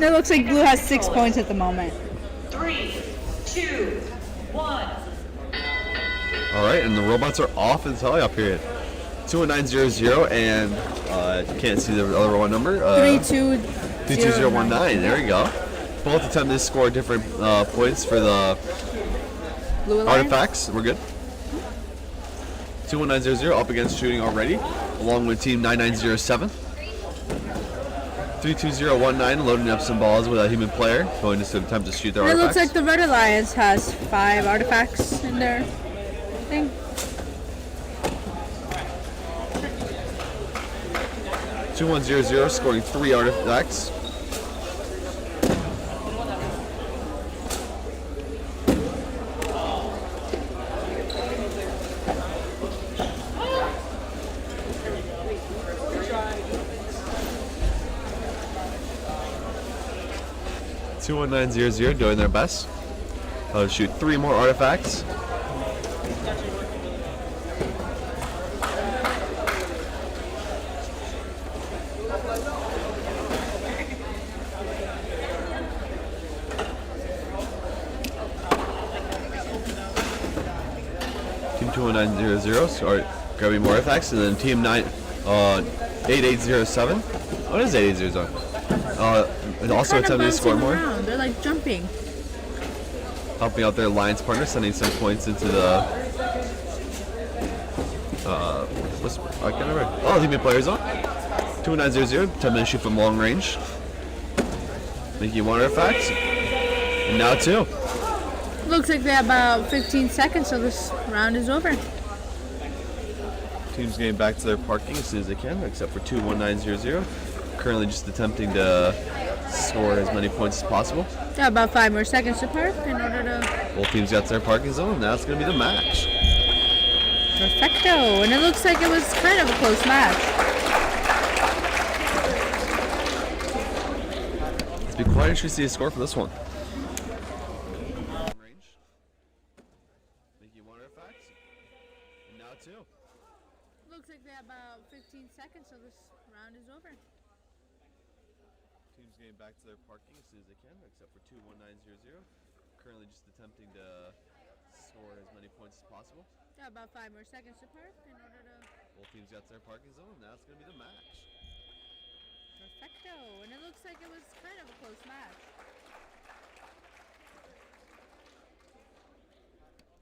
It looks like blue has 6 points at the moment. 3, 2, 1. All right, and the robots are off in the teleop period. 21900, and you can't see the other robot number. 32019. There we go. Both attempted to score different points for the Blue artifacts. We're good. 21900 up against shooting already, along with team 9907. 32019 loading up some balls with a human player, going to attempt to shoot their It artifacts. looks like the Red Alliance has 5 artifacts in their thing. 2100 scoring 3 artifacts. Two 1900 doing their best. Shoot 3 more artifacts. Team 21900 start grabbing more artifacts, and then team 8807. What is 8807? And also attempting to score more. Around. They're like jumping. Helping out their alliance partner, sending some points into the. I can't remember. Oh, the players zone. 2900, 10 minutes shoot from long range. Making 1 artifact. And now 2. Looks like they have about 15 seconds so this round is over. Teams getting back to their parking as soon as they can, except for 21900. Currently just attempting to score as many points as possible. Yeah, about 5 more seconds to park in order to... Both teams got to their parking zone. Now it's going to be the match. Perfecto. And it looks like it was kind of a close match. It's been quite interesting to score for this one. Making 1 artifact. And now 2. Looks like they have about 15 seconds so this round is over. Teams getting back to their parking as soon as they can, except for 21900. Currently just attempting to score as many points as possible. Yeah, about 5 more seconds to park in order to... Both teams got to their parking zone. Now it's going to be the match. Perfecto. And it looks like it was kind of a close match.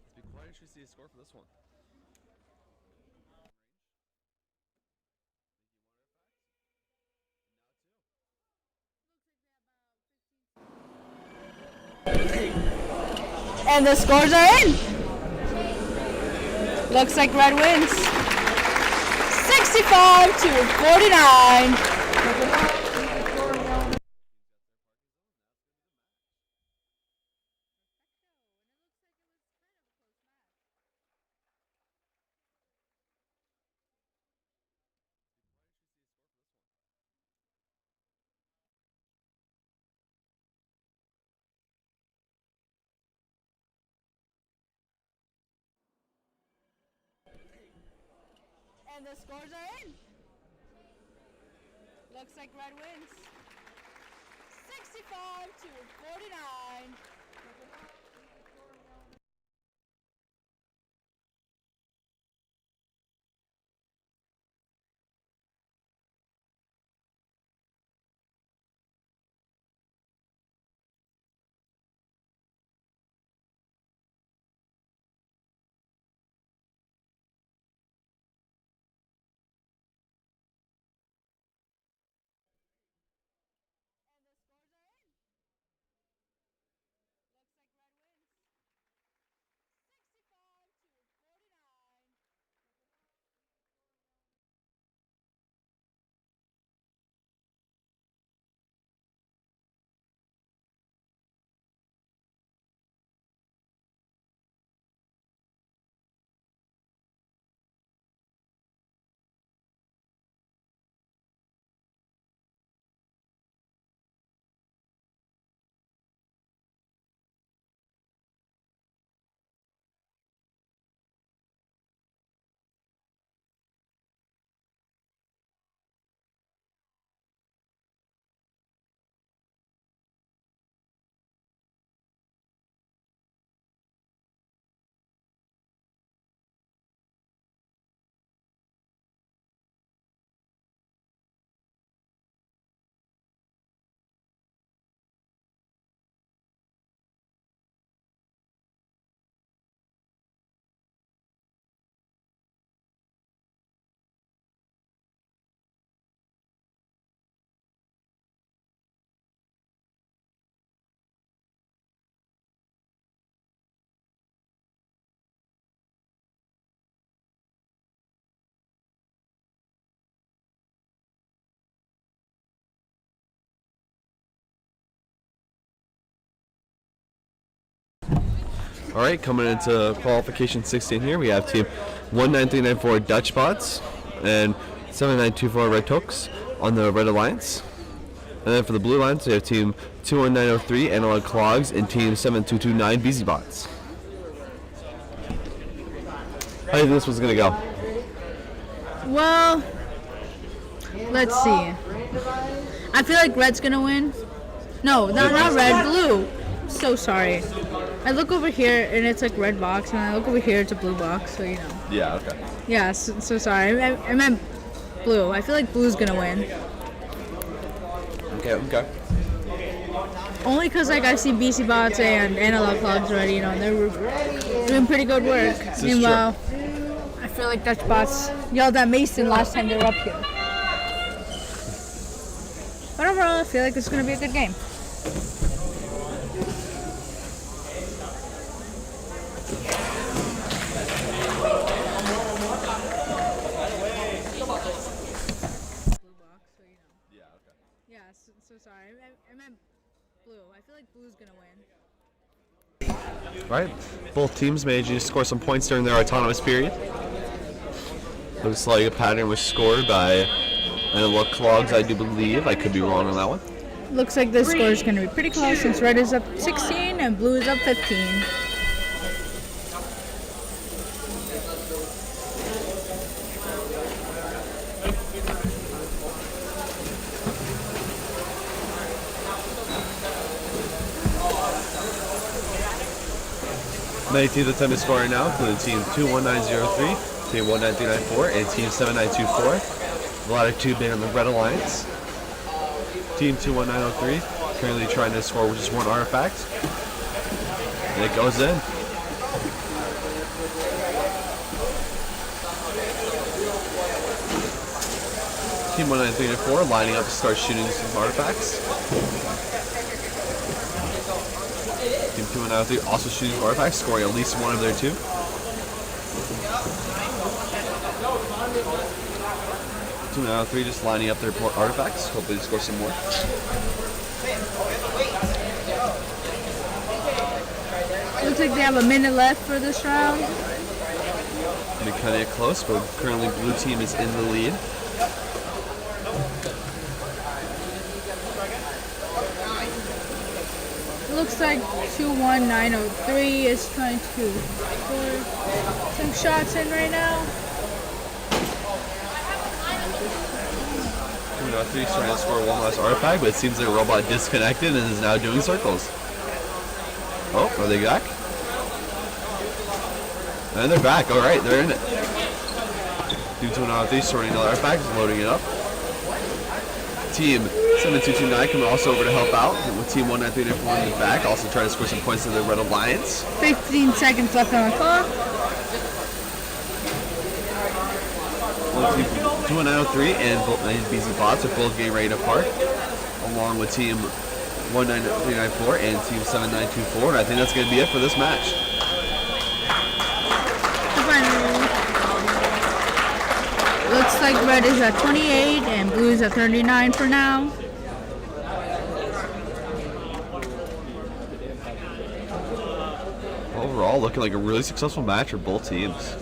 It's been quite interesting to score for this one. And the scores are in. Looks like red wins. 65 to 49. And the scores are in. Looks like red wins. 65 to 49. All right, coming into qualification 16 here, we have team 19394 Dutch Bots and 7924 Red Tokes on the Red Alliance. And then for the Blue Alliance, we have team 21903 Analog Clogs and team 7229 BZ Bots. How do you think this one's going to go? Well, let's see. I feel like red's going to win. No, not red, blue. So sorry. I look over here and it's like red box, and I look over here it's a blue box, so you know. Yeah, okay. Yeah, so sorry. I meant blue. I feel like blue's gonna win. Okay. Only because like I see BC Bots and Analog Clogs already, you know, they're doing pretty good work. Meanwhile, I feel like Dutch Bots yelled at Mason last time they were up here. But overall, I feel like it's gonna be a good game. So sorry. I meant blue. I feel like blue's gonna win. All right, both teams managed to score some points during their autonomous period. Looks like a pattern was scored by Analog Clogs, I do believe. I could be wrong on that one. Looks like this score is gonna be pretty close since red is up 16 and blue is up 15. Many teams attempt to score right now, including team 21903, team 19394, and team 7924. The latter two being on the Red Alliance. Team 21903 currently trying to score with just one artifact. And it goes in. Team 19394 lining up to start shooting some artifacts. Team 21903 also shooting artifacts, scoring at least one of their two. Team 21903 just lining up their artifacts, hopefully to score some more. Looks like they have a minute left for this round. Be kind of close, but currently blue team is in the lead. Looks like 21903 is trying to score some shots in right now. 21903 is trying to score one last artifact, but it seems like a robot disconnected and is now doing circles. Oh, are they back? And they're back. All right, they're in it. Team 21903 sorting another artifact, loading it up. Team 7229 coming also over to help out with Team 19394 in the back, also trying to score some points in the Red Alliance. 15 seconds left on the clock. Well, Team 21903 and BZ Bots are both getting ready to park, along with Team 19394 and Team 7924, and I think that's going to be it for this match. Looks like red is at 28 and blue is at 39 for now. Overall, looking like a really successful match for both teams.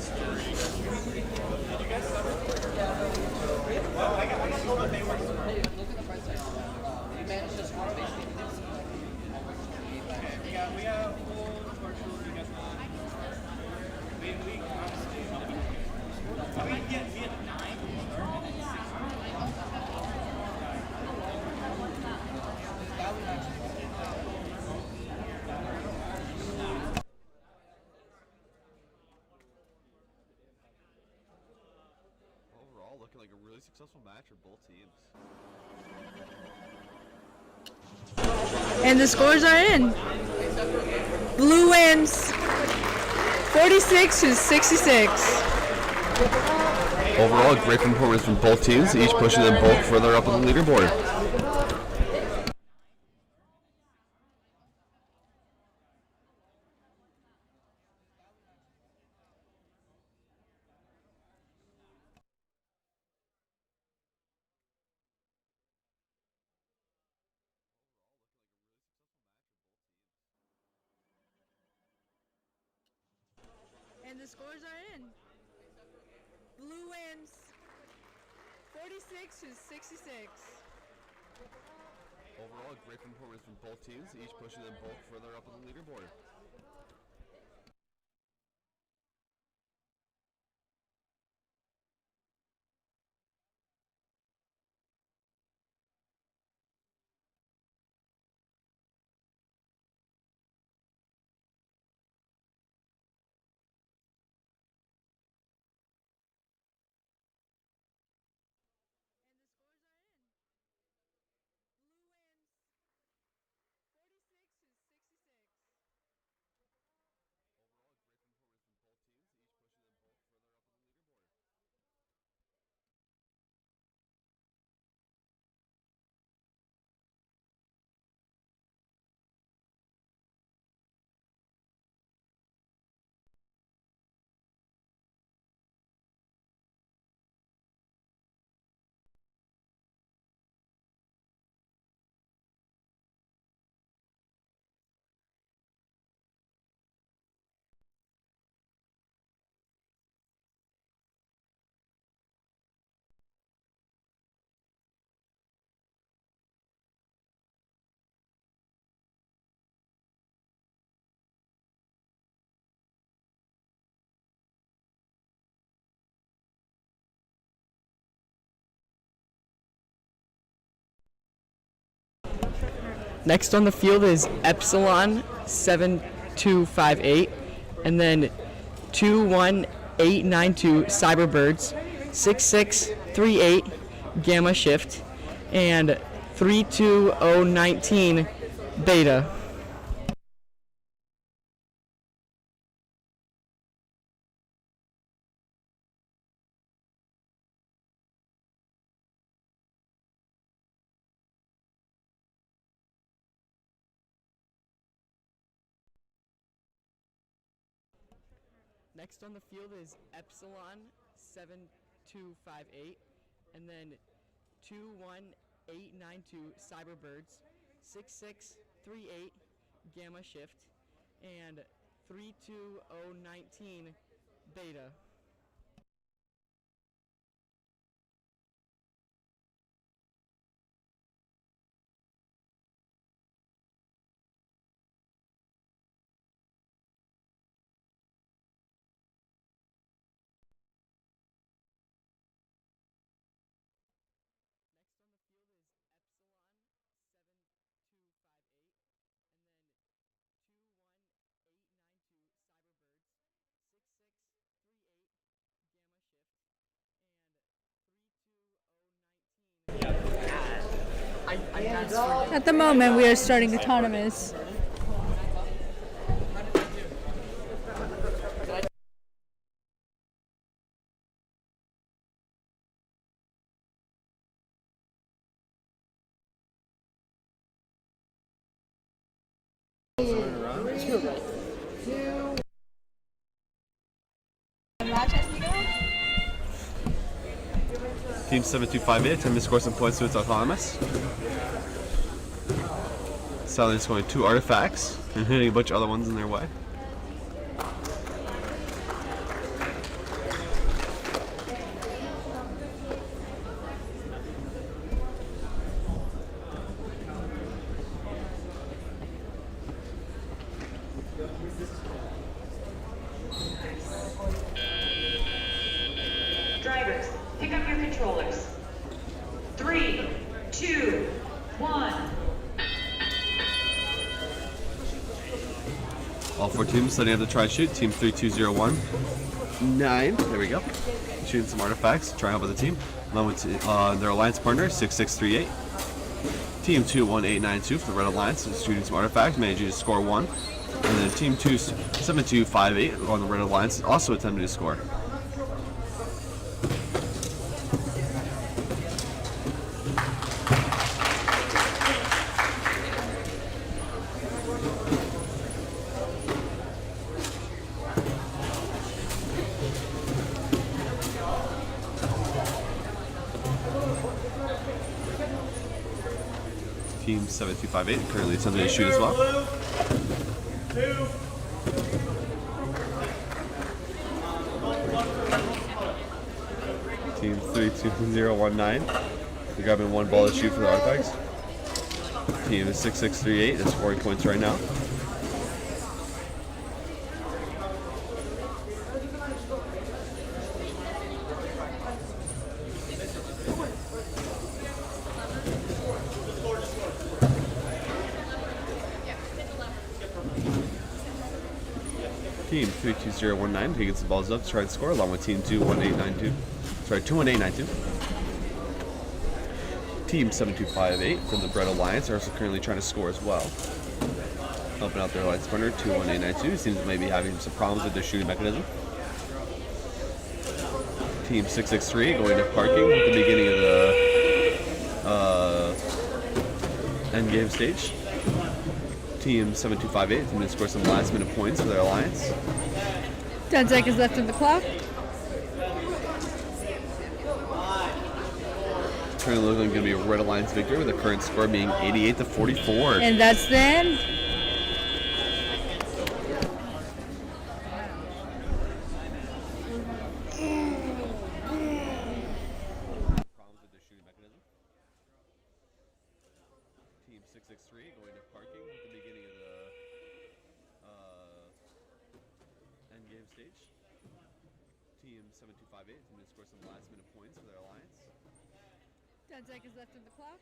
Looking like a really successful match for both teams. And the scores are in. Blue wins 46-66. Overall, great performance from both teams, each pushing them both further up on the leaderboard. And the scores are in. Blue wins 46 to 66. Overall, great performance from both teams, each pushing them both further up on the leaderboard. Next on the field is Epsilon 7258, and then 21892 Cyberbirds, 6638 Gamma Shift, and 32019 Beta. Next on the field is Epsilon 7258, and then 21892 Cyberbirds, 6638 Gamma Shift, and 32019 Beta. At the moment, we are starting autonomous. Team 7258 attempting to score some points to its autonomous. Southern's scoring 2 artifacts and hitting a bunch of other ones in their way. Drivers, pick up your controllers. 3, 2, 1. All 4 teams setting up to try and shoot. Team 32019. There we go. Shooting some artifacts. Try and help with the team. Along with their alliance partner, 6638. Team 21892 for the Red Alliance is shooting some artifacts, managing to score 1. And then Team 7258 on the Red Alliance is also attempting to score. Team 7258 currently attempting to shoot as well. 32019. We're grabbing one ball to shoot for the artifacts. Team is 6638 is scoring points right now. Team 32019 taking some balls up to try and score along with team 21892. Team 7258 from the Bread Alliance are also currently trying to score as well. Helping out their line sprinter 21892 seems to maybe having some problems with their shooting mechanism. Team 663 going to parking at the beginning of the end game stage. Team 7258 is going to score some last minute points for their alliance. 10 seconds left on the clock. Currently looking like going to be a Red Alliance victory with the current score being 88-44. And that's the end. Problems with their shooting mechanism. Team 663 going to parking at the beginning of the end game stage. Team 7258 is going to score some last minute points for their alliance. 10 seconds left on the clock.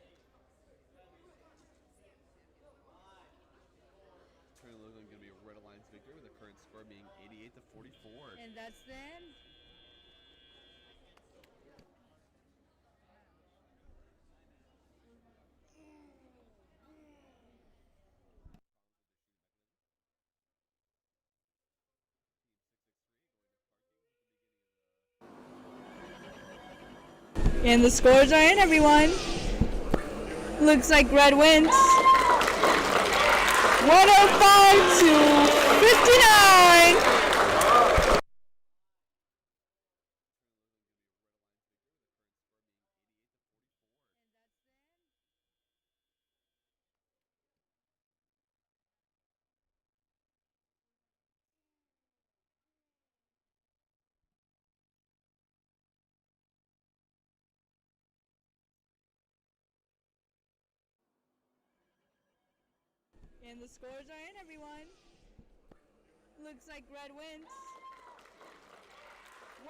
Currently looking like going to be a Red Alliance victory with the current score being 88-44. And that's the end. And the scores are in, everyone. Looks like Red wins. 105-59. And the scores are in, everyone. Looks like Red wins. 105-59.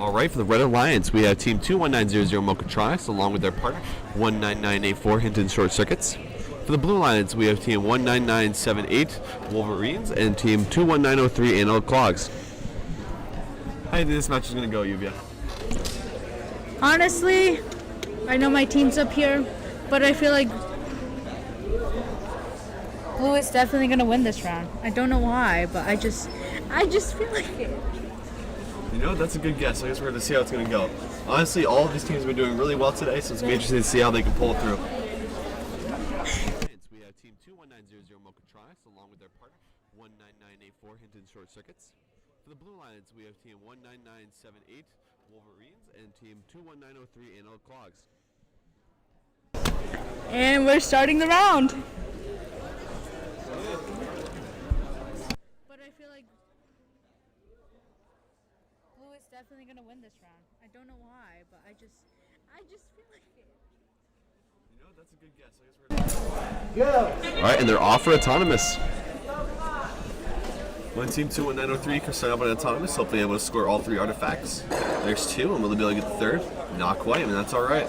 All right, for the Red Alliance, we have Team 21900 Mochatronics along with their partner 19984 Hinton Short Circuits. For the Blue Alliance, we have Team 19978 Wolverines and Team 21903 Analog Clogs. How do you think this match is going to go, Yuvia? Honestly, I know my team's up here, but I feel like Blue is definitely gonna win this round. I don't know why, but I just feel like it. You know, that's a good guess. I guess we're going to see how it's going to go. Honestly, all of these teams have been doing really well today, so it's going to be interesting to see how they can pull it through. We have Team 21900 Mochatronics along with their partner 19984 Hinton Short Circuits. For the Blue Lions, we have Team 19978 Wolverines and Team 21903 Analog Clogs. And we're starting the round. But I feel like Blue is definitely gonna win this round. I don't know why, but I just feel like it. You know, that's a good guess. I guess we're Alright, and they're off for Autonomous. One Team 21903 can start up on Autonomous, hopefully able to score all 3 artifacts. There's 2, and will they be able to get the 3rd? Not quite, I mean, that's alright.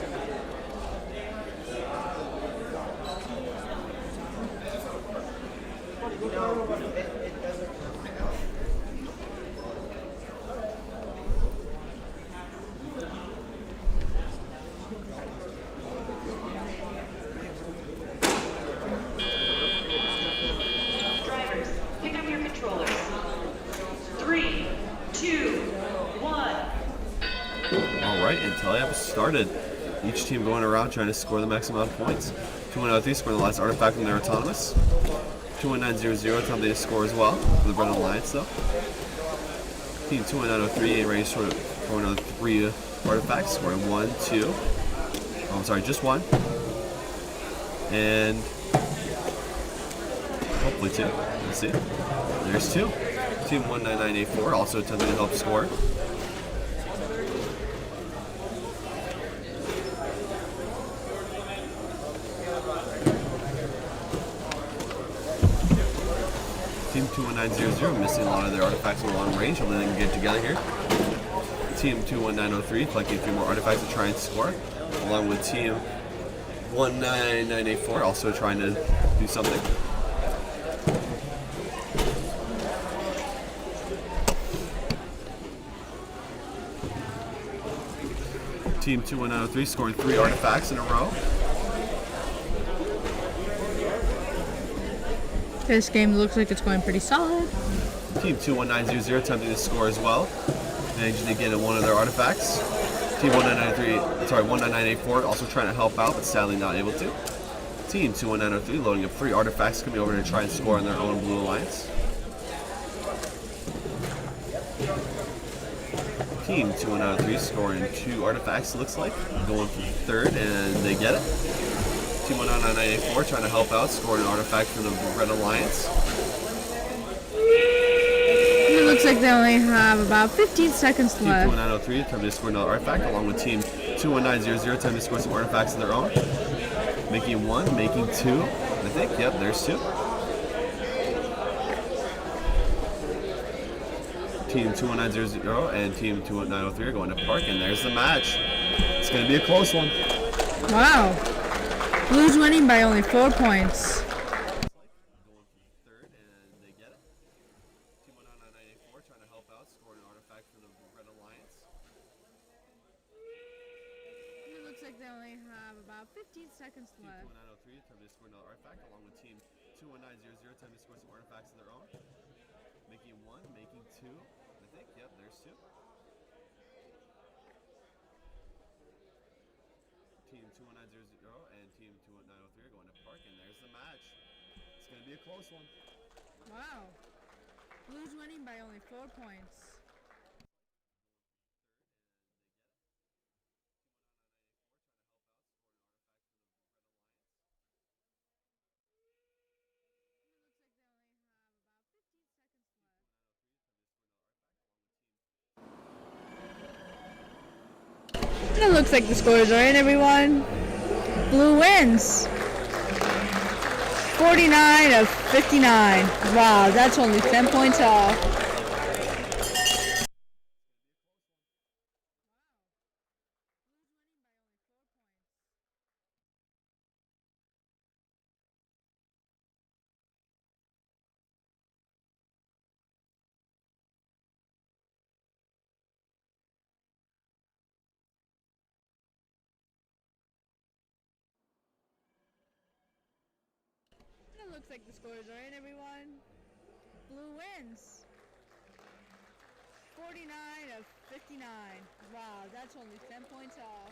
Drivers, pick up your controllers. 3, 2, 1. Alright, and tie-up started. Each team going around trying to score the maximum amount of points. 21903 scoring the last artifact when they're Autonomous. 21900 time they score as well for the Red Alliance though. Team 21903 ready to sort of throw another 3 artifacts, scoring 1, 2. Oh, I'm sorry, just 1. And hopefully 2. Let's see. There's 2. Team 19984 also attempting to help score. Team 21900 missing a lot of their artifacts in long range, hopefully they can get together here. Team 21903 collecting a few more artifacts to try and score, along with Team 19984 also trying to do something. Team 21903 scoring 3 artifacts in a row. This game looks like it's going pretty solid. Team 21900 attempting to score as well, managing to get one of their artifacts. Team 19984 also trying to help out, but sadly not able to. Team 21903 loading up 3 artifacts, coming over to try and score on their own Blue Alliance. Team 21903 scoring 2 artifacts, looks like, going for the 3rd, and they get it. Team 19984 trying to help out, scoring an artifact for the Red Alliance. It looks like they only have about 15 seconds Team left. 21903 attempting to score another artifact, along with Team 21900 attempting to score some artifacts of their own. Making 1, making 2, I think. Yep, there's 2. Team 21900 and Team 21903 are going to park, and there's the match. It's going to be a close one. Wow. Blue's winning by only 4 points. It looks like they only have about 15 seconds left. Team 21903 attempting to score another artifact, along with Team 21900 attempting to score some artifacts of their own. Making 1, making 2, I think. Yep, there's 2. Team 21900 and Team 21903 are going to park, and there's the match. It's going to be a close one. Wow. Blue's winning by only 4 points. It looks like the scores are in, everyone. Blue wins. 49 of 59. Wow, that's only 10 points off. looks like the scores are in, everyone. Blue wins. 49 of 59. Wow, that's only 10 points off.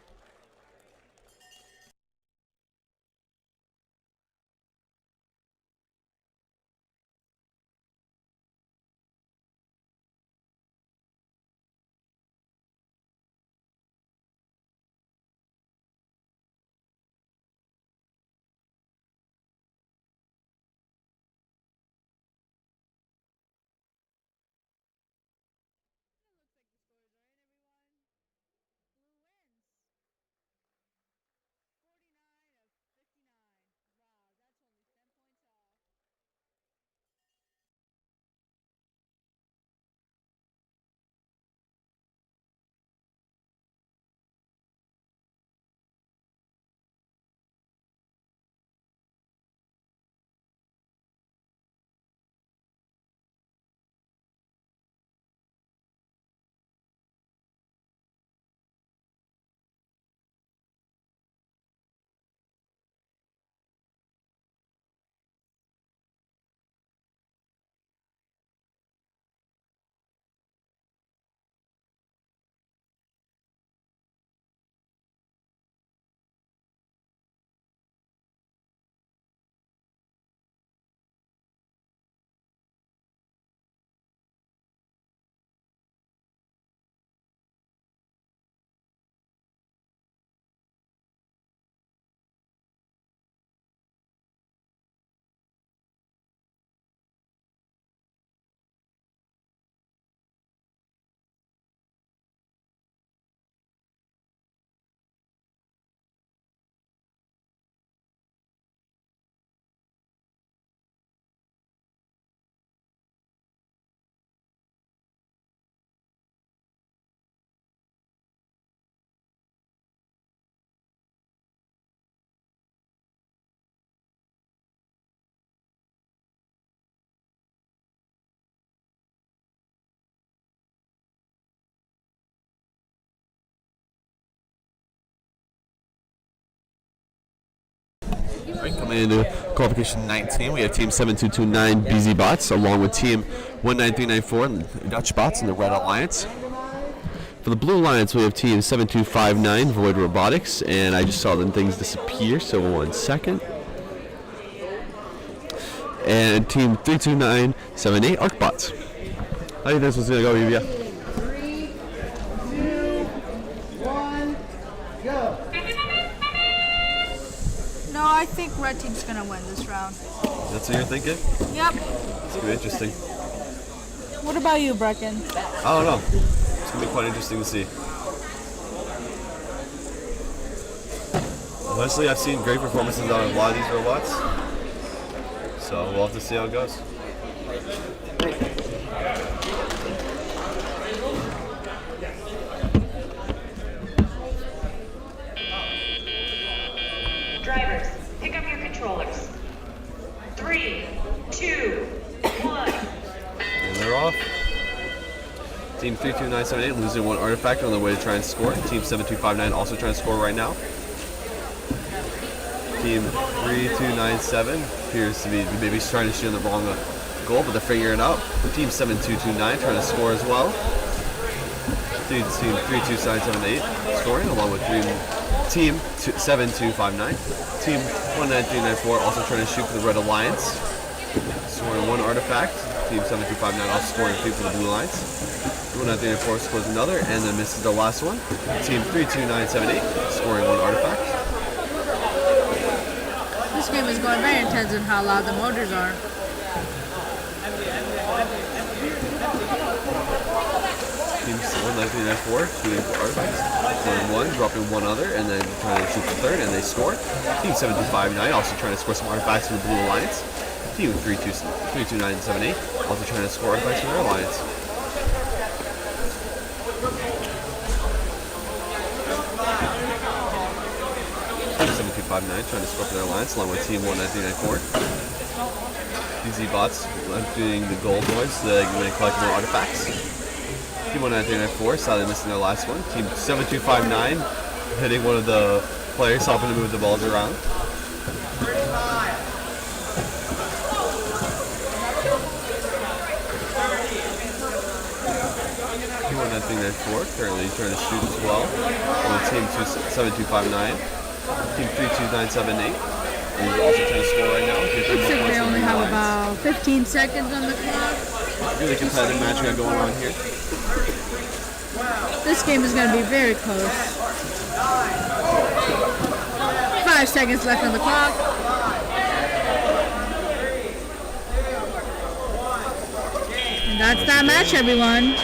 Right, coming into qualification 19, we have Team 7229 BZ Bots along with Team 19394 Dutch Bots in the Red Alliance. For the Blue Alliance, we have Team 7259 Void Robotics, and I just saw them things disappear, so 1 second. And Team 32978 Arc Bots. How do you think this one's going to go, Evia? 3, 2, 1, go. No, I think red team's gonna win this round. That's what you're thinking? Yep. It's going to be interesting. What about you, Brecken? I don't know. It's going to be quite interesting to see. Honestly, I've seen great performances out of a lot of these robots. So we'll have to see how it goes. Drivers, pick up your controllers. 3, 2, 1. And they're off. Team 32978 losing 1 artifact on their way to try and score. Team 7259 also trying to score right now. Team 3297 appears to be maybe trying to shoot in the wrong goal, but they're figuring it out. Team 7229 trying to score as well. Team 32978 scoring along with Team 7259. Team 19394 also trying to shoot for the Red Alliance. Scoring 1 artifact. Team 7259 also scoring 2 for the Blue Alliance. 19394 scores another and then misses the last one. Team 32978 scoring 1 artifact. This game is going very intense in how loud the motors are. Team 19394 shooting for artifacts. Scoring 1, dropping 1 other, and then trying to shoot the third, and they score. Team 7259 also trying to score some artifacts for the Blue Alliance. Team 32978 also trying to score artifacts for their alliance. Team 7259 trying to score for their alliance along with Team 19394. BZ Bots doing the gold noise so they can collect more artifacts. Team 19394 sadly missing their last one. Team 7259 hitting one of the players, helping to move the balls around. entering their fourth, currently trying to shoot as well. On team 7259, team 32978 is also trying to score right now. Looks like they only have about 15 seconds on the clock. Really competitive match we got going on here. This game is going to be very close. 5 seconds left on the clock. And that's that match, everyone.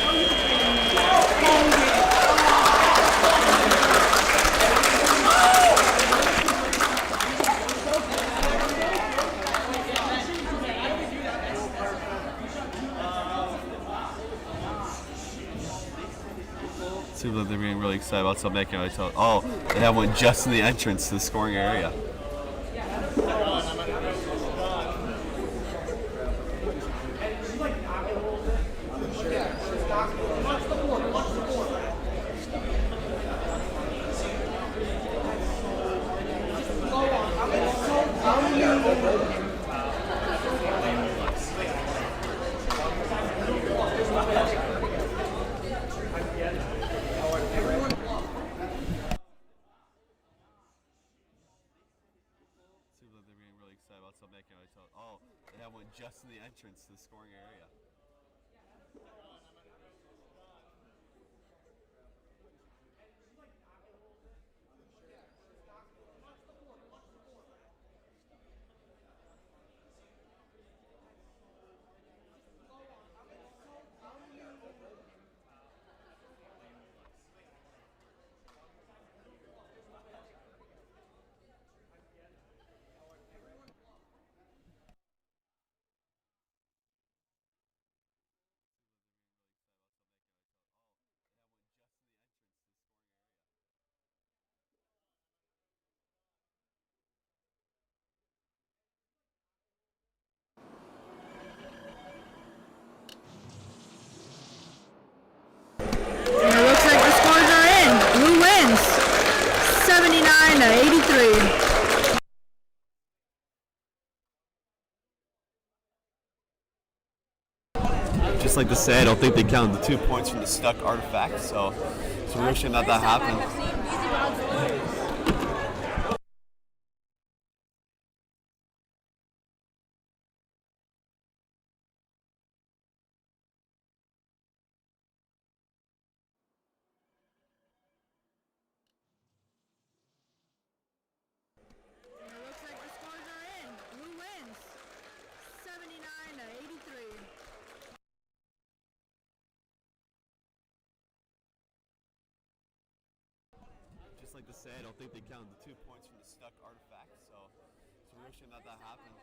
Seems like they're being really excited about something. I can really tell. Oh, they have one just in the entrance to the scoring area. Oh, they have one just in the entrance to the scoring area. And it looks like the scores are in. Blue wins 79-83. Just like to say, I don't think they counted the 2 points from the stuck artifact, so we're wishing that happened. And it looks like the scores are in. Blue wins 79-83. Just like to say, I don't think they counted the 2 points from the stuck artifact, so we're wishing that happened.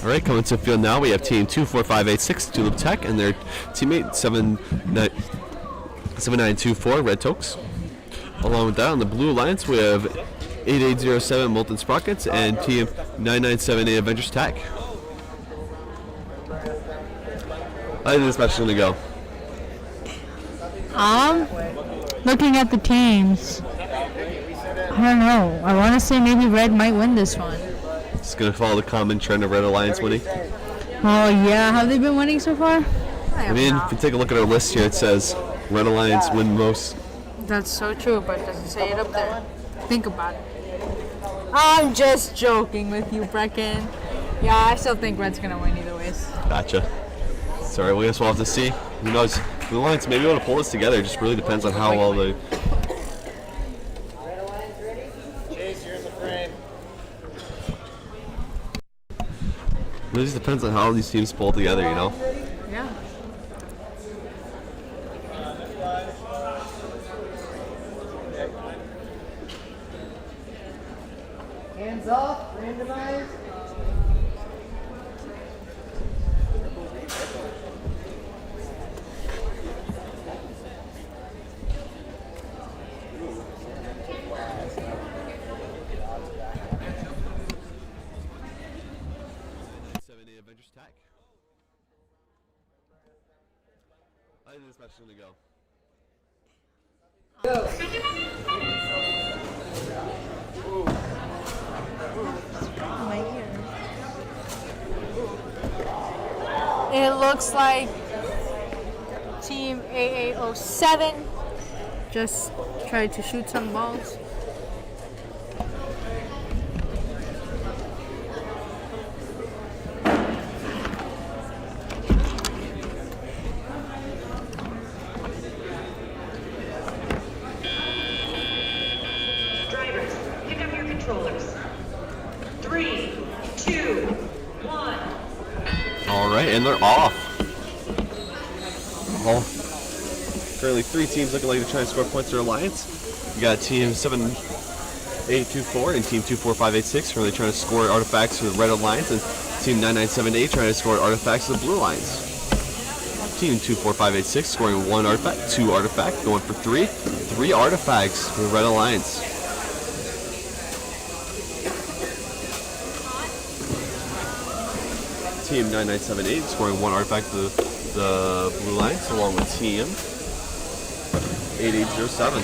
All right, coming to the field now, we have team 24586, Tulip Tech, and their teammate 7924, Red Tokes. Along with that, on the Blue Alliance, we have 8807, Molten Sprockets, and team 9978, Avengers Tech. How do you think this match is going to go? Looking at the teams, I don't know. I want to say maybe Red might win this one. It's going to follow the common trend of Red Alliance winning. Oh, yeah. Have they been winning so far? I mean, if you take a look at our list here, it says Red Alliance win most. That's so true, but it doesn't say it up there. Think about it. I'm just joking with you, Brecken. Yeah, I still think Red's going to win either ways. Gotcha. Sorry, I guess we'll have to see. Who knows? The Alliance may be able to pull this together. It just really depends on how well they... Chase, you're in the frame. It just depends on how these teams pull together, you know? Yeah. Hands off, randomized. Avengers Tech. I think this match is going to go. It looks like Team AA07 just tried to shoot some balls. Drivers, pick up your controllers. 3, 2, 1. All right, and they're off. Currently 3 teams looking like they're trying to score points for Alliance. You got Team 7824 and Team 24586 currently trying to score artifacts for the Red Alliance, and Team 9978 trying to score artifacts for the Blue Alliance. Team 24586 scoring 1 artifact, 2 artifact, going for 3 artifacts for the Red Alliance. Team 9978 scoring 1 artifact for the Blue Alliance, along with Team 8807.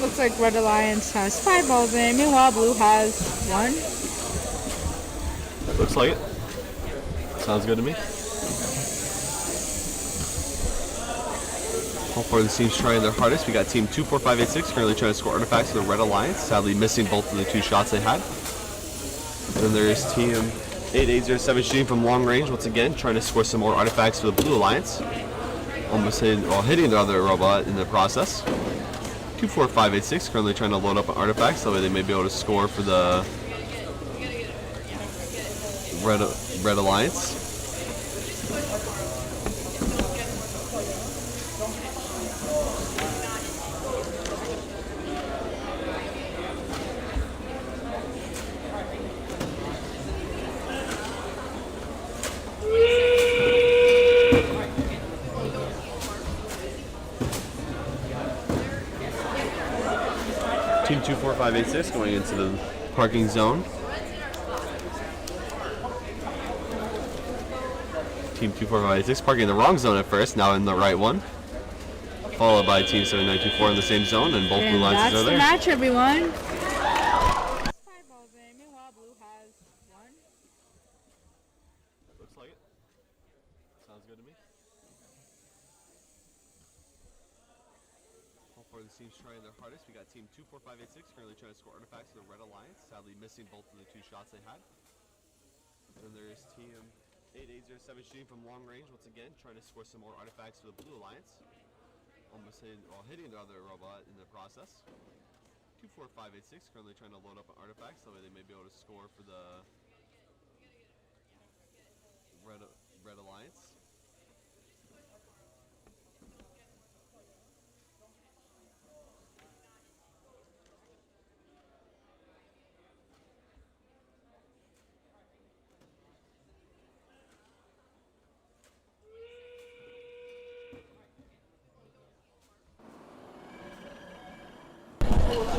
Looks like Red Alliance has 5 balls in, meanwhile Blue has 1. Looks like it. Sounds good to me. All 4 of the teams trying their hardest. We got Team 24586 currently trying to score artifacts for the Red Alliance, sadly missing both of the 2 shots they had. Then there's Team 8807 shooting from long range once again, trying to score some more artifacts for the Blue Alliance. Almost hitting the other robot in the process. 24586 currently trying to load up on artifacts, that way they may be able to score for the Red Alliance. Team 24586 going into the parking zone. Team 24586 parking in the wrong zone at first, now in the right one. Followed by Team 7924 in the same zone, and both Blue Alliances are there. That's the match, everyone. Looks like it. Sounds good to me. All 4 of the teams trying their hardest. We got Team 24586 currently trying to score artifacts for the Red Alliance, sadly missing both of the 2 shots they had. Then there's Team 8807 shooting from long range once again, trying to score some more artifacts for the Blue Alliance. Almost hitting the other robot in the process. 24586 currently trying to load up on artifacts, that way they may be able to score for the Red Alliance.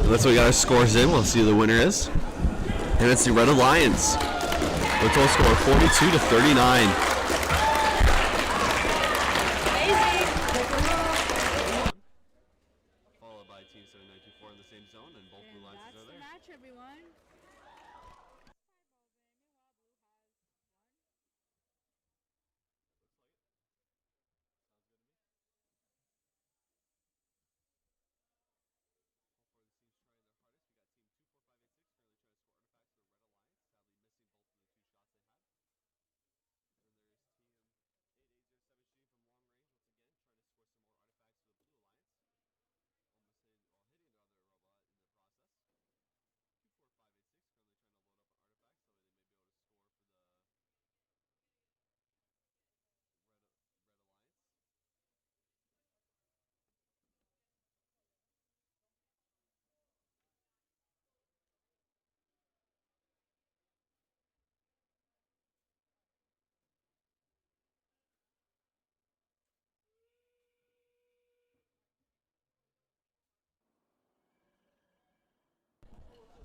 That's what we got our scores in. We'll see who the winner is. And it's the Red Alliance. with a total score of 42 to 39. Followed by Team 7924 in the same zone, and both blue lines are there. Match, everyone.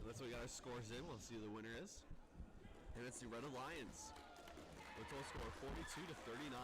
That's what we got our scores in. We'll see who the winner is. And it's the Red Alliance with a total score of 42 to 39.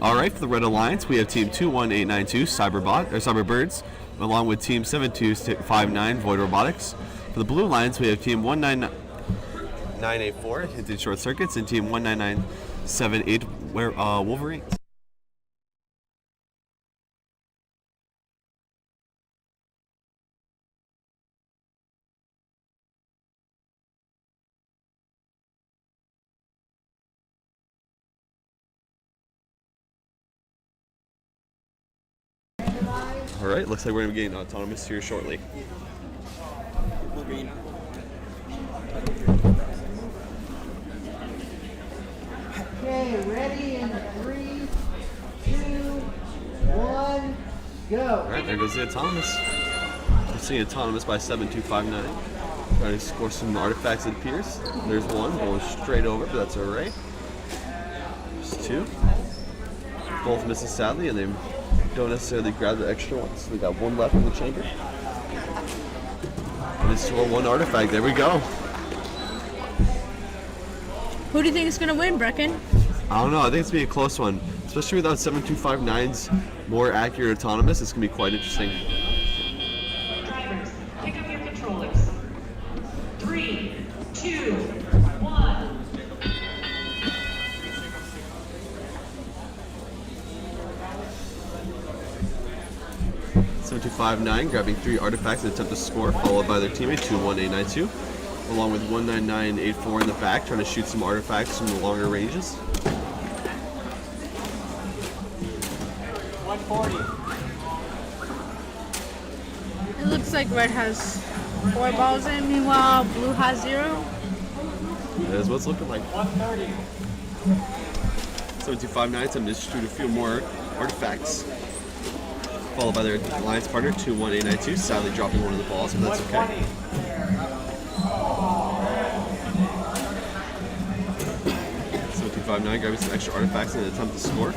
All right, for the Red Alliance, we have Team 21892 Cyberbirds, along with Team 7259 Void Robotics. For the Blue Alliance, we have Team 19984 Hinted Short Circuits and Team 19978 Wolverines. All right, looks like we're going to be getting autonomous here shortly. Green. Okay, ready in 3, 2, 1, go. All right, there goes the autonomous. We're seeing autonomous by 7259. Trying to score some artifacts, it appears. There's one going straight over, but that's all right. There's two. Both misses sadly, and they don't necessarily grab the extra ones. We got one left in the chamber. And it's still one artifact. There we go. Who do you think is going to win, Brecken? I don't know. I think it's going to be a close one. Especially without 7259's more accurate autonomous, it's going to be quite interesting. Drivers, pick up your controllers. 3, 7259 grabbing 3 artifacts in an attempt to score, followed by their teammate 21892, along with 19984 in the back, trying to shoot some artifacts from the longer ranges. 140. It looks like red has 4 balls in, meanwhile blue has 0. That is what it's looking like. 130. 7259 attempting to shoot a few more artifacts, followed by their alliance partner 21892, sadly dropping one of the balls, but that's okay. 7259 grabbing some extra artifacts in an attempt to score,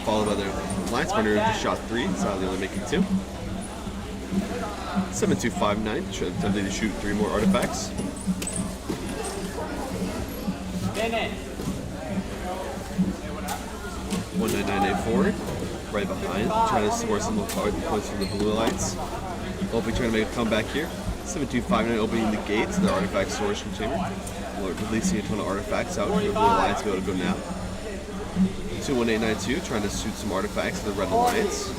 followed by their alliance partner who just shot 3, sadly only making 2. 7259 attempting to shoot 3 more artifacts. Finish. 19984 right behind, trying to score some more points from the blue lights. Hopefully trying to make a comeback here. 7259 opening the gates of their artifact storage chamber, releasing a ton of artifacts out for the blue alliance to be able to go now. 21892 trying to shoot some artifacts to the red alliance.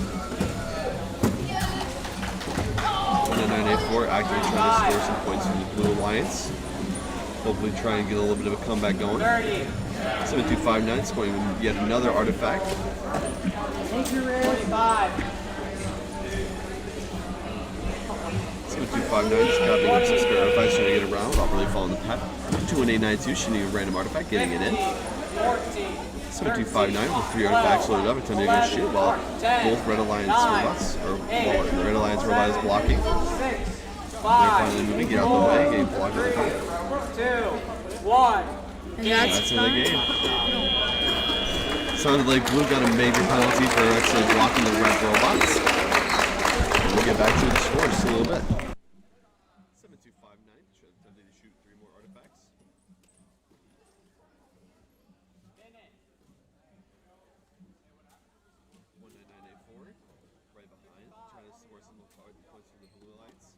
19984 actively trying to score some points from the blue alliance. Hopefully try and get a little bit of a comeback going. 7259 scoring yet another artifact. 7259 just grabbing up some spare artifacts trying to get around, not really following the path. 21892 shooting a random artifact, getting it in. 7259 with 3 artifacts loaded up, attempting to go shoot while both red alliance robots, or well, the red alliance robot is blocking. They're finally moving, get out of the way, getting blocked on the top. 2, 1. And That's in the game. Sounded like Blue got a major penalty for actually blocking the red robots. And we'll get back to the score just a little bit. 7259 attempting to shoot 3 more artifacts. 19984 right behind, trying to score some more points from the blue lights.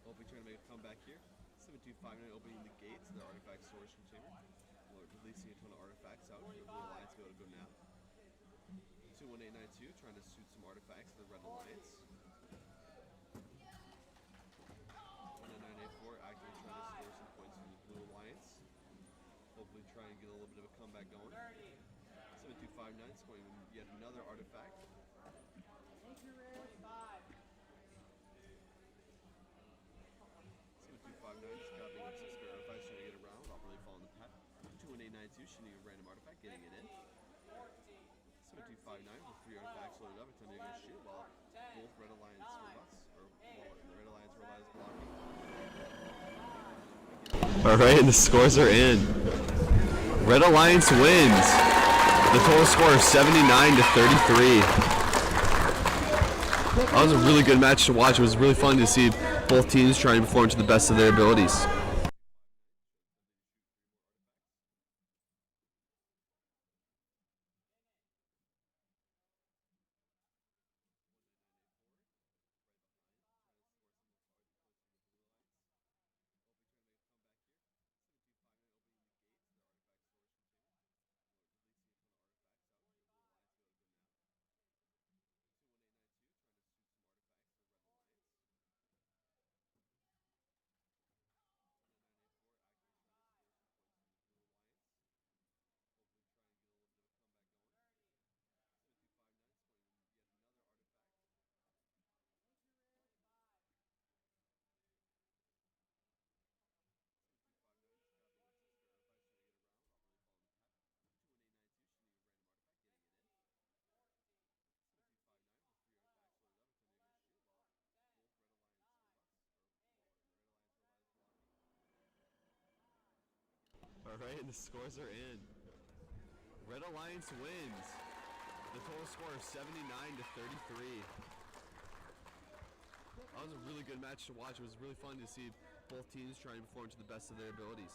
Hopefully trying to make a comeback here. 7259 opening the gates of their artifact storage chamber, releasing a ton of artifacts out for the blue alliance to be able to go now. 21892 trying to shoot some artifacts to the red alliance. 19984 actively trying to score some points from the blue alliance. Hopefully try and get a little bit of a comeback going. 7259 scoring yet another artifact. 7259 just grabbing up some spare artifacts trying to get around, not really following the path. 21892 shooting a random artifact, getting it in. 7259 with 3 artifacts loaded up, attempting to go shoot while both red alliance robots, or well, the red alliance robot is blocking. Alright, and the scores are in. Red Alliance wins. The total score is 79-33. That was a really good match to watch. It was really fun to see both teams trying to perform to the best of their abilities. Alright, and the scores are in. Red Alliance wins. The total score is 79-33. That was a really good match to watch. It was really fun to see both teams trying to perform to the best of their abilities.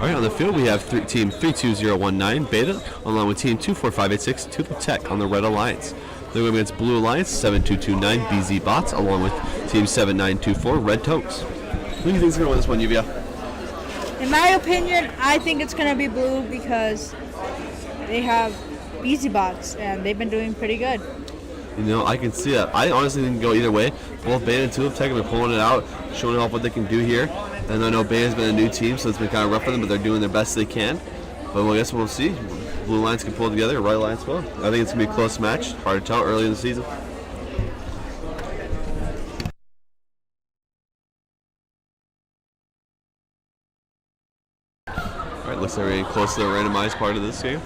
All right, on the field we have team 32019 Beta, along with team 24586 Tulip Tech on the Red Alliance. They're going against Blue Alliance 7229 BZ Bots, along with team 7924 Red Tokes. Who do you think is going to win this one, Yuvia? In my opinion, I think it's going to be Blue because they have BZ Bots and they've been doing pretty good. You know, I can see that. I honestly think it can go either way. Both Beta and Tulip Tech have been pulling it out, showing off what they can do here. And I know Beta's been a new team, so it's been kind of rough for them, but they're doing their best they can. But I guess we'll see. Blue Alliance can pull it together, Red Alliance will. I think it's going to be a close match. Hard to tell early in the season. All right, looks like we're getting close to the randomized part of this game.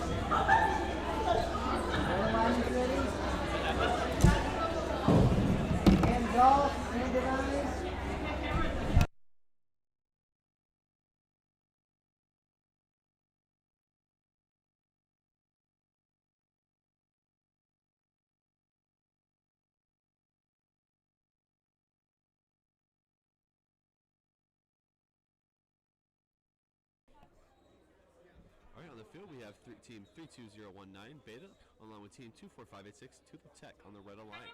All right, on the field we have team 32019 Beta, along with team 24586 Tulip Tech on the Red Alliance.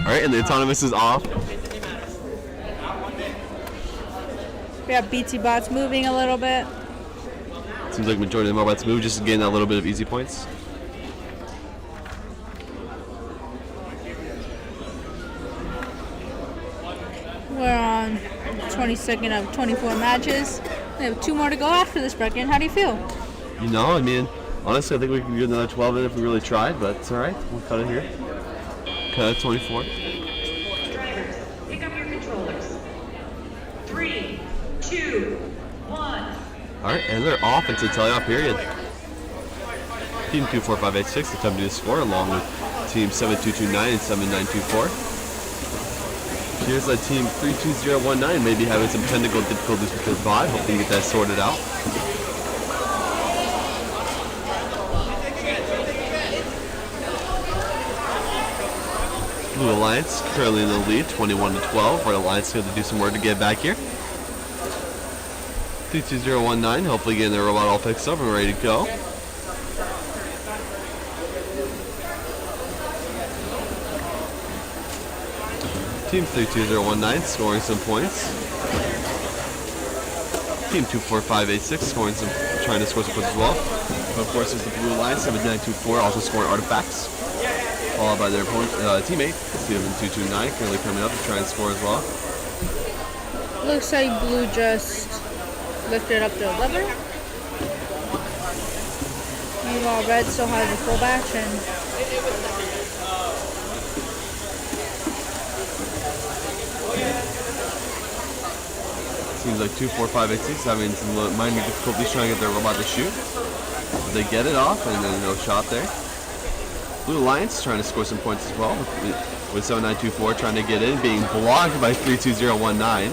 All right, and the autonomous is off. We have BT Bots moving a little bit. Seems like majority of the Mobots move just to gain that little bit of easy points. We're on 22nd of 24 matches. We have 2 more to go after this bracket. How do you feel? You know, I mean, honestly, I think we can do another 12 in if we really tried, but it's all right. We'll cut it here. Cut it 24. Drivers, pick up your controllers. 3, 2, 1. All right, and they're off into teleop period. Team 24586 attempting to score, along with team 7229 and 7924. Here's that team 32019 maybe having some technical difficulties with their bot. Hope they can get that sorted out. Blue Alliance currently in the lead, 21-12. Red Alliance going to do some work to get back here. 32019, hopefully getting their robot all fixed up and ready to go. Team 32019 scoring some points. Team 24586 scoring some, trying to score some points as well. But of course, there's the Blue Alliance 7924 also scoring artifacts, followed by their teammate 7229 currently coming up to try and score as well. Looks like Blue just lifted up the lever. Meanwhile, Red still has a full batch and seems like 24586 having some minor difficulties trying to get their robot to shoot. But they get it off and then no shot there. Blue Alliance trying to score some points as well with 7924 trying to get in, being blocked by 32019.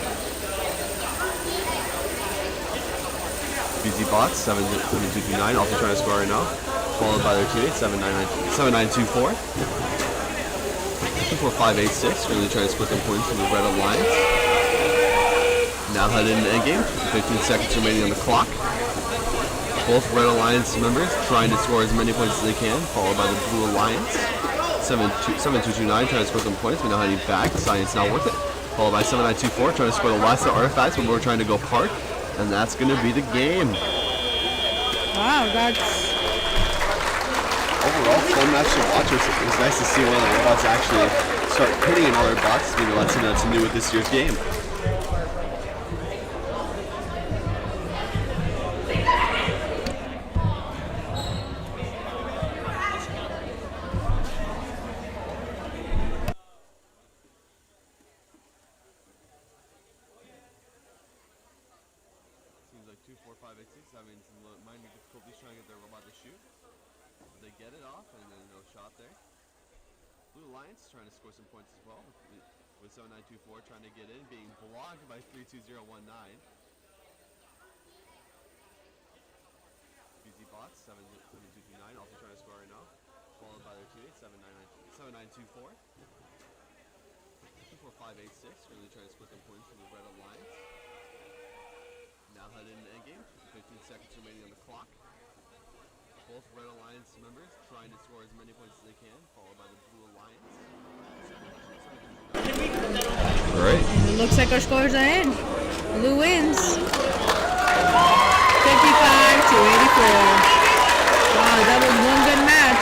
BZ Bots 7229 also trying to score right now, followed by their teammate 7924. 24586 really trying to split them points from the Red Alliance. Now headed into endgame, 15 seconds remaining on the clock. Both Red Alliance members trying to score as many points as they can, followed by the Blue Alliance. 7229 trying to score some points, but now heading back. Science not worth it. Followed by 7924 trying to score the last of artifacts, but we're trying to go park, and that's going to be the game. wow, that's Overall, fun match to watch. It's nice to see one of the robots actually start hitting in other bots. Maybe that's something that's new with this year's game. Seems like 24586 having some minor difficulties trying to get their robot to shoot. But they get it off and then no shot there. Blue Alliance trying to score some points as well with 7924 trying to get in, being blocked by 32019. BZ Bots 7229 also trying to score right now, followed by their teammate 7924. 24586 really trying to split them points from the Red Alliance. Now headed into endgame, 15 seconds remaining on the clock. Both Red Alliance members trying to score as many points as they can, followed by the Blue Alliance. All right. It looks like our scores are in. Blue wins. 55 to 84. Wow, that was one good match.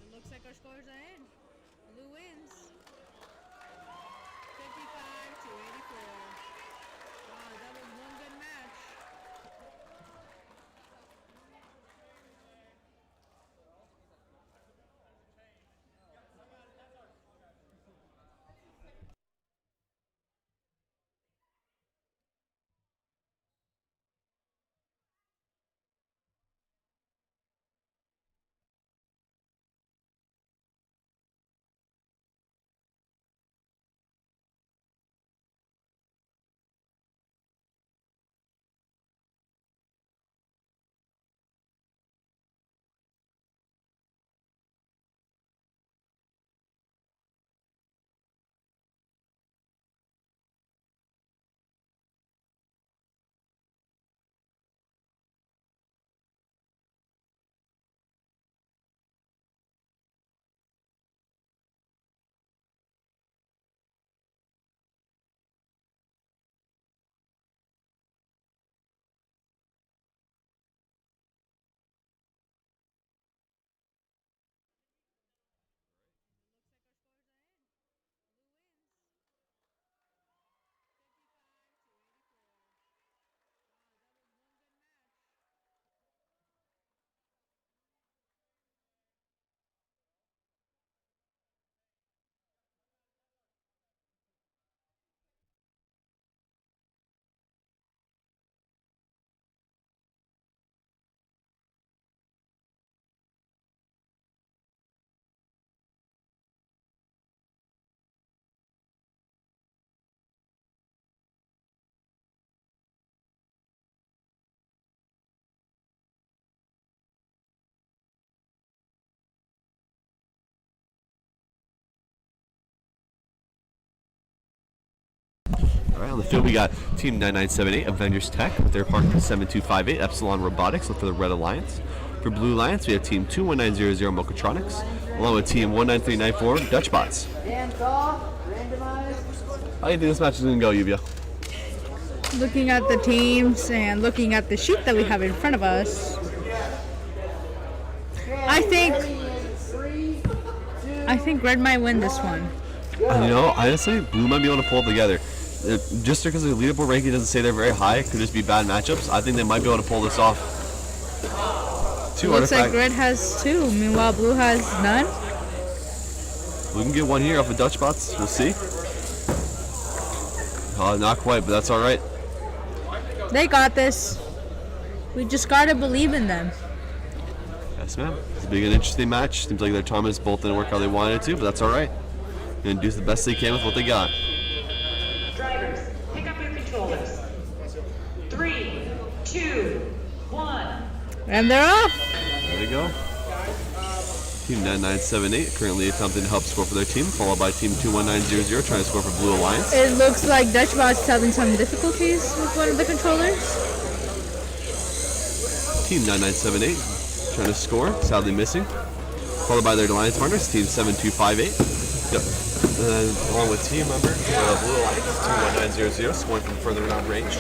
It looks like our scores are in. Blue wins. 55 to 84. Wow, that was one good match. All right, on the field we got Team 9978 Avengers Tech with their partner 7258 Epsilon Robotics. Look for the Red Alliance. For Blue Alliance, we have Team 21900 Mochatronics, along with Team 19394 Dutchbots. Hands off, randomized. How do you think this match is going to go, Yuvia? Looking at the teams and looking at the shoot that we have in front of us, I think Red might win this one. You know, honestly, Blue might be able to pull it together. Just because the leaderboard ranking doesn't say they're very high, it could just be bad matchups. I think they might be able to pull this off. Looks like Red has two, meanwhile Blue has none. We can get one here off of Dutchbots. We'll see. Not quite, but that's all right. They got this. We just gotta believe in them. Yes, ma'am. It's been an interesting match. Seems like their Thomas both didn't work how they wanted to, but that's all right. Gonna do the best they can with what they got. Drivers, pick up your controllers. 3, 2, 1. And they're off. There we go. Team 9978 currently attempting to help score for their team, followed by Team 21900 trying to score for Blue Alliance. It looks like Dutchbot's having some difficulties with one of the controllers. Team 9978 trying to score, sadly missing. Followed by their alliance partners, Team 7258. Yep. along with team member Blue Alliance 21900, scoring from further down range.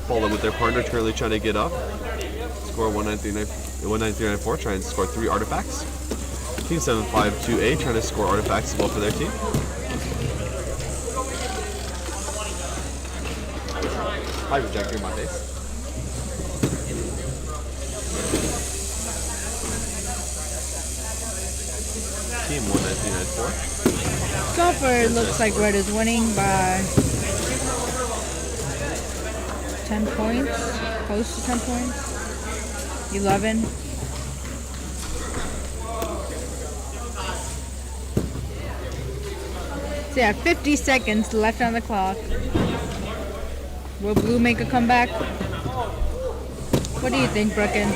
Followed with their partner currently trying to get up. Score 19394, trying to score 3 artifacts. Team 752A trying to score artifacts as well for their team. Hi, projector in my face. Team 19394. So far, it looks like Red is winning by 10 points, close to 10 points, 11. So yeah, 50 seconds left on the clock. Will Blue make a comeback? What do you think, Brooken?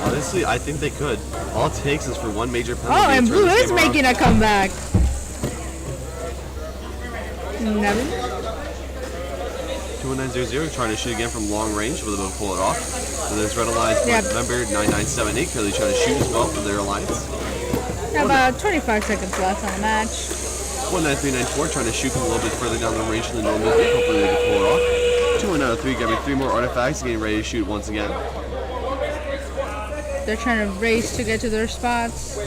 Honestly, I think they could. All it takes is for one major penalty. Oh, and Blue is making a comeback. 21900 trying to shoot again from long range, but they'll pull it off. And there's Red Alliance member 9978 currently trying to shoot as well for their alliance. About 25 seconds left on the match. 19394 trying to shoot from a little bit further down the range than normal. Hopefully they can pull it off. 2103 grabbing 3 more artifacts, getting ready to shoot once again. They're trying to race to get to their spots.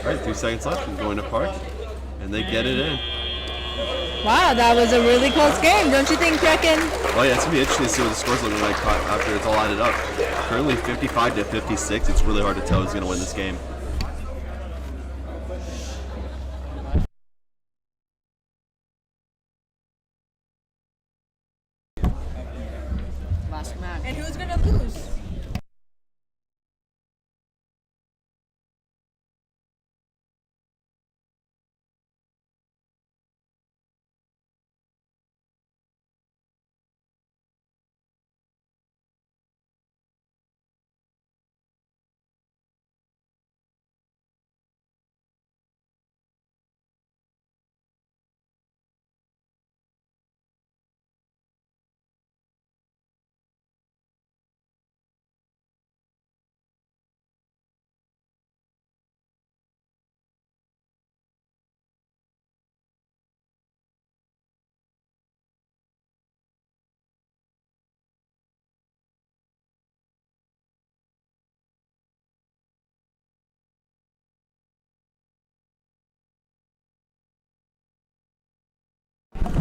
Alright, 2 seconds left. He's going to park. And they get it in. Wow, that was a really close game, don't you think, Brecken? Oh yeah, it's going to be interesting to see what the score's looking like after it's all added up. Currently 55 to 56. It's really hard to tell who's going to win this game. Last match. And who's going to lose?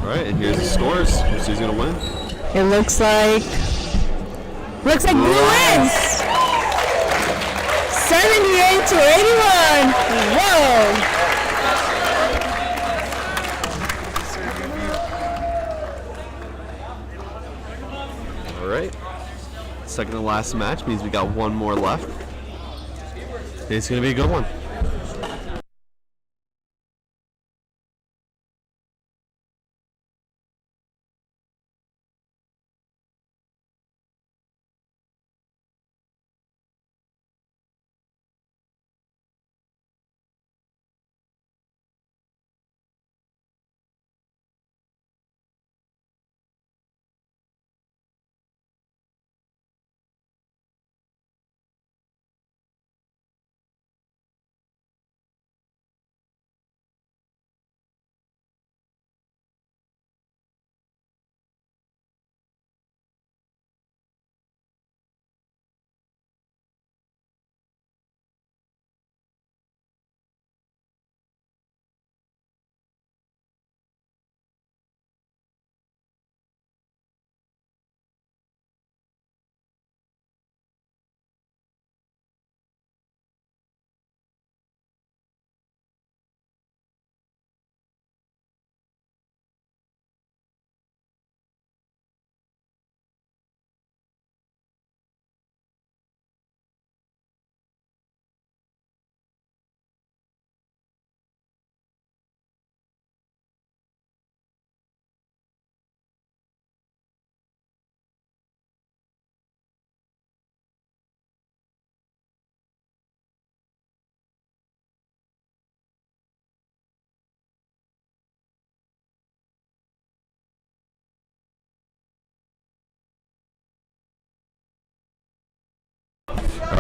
Alright, and here's the scores. Who's going to win? It looks like Blue wins. 78 to 81. Whoa. Alright. Second to last match means we got one more left. It's going to be a good one.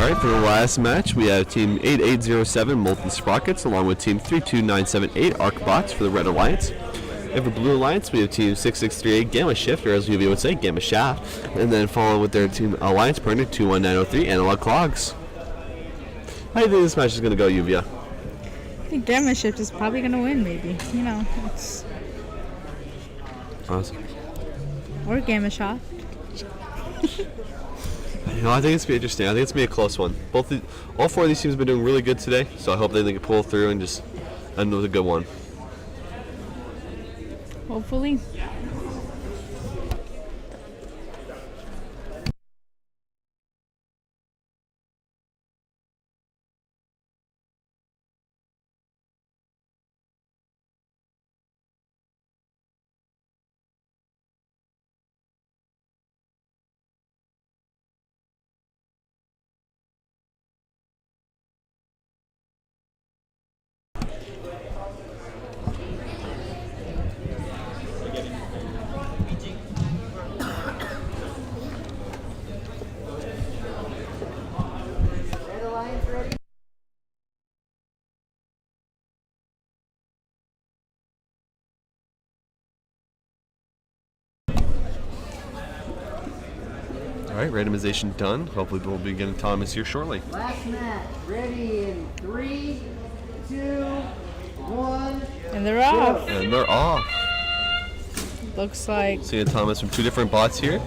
Alright, for the last match, we have Team 8807 Molten Sprockets along with Team 32978 Arcbots for the Red Alliance. And for Blue Alliance, we have Team 6638 Gamma Shift, or as we would say, Gamma Shaft. And then following with their Team Alliance partner, 21903 Analog Clogs. How do you think this match is going to go, Yuvia? I think Gamma Shift is probably going to win, maybe. You know, it's... Awesome. Or Gamma Shaft. You know, I think it's going to be interesting. I think it's going to be a close one. All four of these teams have been doing really good today, so I hope they can pull through and just end with a good one. Hopefully. Alright, randomization done. Hopefully we'll be getting Thomas here shortly. Last match. Ready in 3, 2, 1. And they're off. And they're off. Looks like... Seeing Thomas from two different bots here.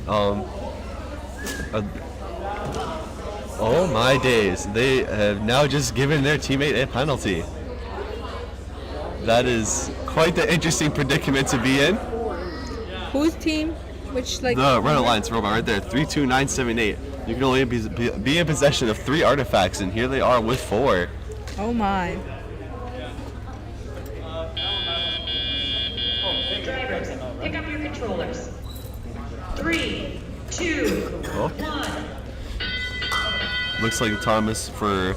Oh my days. They have now just given their teammate a penalty. That is quite the interesting predicament to be in. Whose team? Which, like... The Red Alliance robot right there, 32978. You can only be in possession of 3 artifacts, and here they are with 4. Oh my. Drivers, pick up your controllers. 3, 2, 1. Looks like Thomas for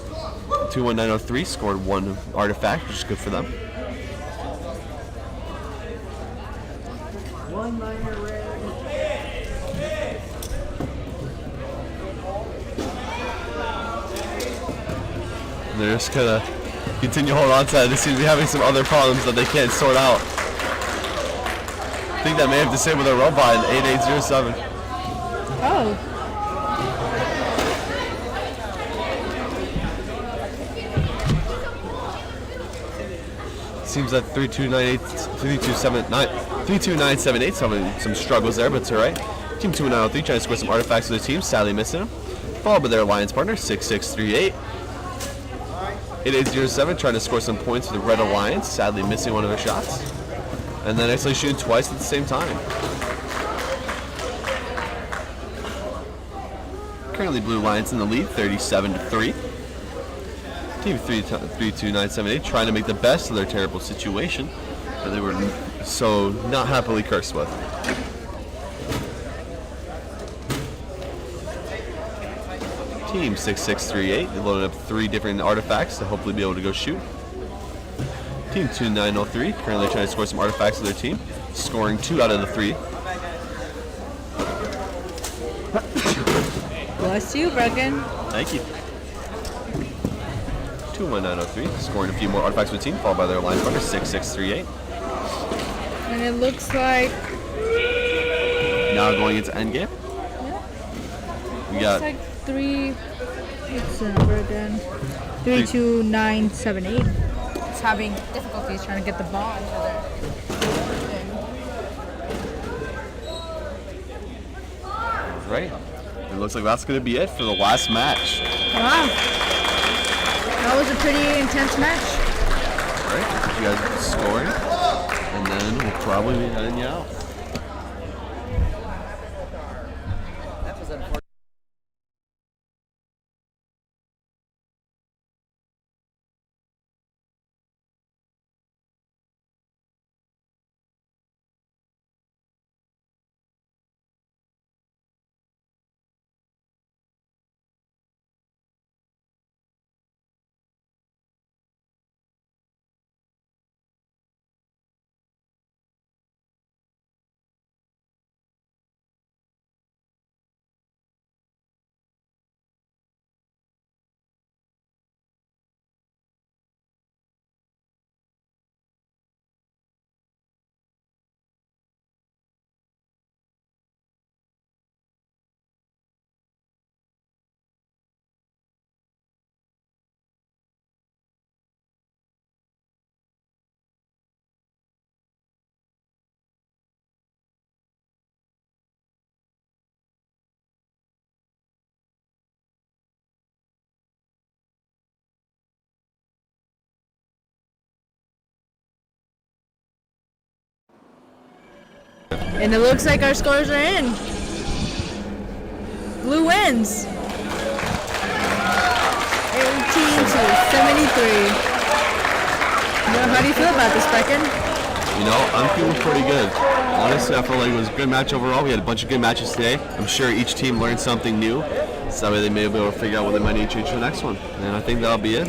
21903 scored 1 artifact, which is good for them. One minor rarity. They're just gonna continue holding on to that. They seem to be having some other problems that they can't sort out. I think that may have disabled their robot in 8807. Oh. Seems that 32978 having some struggles there, but it's alright. Team 2903 trying to score some artifacts for their team, sadly missing them. Followed by their alliance partner, 6638. 8807 trying to score some points for the Red Alliance, sadly missing one of their shots. And then actually shooting twice at the same time. Currently Blue Alliance in the lead, 37-3. Team 32978 trying to make the best of their terrible situation that they were so not happily cursed with. Team 6638, they loaded up 3 different artifacts to hopefully be able to go shoot. Team 2903 currently trying to score some artifacts for their team, scoring 2 out of the 3. Bless you, Bregan. Thank you. 21903 scoring a few more artifacts for the team, followed by their alliance partner 6638. And it looks like... Now going into endgame. Yeah. We got... It's like 3... What's the number again? 32978. It's having difficulties trying to get the ball into their thing. Right. It looks like that's going to be it for the last match. Wow. That was a pretty intense match. All right. You guys scoring. And then we'll probably be heading you out. And it looks like our scores are in. Blue wins. 18-73. How do you feel about this, Brecken? You know, I'm feeling pretty good. Honestly, I feel like it was a good match overall. We had a bunch of good matches today. I'm sure each team learned something new, so that way they may be able to figure out what they might need to change for the next one. And I think that'll be it.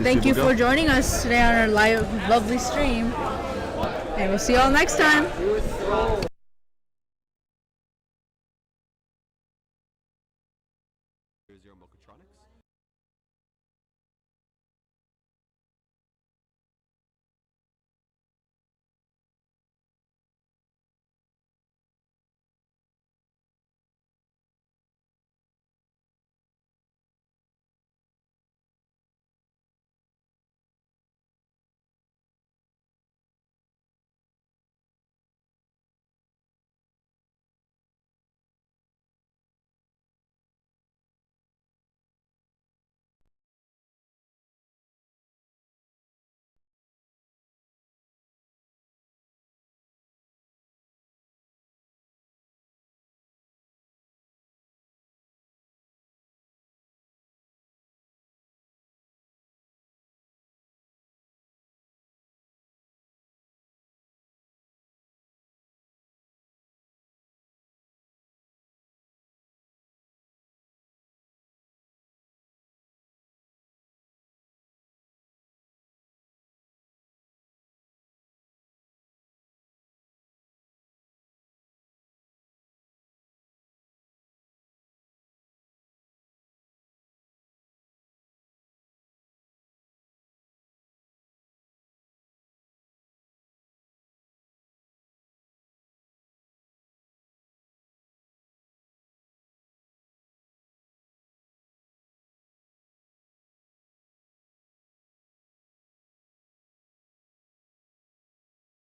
Thank you for joining us today on our live, lovely stream. And we'll see you all next time. Zero Mochatronics.